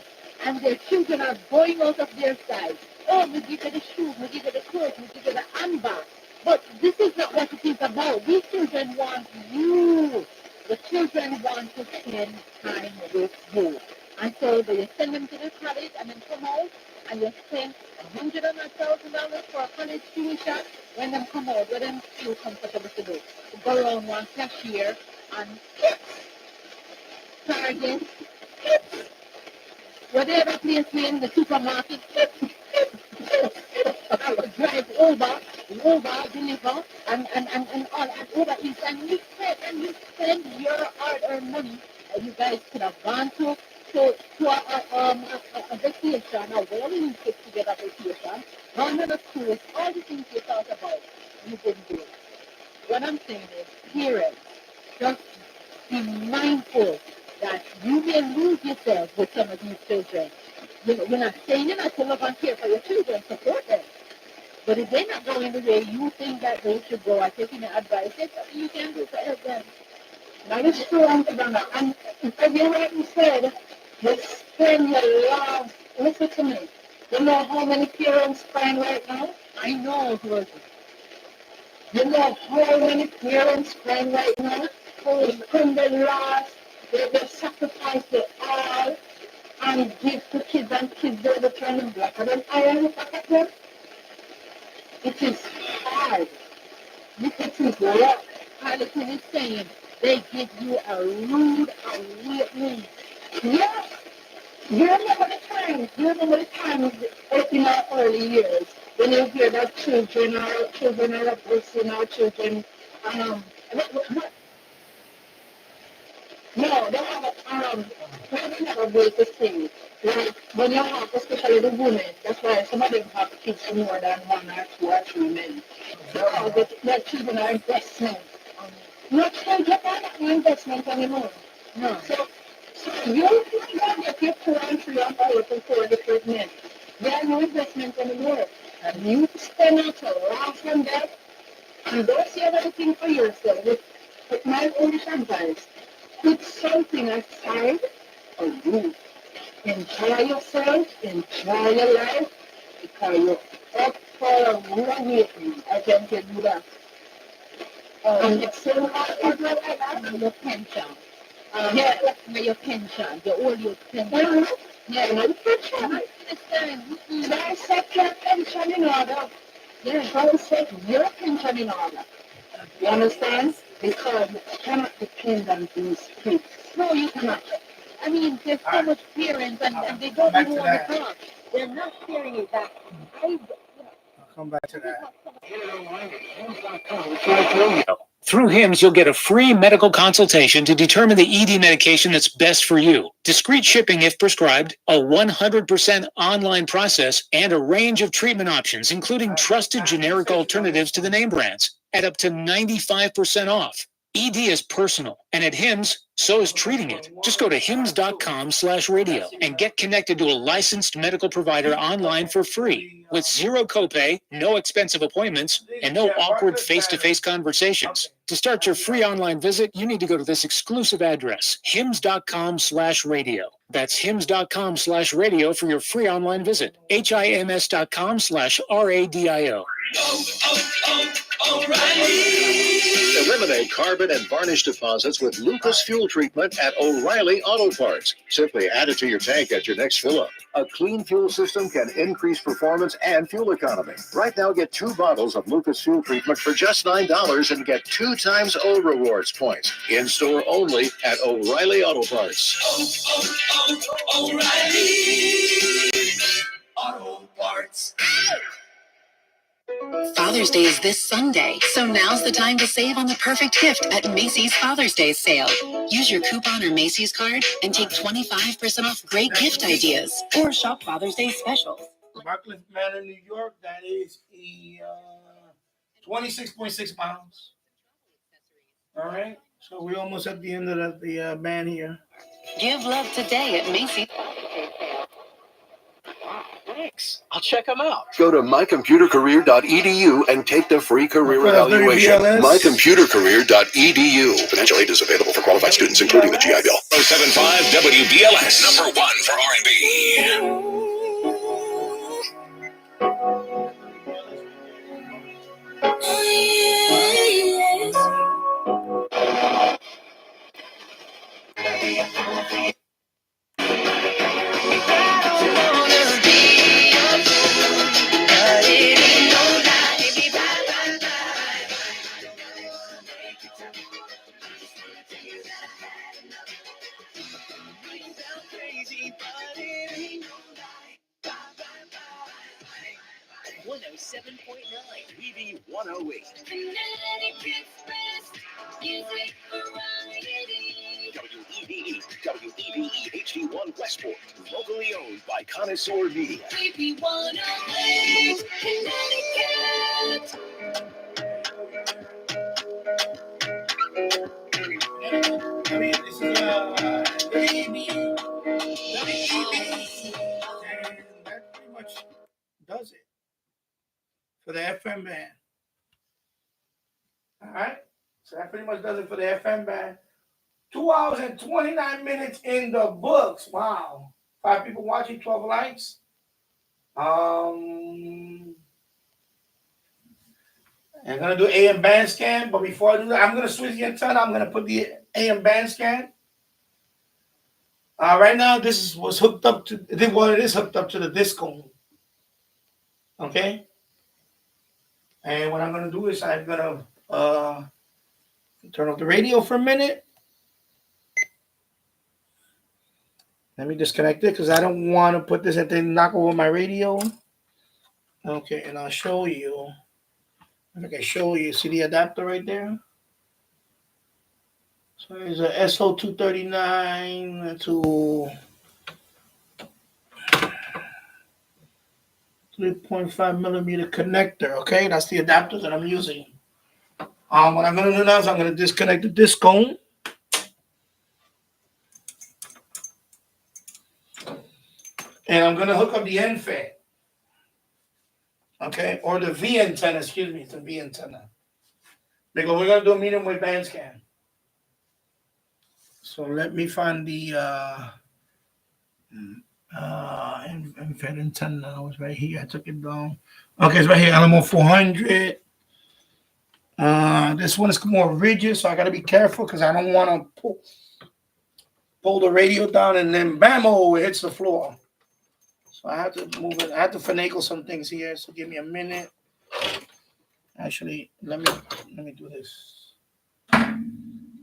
And their children are going out of their side. Oh, we give you the shoes, we give you the clothes, we give you the handbag. But this is not what it is about. These children want you. The children want to spend time with you. And so you send them to the college and then come out and you spend $100,000 for a college tuition. When them come out, what them feel comfortable to do? To go around one cashier and Target, whatever place we're in, the supermarket, drive over, deliver, and all, and Uber Eats, and you spend your hard-earned money that you guys could have gone to a vacation, or whatever you put together a vacation, gone on a cruise, all the things you thought about, you didn't do it. What I'm saying is, parents, just be mindful that you may lose yourself with some of these children. You're not saying you're not to love and care for your children, support them. But if they're not going the way you think that they should go, or taking your advice, there's something you can do to help them. That is true, Auntie Brenda. And as you rightly said, you spend your love. Listen to me. You know how many parents crying right now? I know, Rosie. You know how many parents crying right now? Who spend their lives, they sacrifice their all, and give to kids, and kids they're the turning blacker than iron look at them. It is hard. It is rough. Harlequin is saying they give you a rude awakening. Yes, You remember the times, in our early years when you hear that children are abusing our children, no, they have they have a way to sing. Like when you have, especially the women, that's why some of them have kids for more than one or two or three men. Because their children are investment. No children are not an investment anymore. No. So you can get your 2 and 3 and 4 different men. They are no investment anymore. And you spend out a lot from that and don't see everything for yourself. With my foolish advice, put something aside for you. Enjoy yourself, enjoy your life, because you're up for a new awakening. I can tell you that. So hard your pension. Yeah, your pension, your old age pension. Yeah, no pension. Don't set your pension in order. Yeah, don't set your pension in order. You understand? Because you cannot depend on these kids. No, you cannot. I mean, there's so much parents and they don't even want to talk. They're not sharing it back.
I'll come back to that.
Through HIMS, you'll get a free medical consultation to determine the ED medication that's best for you. Discreet shipping if prescribed, a 100% online process, and a range of treatment options, including trusted generic alternatives to the name brands, at up to 95% off. ED is personal, and at HIMS, so is treating it. Just go to hims.com/radio and get connected to a licensed medical provider online for free with zero copay, no expensive appointments, and no awkward face-to-face conversations. To start your free online visit, you need to go to this exclusive address, hims.com/radio. That's hims.com/radio for your free online visit. hims.com/radio.
Eliminate carbon and varnish deposits with Lucas Fuel Treatment at O'Reilly Auto Parts. Simply add it to your tank at your next fill-up. A clean fuel system can increase performance and fuel economy. Right now, get 2 bottles of Lucas Fuel Treatment for just $9 and get 2 times O Rewards points. In-store only at O'Reilly Auto Parts.
O'Reilly Auto Parts.
Father's Day is this Sunday, so now's the time to save on the perfect gift at Macy's Father's Day sale. Use your coupon or Macy's card and take 25% off great gift ideas or shop Father's Day specials.
Rockcliffe Manor, New York, that is 26.6 miles. All right, so we're almost at the end of the band here.
Give love today at Macy's.
Thanks. I'll check them out.
Go to mycomputercareer.edu and take the free career evaluation. Mycomputercareer.edu. Financial aid is available for qualified students, including the GI Bill.
075 WBLS, number 1 for R&B.
TV 108. WEBE HD1 Westport, locally owned by Connoisseur Media.
PP 108, Connecticut.
I mean, this is WEB, and that pretty much does it for the FM band. All right, so that pretty much does it for the FM band. 2 hours and 29 minutes in the books. Wow. 5 people watching, 12 likes. I'm gonna do AM band scan, but before I do that, I'm gonna switch the antenna. I'm gonna put the AM band scan. Right now, this was hooked up to. It is hooked up to the disco. Okay. And what I'm gonna do is I'm gonna turn off the radio for a minute. Let me disconnect it because I don't want to put this and then knock over my radio. Okay, and I'll show you. If I can show you, see the adapter right there? So it's a SO239 to 3.5 millimeter connector. Okay, that's the adapter that I'm using. What I'm going to do now is I'm going to disconnect the disc cone. And I'm going to hook up the end fed. Okay, or the V antenna, excuse me, it's a V antenna. Because we're going to do a medium wave band scan. So let me find the infrared antenna. It was right here. I took it down. Okay, it's right here. Alamo 400. This one is more rigid, so I got to be careful because I don't want to pull the radio down and then bam-o, it hits the floor. So I have to move it. I have to finagle some things here. So give me a minute. Actually, let me do this.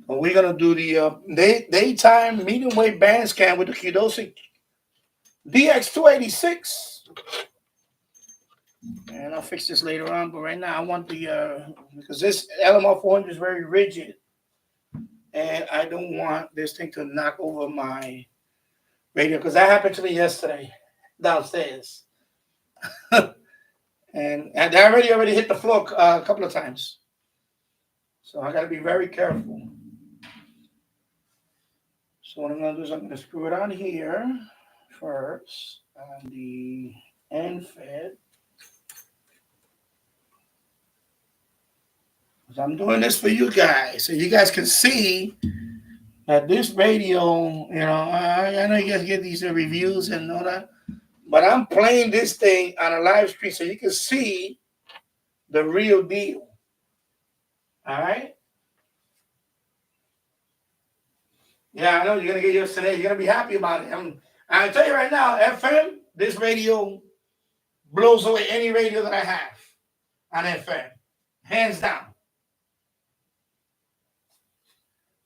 We're gonna do the daytime medium wave band scan with the Qodosen DX-286, and I'll fix this later on. But right now, I want the because this LMR 400 is very rigid, and I don't want this thing to knock over my radio because that happened to me yesterday downstairs, and I already hit the floor a couple of times, so I got to be very careful. So what I'm going to do is I'm going to screw it on here first on the end fed. So I'm doing this for you guys so you guys can see that this radio, you know, I know you guys get these reviews and all that, but I'm playing this thing on a live stream so you can see the real deal. All right? Yeah, I know you're going to get yours today. You're going to be happy about it. I tell you right now, FM, this radio blows away any radio that I have on FM. Hands down.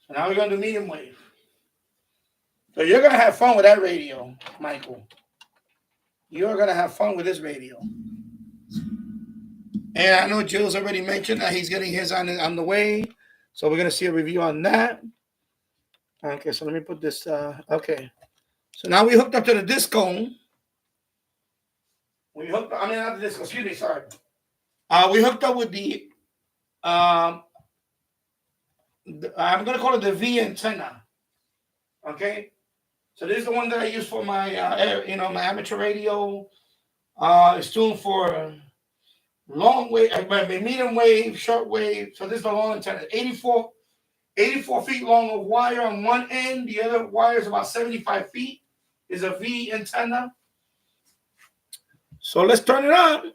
So now we're going to do medium wave. So you're going to have fun with that radio, Michael. You're going to have fun with this radio. And I know Jill's already mentioned that he's getting his on the way. So we're going to see a review on that. Okay, so let me put this. Okay. So now we hooked up to the disc cone. We hooked up, not the disc, excuse me, sorry. We hooked up with the I'm going to call it the V antenna. Okay? So this is the one that I use for my, my amateur radio. It's tuned for long wave, medium wave, short wave. So this is the long antenna. 84 feet long of wire on one end. The other wire is about 75 feet. Is a V antenna. So let's turn it on.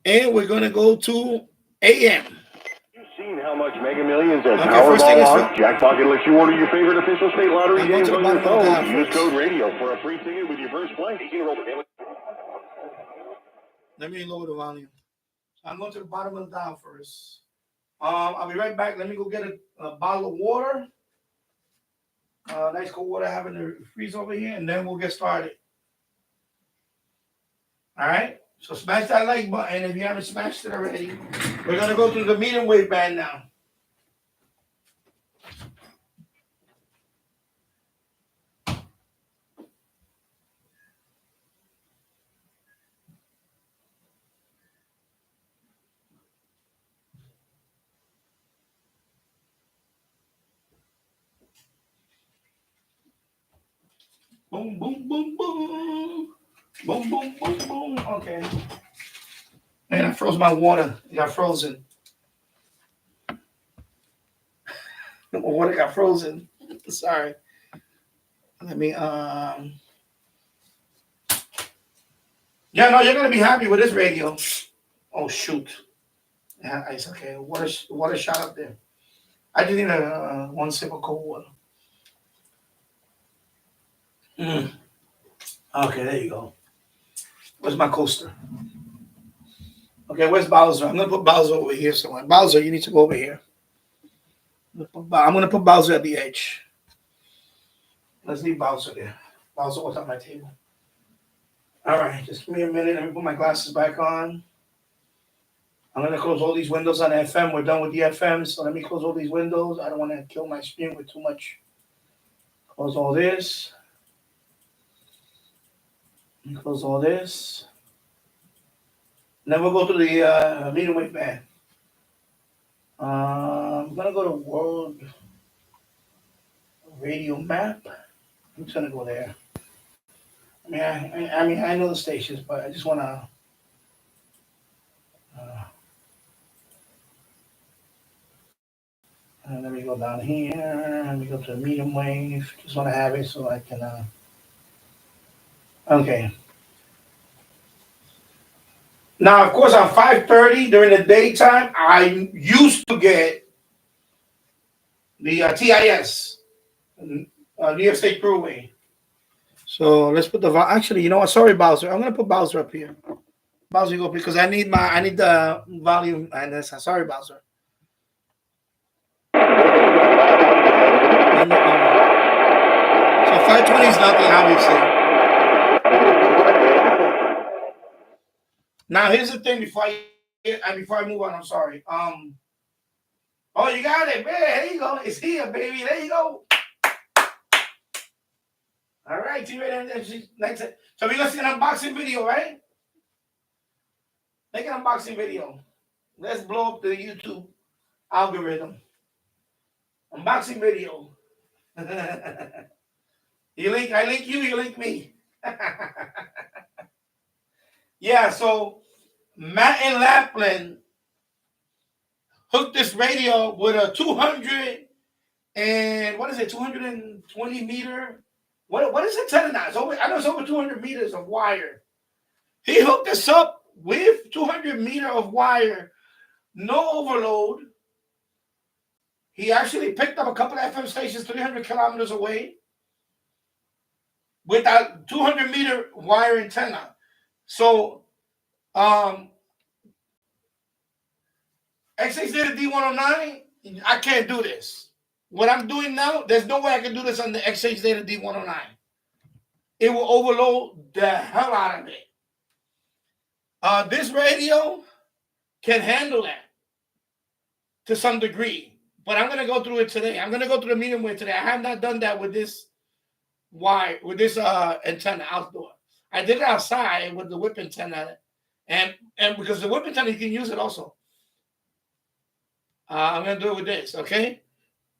And we're going to go to AM.
You've seen how much Mega Millions and Powerball are? Jackpot can let you order your favorite official state lottery games on your phone. Use code radio for a free ticket with your first play.
Let me lower the volume. I'm going to the bottom of the dial first. I'll be right back. Let me go get a bottle of water. Nice cold water I have in the freezer over here, and then we'll get started. All right? So smash that like button if you haven't smashed it already. We're going to go through the medium wave band now. Boom, boom, boom, boom. Boom, boom, boom, boom. Okay. Man, I froze my water. It got frozen. My water got frozen. Sorry. Let me, Yeah, no, you're going to be happy with this radio. Oh, shoot. Yeah, it's okay. Water shot up there. I just need one sip of cold water. Okay, there you go. Where's my coaster? Okay, where's Bowser? I'm going to put Bowser over here somewhere. Bowser, you need to go over here. I'm going to put Bowser at the edge. Let's leave Bowser there. Bowser was on my table. All right, just give me a minute. Let me put my glasses back on. I'm going to close all these windows on the FM. We're done with the FM, so let me close all these windows. I don't want to kill my screen with too much. Close all this. Let me close all this. And then we'll go to the medium wave band. I'm going to go to World Radio Map. I'm just going to go there. I mean, I know the stations, but I just want to. Let me go down here. Let me go to the medium wave. Just want to have it so I can. Okay. Now, of course, on 5:30 during the daytime, I used to get the TIS, New York State Thruway. So let's put the actually, you know what? Sorry, Bowser. I'm gonna put Bowser up here. Bowser, go because I need the volume. And that's sorry, Bowser. So 520 is nothing, obviously. Now here's the thing before I move on. I'm sorry. Oh, you got it, man. There you go. It's here, baby. There you go. All right, so we're gonna see an unboxing video, right? Make an unboxing video. Let's blow up the YouTube algorithm. Unboxing video. I link you, you link me. Yeah, so Matt in Lapland hooked this radio with a 220 meter. What is it telling us? I know it's over 200 meters of wire. He hooked us up with 200 meter of wire, no overload. He actually picked up a couple of FM stations 300 kilometers away with that 200 meter wire antenna. So, XH Data D109, I can't do this. What I'm doing now, there's no way I can do this on the XH Data D109. It will overload the hell out of it. This radio can handle that to some degree, but I'm going to go through it today. I'm going to go through the medium wave today. I have not done that with this wire, with this antenna outdoor. I did it outside with the whip antenna, and because the whip antenna, you can use it also. I'm going to do it with this, okay?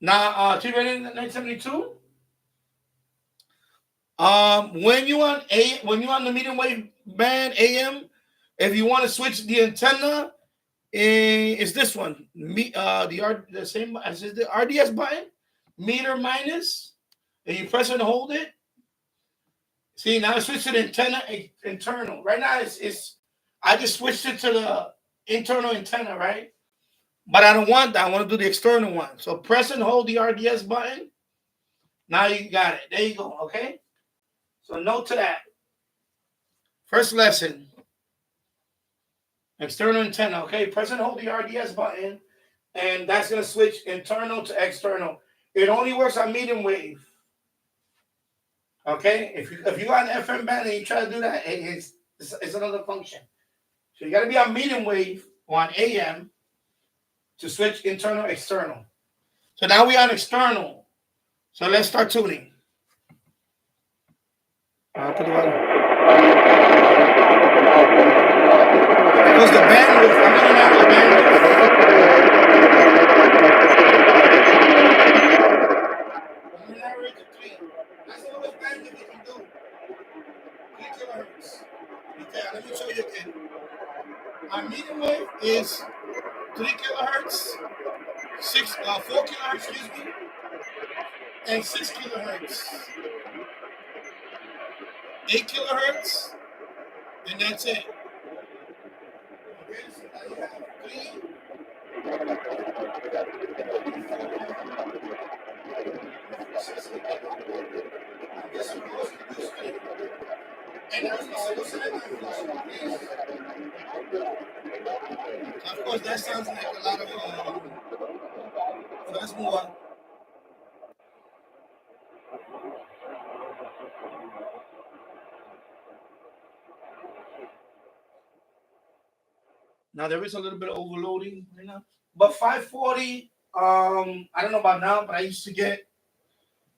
Now, T-Radio 972. When you on the medium wave band AM, if you want to switch the antenna, it's this one. The same as the RDS button, meter minus, and you press it and hold it. See, now I switched to the antenna internal. Right now, I just switched it to the internal antenna, right? But I don't want that. I want to do the external one. So press and hold the RDS button. Now you got it. There you go. Okay. So note to that. First lesson. External antenna. Okay. Press and hold the RDS button, and that's gonna switch internal to external. It only works on medium wave. Okay. If you got an FM band and you try to do that, it's another function. So you got to be on medium wave or on AM to switch internal, external. So now we're on external. So let's start tuning. Put it on. Because the bandwidth, I'm going to have the bandwidth. I'm going to narrate to 3. That's the lowest bandwidth you can do. 3 kilohertz. Okay, let me show you again. Our medium wave is 3 kilohertz, 4 kilohertz, excuse me, and 6 kilohertz. 8 kilohertz, and that's it. Okay, so now you have 3, 6, and this goes to this way. And that's the of course, that sounds like a lot of. So let's move on. Now there is a little bit of overloading right now, but 540. I don't know about now, but I used to get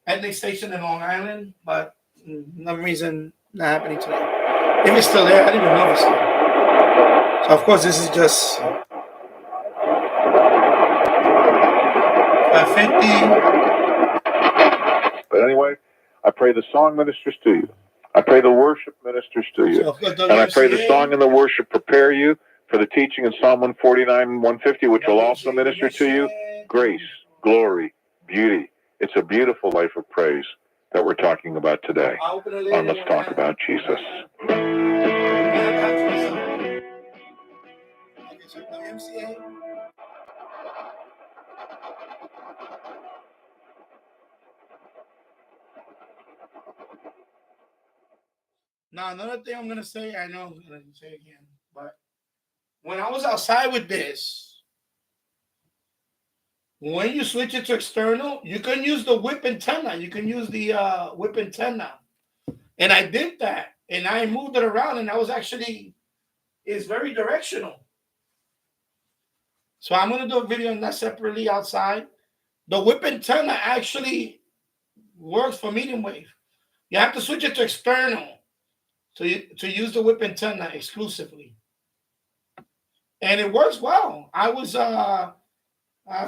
Ethnic Station in Long Island, but no reason not happening today. If it's still there, I didn't even know if it's still there. So of course this is just 550.
But anyway, I pray the song ministers to you. I pray the worship ministers to you. And I pray the song and the worship prepare you for the teaching in Psalm 149, 150, which will also minister to you. Grace, glory, beauty. It's a beautiful life of praise that we're talking about today. And let's talk about Jesus.
Now, another thing I'm going to say, I know I'm going to say it again, but when I was outside with this, when you switch it to external, you can use the whip antenna. You can use the whip antenna. And I did that, and I moved it around, and I was actually, it's very directional. So I'm going to do a video on that separately outside. The whip antenna actually works for medium wave. You have to switch it to external to use the whip antenna exclusively. And it works well. I was, I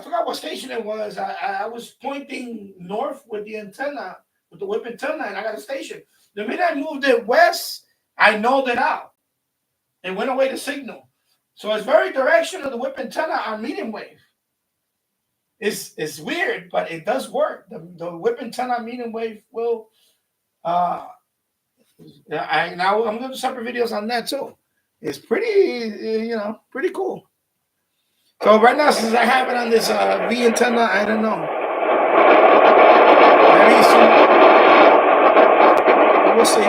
forgot what station it was. I was pointing north with the antenna, with the whip antenna, and I got a station. The minute I moved it west, I nulled it out. It went away the signal. So it's very directional, the whip antenna on medium wave. It's weird, but it does work. The whip antenna on medium wave will, now I'm going to do separate videos on that too. It's pretty, pretty cool. So right now, since I have it on this V antenna, I don't know. Maybe soon. We'll see.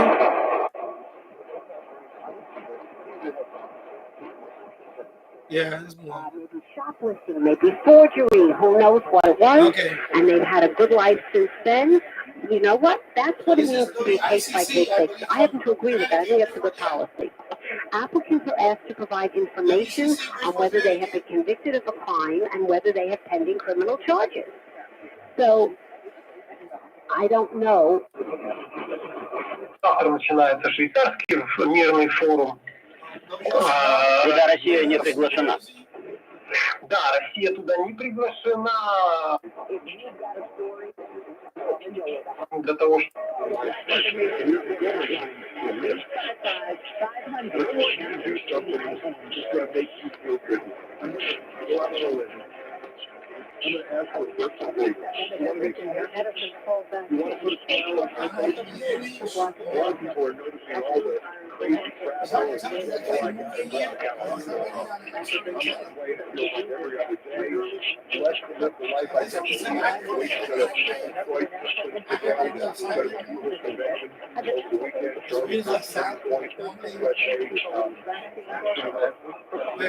Yeah, there's more.
Maybe shoplifting, maybe forgery, who knows what it was.
Okay.
And they've had a good life since then. You know what? That's what it means to be a case-by-case basis. I happen to agree with that. I think that's a good policy. Applicants are asked to provide information on whether they have been convicted of a crime and whether they have pending criminal charges. So, I don't know.
Завтра начинается швейцарский мирный форум.
Куда Россия не приглашена.
Да, Россия туда не приглашена. Для того, чтобы...
It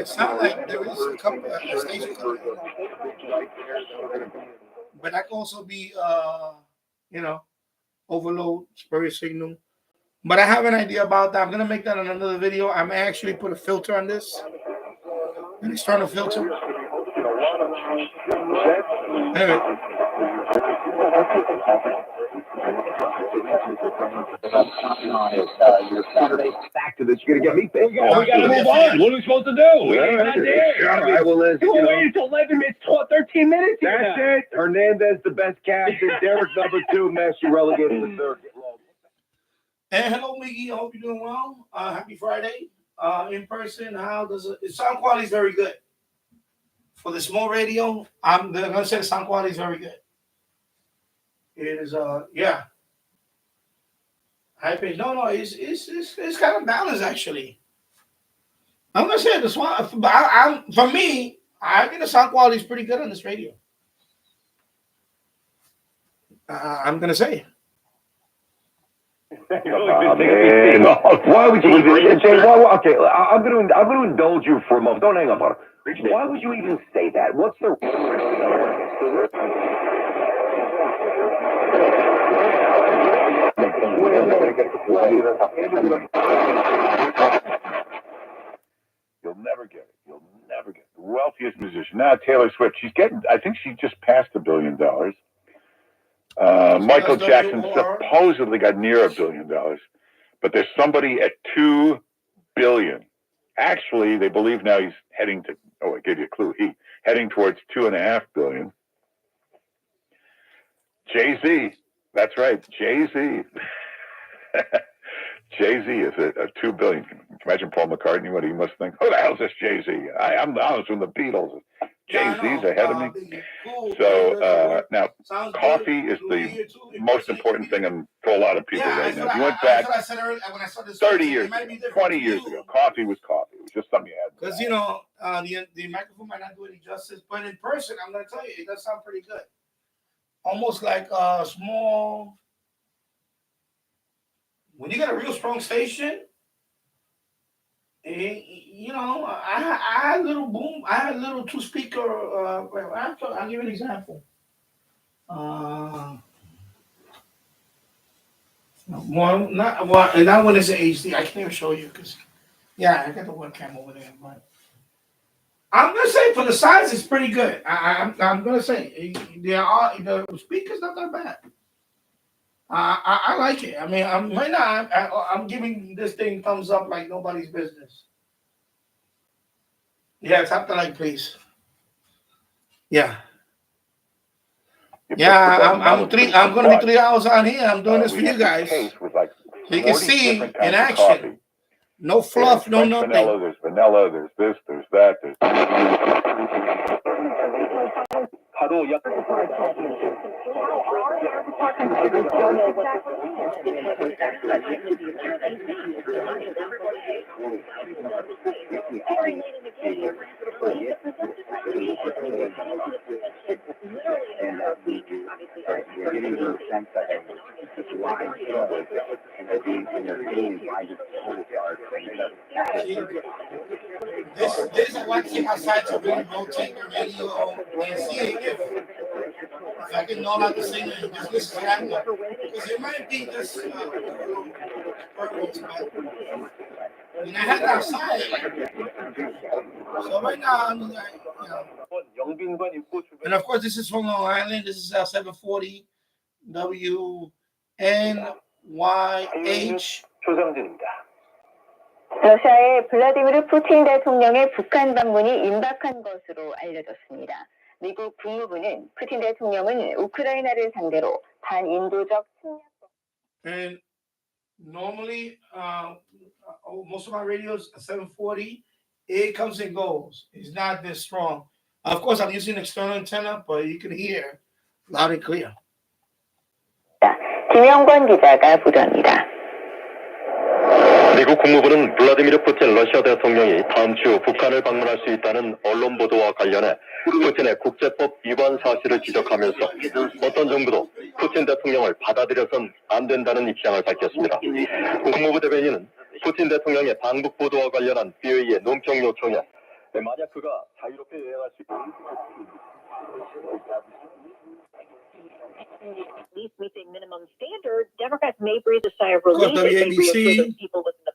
sounds like there is a couple of stations, but that can also be, overload, spurious signal. But I have an idea about that. I'm gonna make that in another video. I may actually put a filter on this, an external filter. Anyway.
Back to this, you're gonna get me.
We gotta move on. What are we supposed to do? We ain't got there.
All right, well, let's.
We waited till 11 minutes, 13 minutes.
That's it. Hernandez, the best captain. Derek, number 2. Messi relegated to third.
And hello, Miggy. I hope you're doing well. Happy Friday. In person, how does it? The sound quality is very good. For the small radio, I'm gonna say the sound quality is very good. It is yeah. High pitch. No, it's kind of balanced actually. I'm gonna say the sound. For me, I think the sound quality is pretty good on this radio. I'm gonna say.
Why would you even say? Okay, I'm going to indulge you for a moment. Don't hang up on it. Why would you even say that? What's the? You'll never get it. You'll
wealthiest musician. Now Taylor Swift, I think she just passed $1 billion. Michael Jackson supposedly got near $1 billion, but there's somebody at 2 billion. Actually, they believe now he's heading to, I gave you a clue, heading towards 2.5 billion. Jay-Z, that's right, Jay-Z. Jay-Z is at 2 billion. Can you imagine Paul McCartney, what he must think? Who the hell's this Jay-Z? I was from the Beatles. Jay-Z's ahead of me. So now, coffee is the most important thing for a lot of people right now. If you went back 30 years ago, 20 years ago, coffee was coffee. It was just something you had.
Because, the microphone might not do any justice, but in person, I'm going to tell you, it does sound pretty good. Almost like a small... When you got a real strong station, I had a little boom. I had a little 2-speaker. I'll give you an example. And that one is an HD. I can't even show you because, I got the webcam over there. But I'm gonna say for the size, it's pretty good. I'm gonna say the speaker's not that bad. I like it. I mean, right now I'm giving this thing thumbs up like nobody's business. Yeah, tap the like, please. Yeah. I'm going to be 3 hours on here. I'm doing this for you guys. So you can see in action. No fluff, no nothing.
There's vanilla, there's this, there's that, there's
This is one thing outside to really rotate the radio and see if I can know how to sing it. Just listen to that one. Because it might be this perfect, but I had it outside. So right now, and of course, this is from Long Island. This is 740 WNYH.
러시아의 블라디미르 푸틴 대통령의 북한 방문이 임박한 것으로 알려졌습니다. 미국 국무부는 푸틴 대통령은 우크라이나를 상대로 반인도적 침략.
And normally, most of my radios 740, it comes and goes. It's not this strong. Of course, I'm using external antenna, but you can hear loud and clear.
김영권 기자가 보도합니다.
미국 국무부는 블라디미르 푸틴 러시아 대통령이 다음 주 북한을 방문할 수 있다는 언론 보도와 관련해 푸틴의 국제법 위반 사실을 지적하면서 어떤 정부도 푸틴 대통령을 받아들여선 안 된다는 입장을 밝혔습니다. 국무부 대변인은 푸틴 대통령의 방북 보도와 관련한 BOE의 논평 요청에 만약 그가 자유롭게 여행할 수 있다면
At least meeting minimum standard, Democrats may breathe a sigh of relief if they reassure those people within the.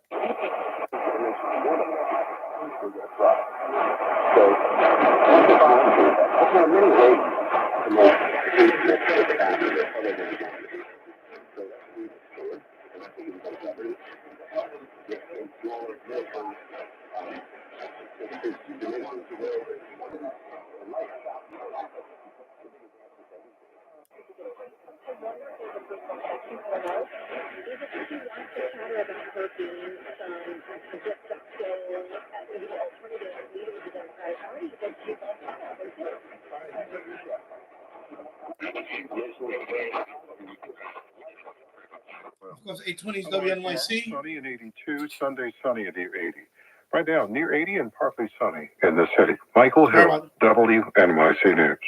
Of course, 820 is WNYC.
Sunny and 82, Sunday sunny and near 80. Right now, near 80 and partly sunny in the city. Michael Hill, WNYC News.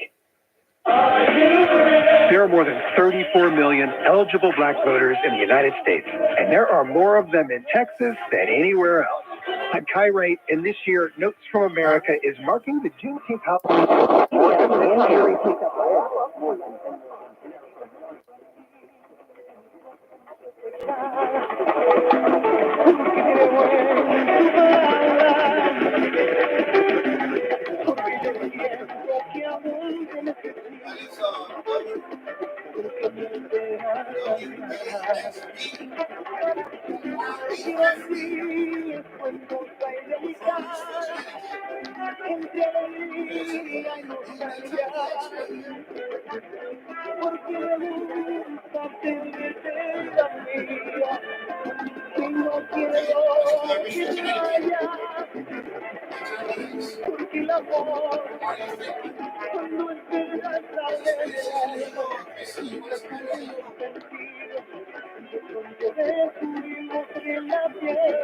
There are more than 34 million eligible black voters in the United States, and there are more of them in Texas than anywhere else. I'm Kai Wright, and this year, Notes from America is marking the Juneteenth holiday.
Entre alegría y nostalgia, porque me gusta tenerte la mía, y no quiero que vaya, porque el amor cuando es verdad sale del alma, y descubrimos sentido, donde descubrimos en la piel.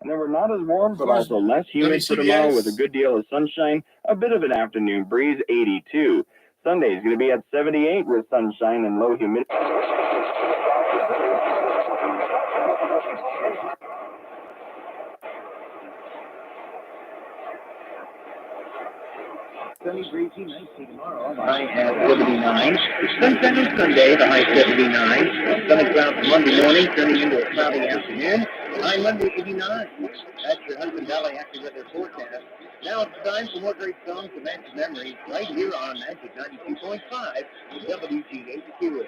And then we're not as warm, but also less humid for tomorrow with a good deal of sunshine, a bit of an afternoon breeze, 82. Sunday is going to be at 78 with sunshine and low humidity. Sunny, breezy, nice tomorrow. High at 79. Sunset on Sunday, the high 79. Sunny clouds Monday morning, turning into a cloudy afternoon. High Monday 89. That's your Hudson Valley AccuWeather forecast. Now it's time for more great songs to match memories right here on Magic 92.5 WGHQ.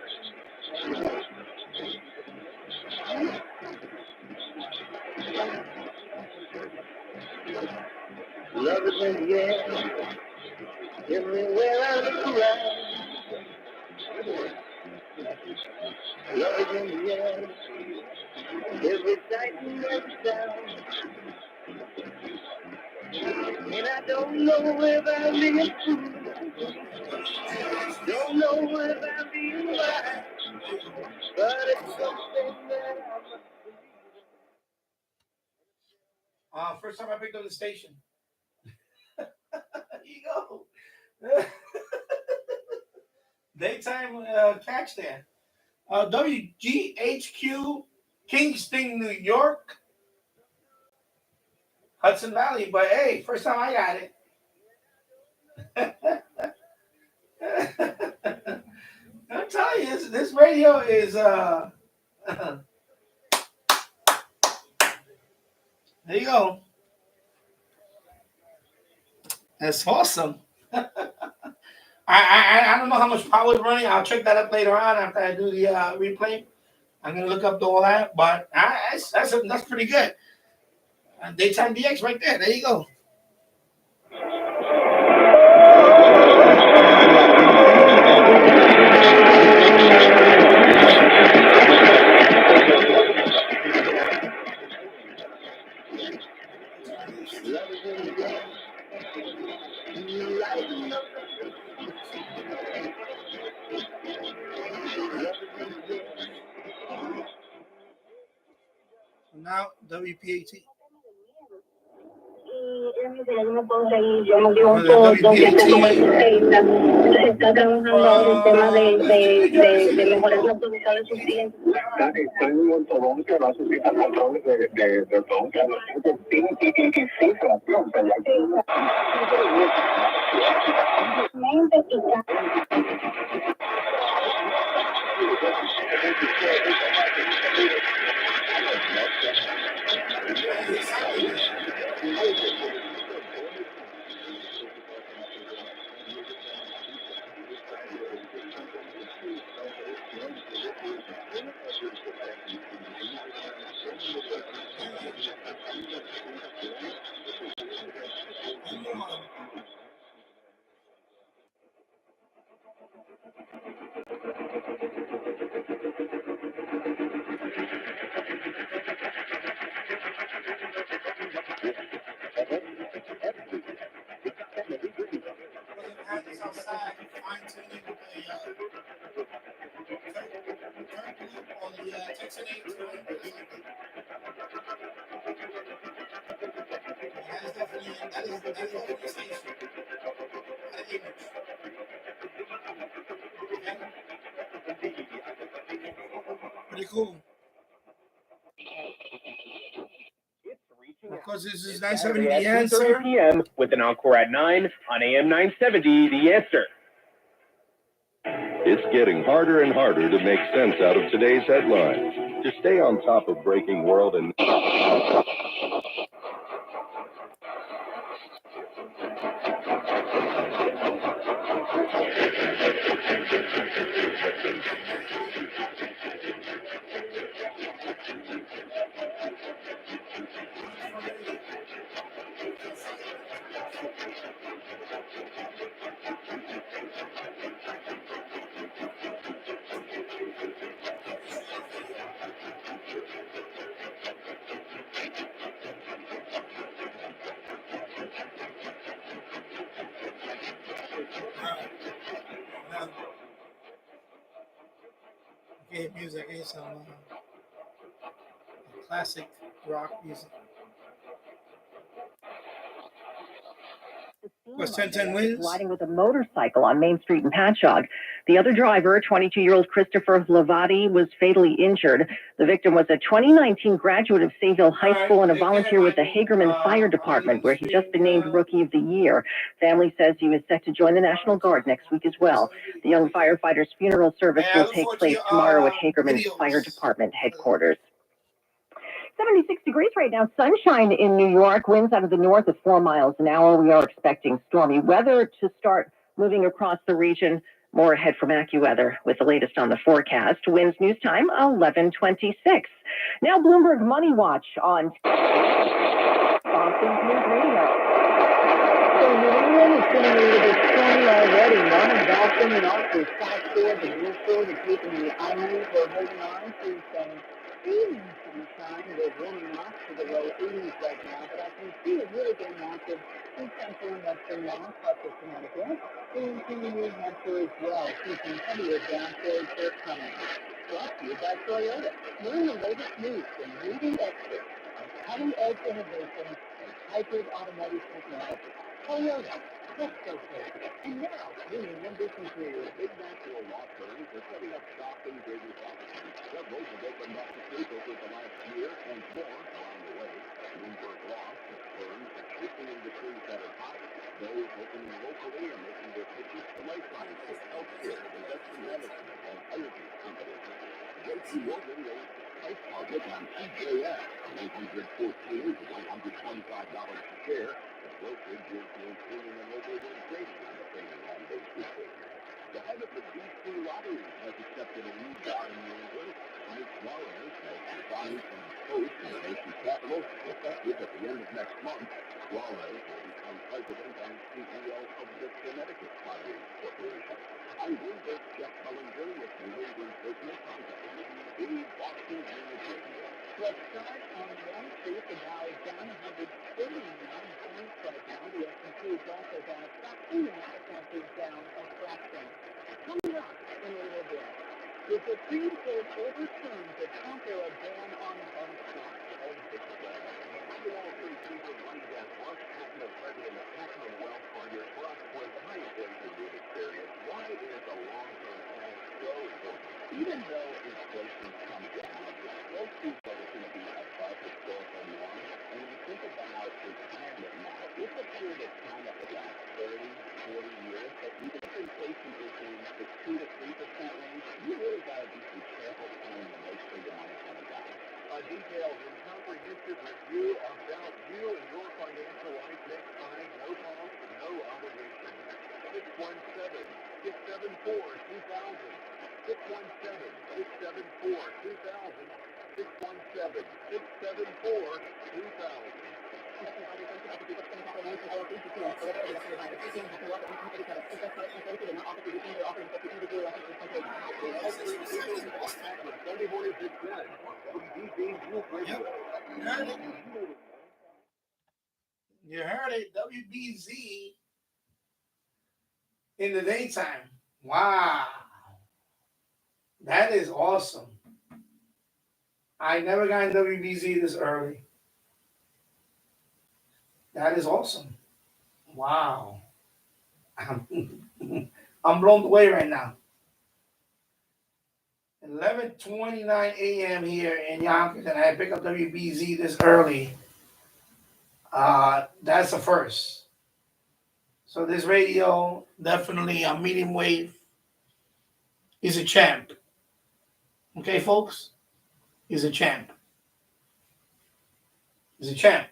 Love is in the air, everywhere I look around. Love is in the air, every sight and every sound. And I don't know if I'm being true, don't know if I'm being right, but it's something that
First time I picked up the station. There you go. Daytime catch there. WGHQ, Kingston, New York. Hudson Valley, but hey, first time I got it. I'm telling you, this radio is there you go. That's awesome. I don't know how much power is running. I'll check that up later on after I do the replay. I'm gonna look up all that, but that's pretty good. Daytime DX right there. There you go. Now WPAT.
Yo me puedo seguir, yo me dio un poco, que como artista, se está trabajando ahora el tema de mejorar la producción de sus clientes.
Estoy en un ortodoncia, va a suscitar controles de ortodoncia, y cifración, ya que
Pretty cool. Of course, this is 970 The Answer.
p.m. with an encore at 9 on AM 970 The Answer.
It's getting harder and harder to make sense out of today's headlines.
To stay on top of breaking world and
Okay, music. Okay, some classic rock music. Was 10-10 wins?
Riding with a motorcycle on Main Street in Patchogue. The other driver, 22-year-old Christopher Lavati, was fatally injured. The victim was a 2019 graduate of Sayville High School and a volunteer with the Hagerman Fire Department, where he's just been named Rookie of the Year. Family says he was set to join the National Guard next week as well. The young firefighter's funeral service will take place tomorrow at Hagerman's Fire Department headquarters. 76 degrees right now, sunshine in New York, winds out of the north at 4 miles an hour. We are expecting stormy weather to start moving across the region. More ahead from AccuWeather with the latest on the forecast. Winds news time 11:26. Now Bloomberg Money Watch on Boston's News Radio. So New England is feeling a little bit stormy already. One in Boston and also South Shore, the Blue Shore, the Cape and the Islands. We're holding on to some steaming sunshine. We're warming up to the low 80s right now, but I can see it really getting active in central and western Mass, parts of Connecticut, into New Hampshire as well. See some heavier downpours are coming. Brought to you by Toyota. Learn the latest news from leading experts on cutting-edge innovation and hybrid automotive technology. Toyota. Let's go Toyota. And now, winning number 2. Big national law firms are setting up shop in Greater Boston. Several have opened offices over the last year and more along the way. Bloomberg Law has firms shifting industries that are hot. Those opening locally and making their pitches to life sciences, healthcare, investment management, and energy companies. JP Morgan raised its price target on TJX from $114 to $125 per share. The brokerage is maintaining an overweight trading on the same land-based weekly. The head of the D.C. lottery has accepted a new job in New England. Mike Suarez has resigned from his post in the nation's capital, effective at the end of next month. Suarez will become president and CEO of the Connecticut Lottery Corporation. I'm Bloomberg Jeff Bellinger with New England Business on WBZ Boston News Radio. Let's start on Wall Street. The Dow is down 139 points right now. The S&P is also down a fraction. The Nasdaq is down a fraction. Coming up in a little bit, the Supreme Court overturns the Trump-era ban on gun stocks. The Wall Street Super Money Gas Watch, Capital President of Capital Wealth Partners, Ross was the high inflation we've experienced. Why is a long-term plan so important? Even though inflation's come down, it's still too low to be above historical norms. And when you think about retirement now, it's a period of time of about 30, 40 years, but even if inflation is in the 2 to 3% range, you really got to be some careful planning to make sure your money's going to die. A detailed and comprehensive review about you and your financial life next time, no cost, no obligation. 617-674-2000. 617-674-2000. 617-674-2000. Sunday morning at 10 on WBZ News Radio.
You heard it, WBZ in the daytime. Wow. That is awesome. I never got in WBZ this early. That is awesome. Wow. I'm blown away right now. 11:29 a.m. here in Yonkers, and I pick up WBZ this early. That's a first. So this radio, definitely a medium wave, is a champ. Okay, folks? He's a champ. He's a champ.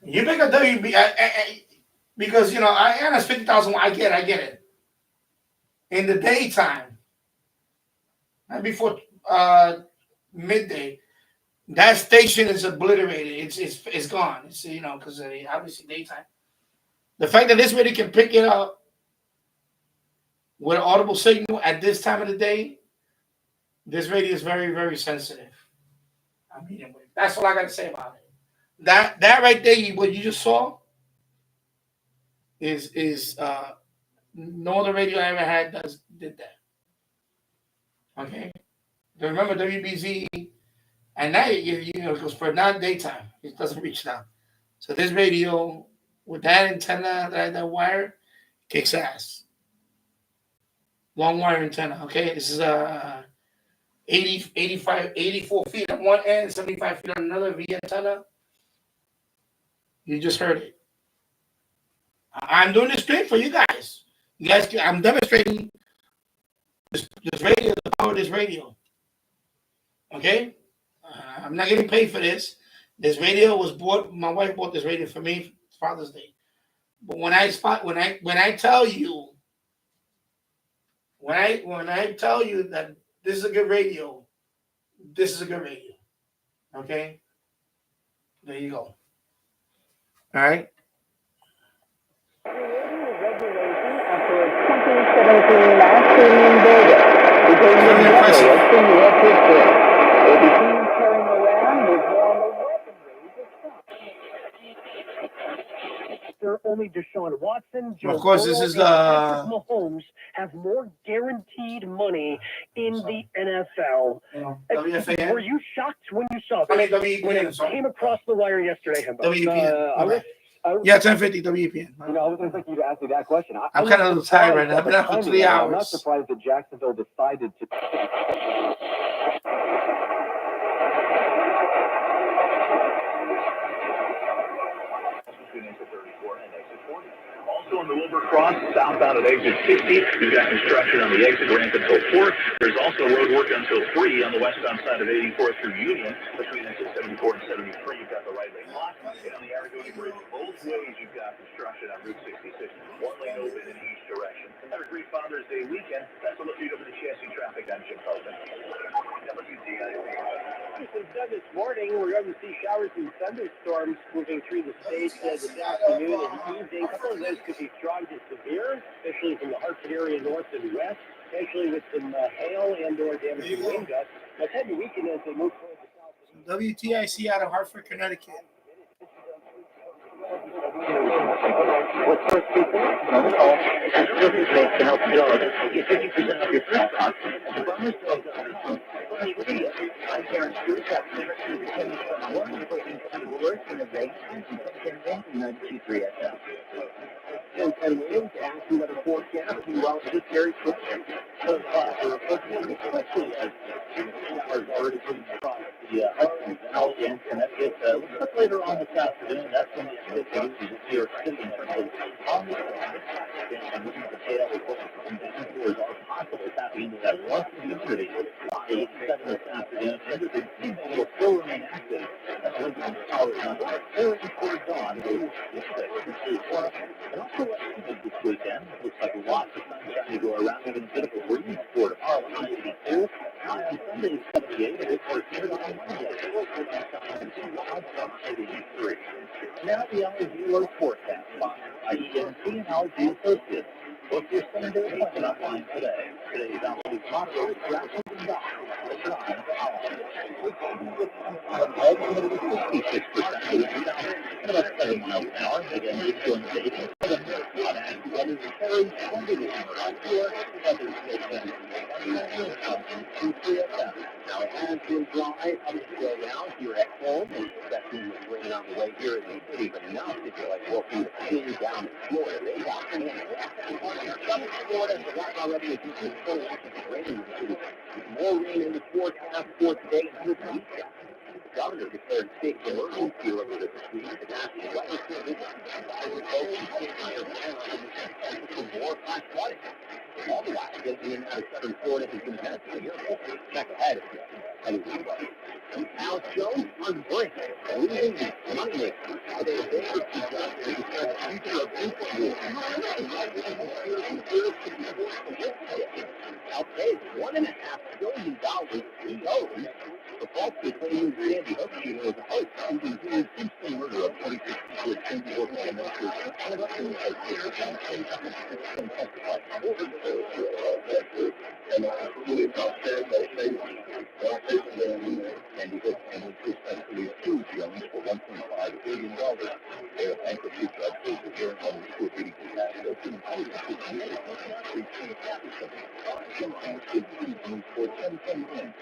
You pick a WB because I earn 50,000. I get it. In the daytime, and before midday, that station is obliterated. It's gone. It's because obviously daytime. The fact that this radio can pick it up with an audible signal at this time of the day, this radio is very, very sensitive. That's all I got to say about it. That right there, what you just saw, is no other radio I ever had did that. Okay, remember WBZ at night, it goes for not daytime. It doesn't reach down. So this radio with that antenna, that wire, kicks ass. Long wire antenna. Okay, this is 84 feet on one end, 75 feet on another V antenna. You just heard it. I'm doing this straight for you guys. I'm demonstrating this radio, the power of this radio. Okay? I'm not getting paid for this. This radio was bought. My wife bought this radio for me for Father's Day. But when I tell you that this is a good radio, this is a good radio. Okay? There you go. All right?
After a 2017 mass shooting in Vegas, became the deadliest in U.S. history. They became carrying around with normal weaponry to stop.
Only Deshaun Watson,
Joe Burrow, and
Patrick Mahomes have more guaranteed money in the NFL.
WFAN.
Were you shocked when you saw this? When it came across the wire yesterday,
WPN. Yeah, 1050 WPN.
I wasn't thinking you'd ask me that question.
I'm kind of a little tired right now. I've been out for 3 hours.
I'm not surprised that Jacksonville decided to.
Also on the Wilbur Cross, southbound at exit 60, you've got construction on the exit ramp until 4. There's also road work until 3 on the westbound side of 84 through Union. Between exit 74 and 73, you've got the right lane locked. And on the Aragonese Bridge, both ways you've got construction on Route 66. One lane open in each direction. Have a great Father's Day weekend. That's a look over the chassis traffic on Jim Copen.
This morning, we're going to see showers and thunderstorms moving through the state this afternoon and evening. A couple of those could be strong to severe, especially from the Hartford area north and west, especially with some hail and or damaging wind gusts. Let's head to weekend as they move towards the south.
WTIC out of Hartford, Connecticut.
What's first people? Phone call. Ask Surface Bank to help you out. Get 50% off your first cost. The bonus dog on Funny Radio. I'm Karen Stewart. That's never seen the 10-1. We're putting some work in the bank and 92.3 FM.
And winds, asking about a forecast, and well, just very quickly. So, especially as showers already coming across the Hudson Valley and Connecticut. Looks like later on this afternoon, that's when the activity is New York City in terms of on the and looking at the data, we're going from down towards our possible tapping into that one community by 7 this afternoon. And the team will still remain active. That's one from the power number. Early toward dawn, and also this weekend, looks like lots of sunshine to go around, even a bit of a breeze for tomorrow, 82. On Sunday, 78, and it's here on Monday, 83. Now the LG forecast by ENT and LG Associates. Book your Sunday appointment online today. Today's LG moderate traffic and down. Ultimately, 66% of the about 7 miles an hour. Again, it's going to take 7 minutes. Weather is very windy this morning. Weather is now it has been dry up until now. If you're at home and expecting rain on the way here in the city, but now if you're like walking the skiing down in Florida, they got rain. Some in Florida and the rock already is usually full of rain in the city. More rain in the forecast for today and this weekend. The governor declared state emergency over this week. The National Weather Service is more flash flooding. All the while, getting in out of southern Florida has been benefiting. Check ahead.
Alex Jones on the brink, leading the moneymaker. They advance to the future of influence. Outpaid $1.5 billion he owes. The falsely claiming Sandy Hook shooter was a host who was the instant murder of 26 people at Sandy Hook Elementary. Sandy Hook successfully sued Jones for $1.5 billion. Their bankruptcy judge was the hearing on the liquidating catastrophe. For 10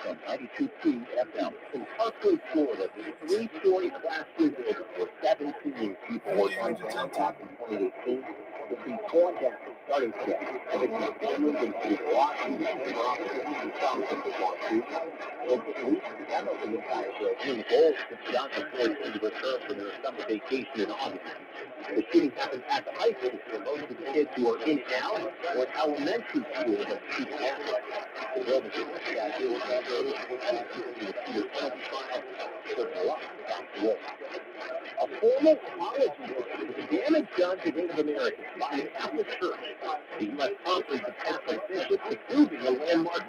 from 92.3 FM in Parkway, Florida, the three-story Class 3 building where 17 people were on top in 2018 will be torn down starting today. The families and the block and the demo the entire building. The goal is to Johnson Ford to return from their summer vacation in August. The shooting happened at the high school where most of the kids who are in and out were elementary school that shooting happened. A formal apology for the damage done to Native Americans by the Catholic Church. The U.S. Conference of Catholic Bishops approving a landmark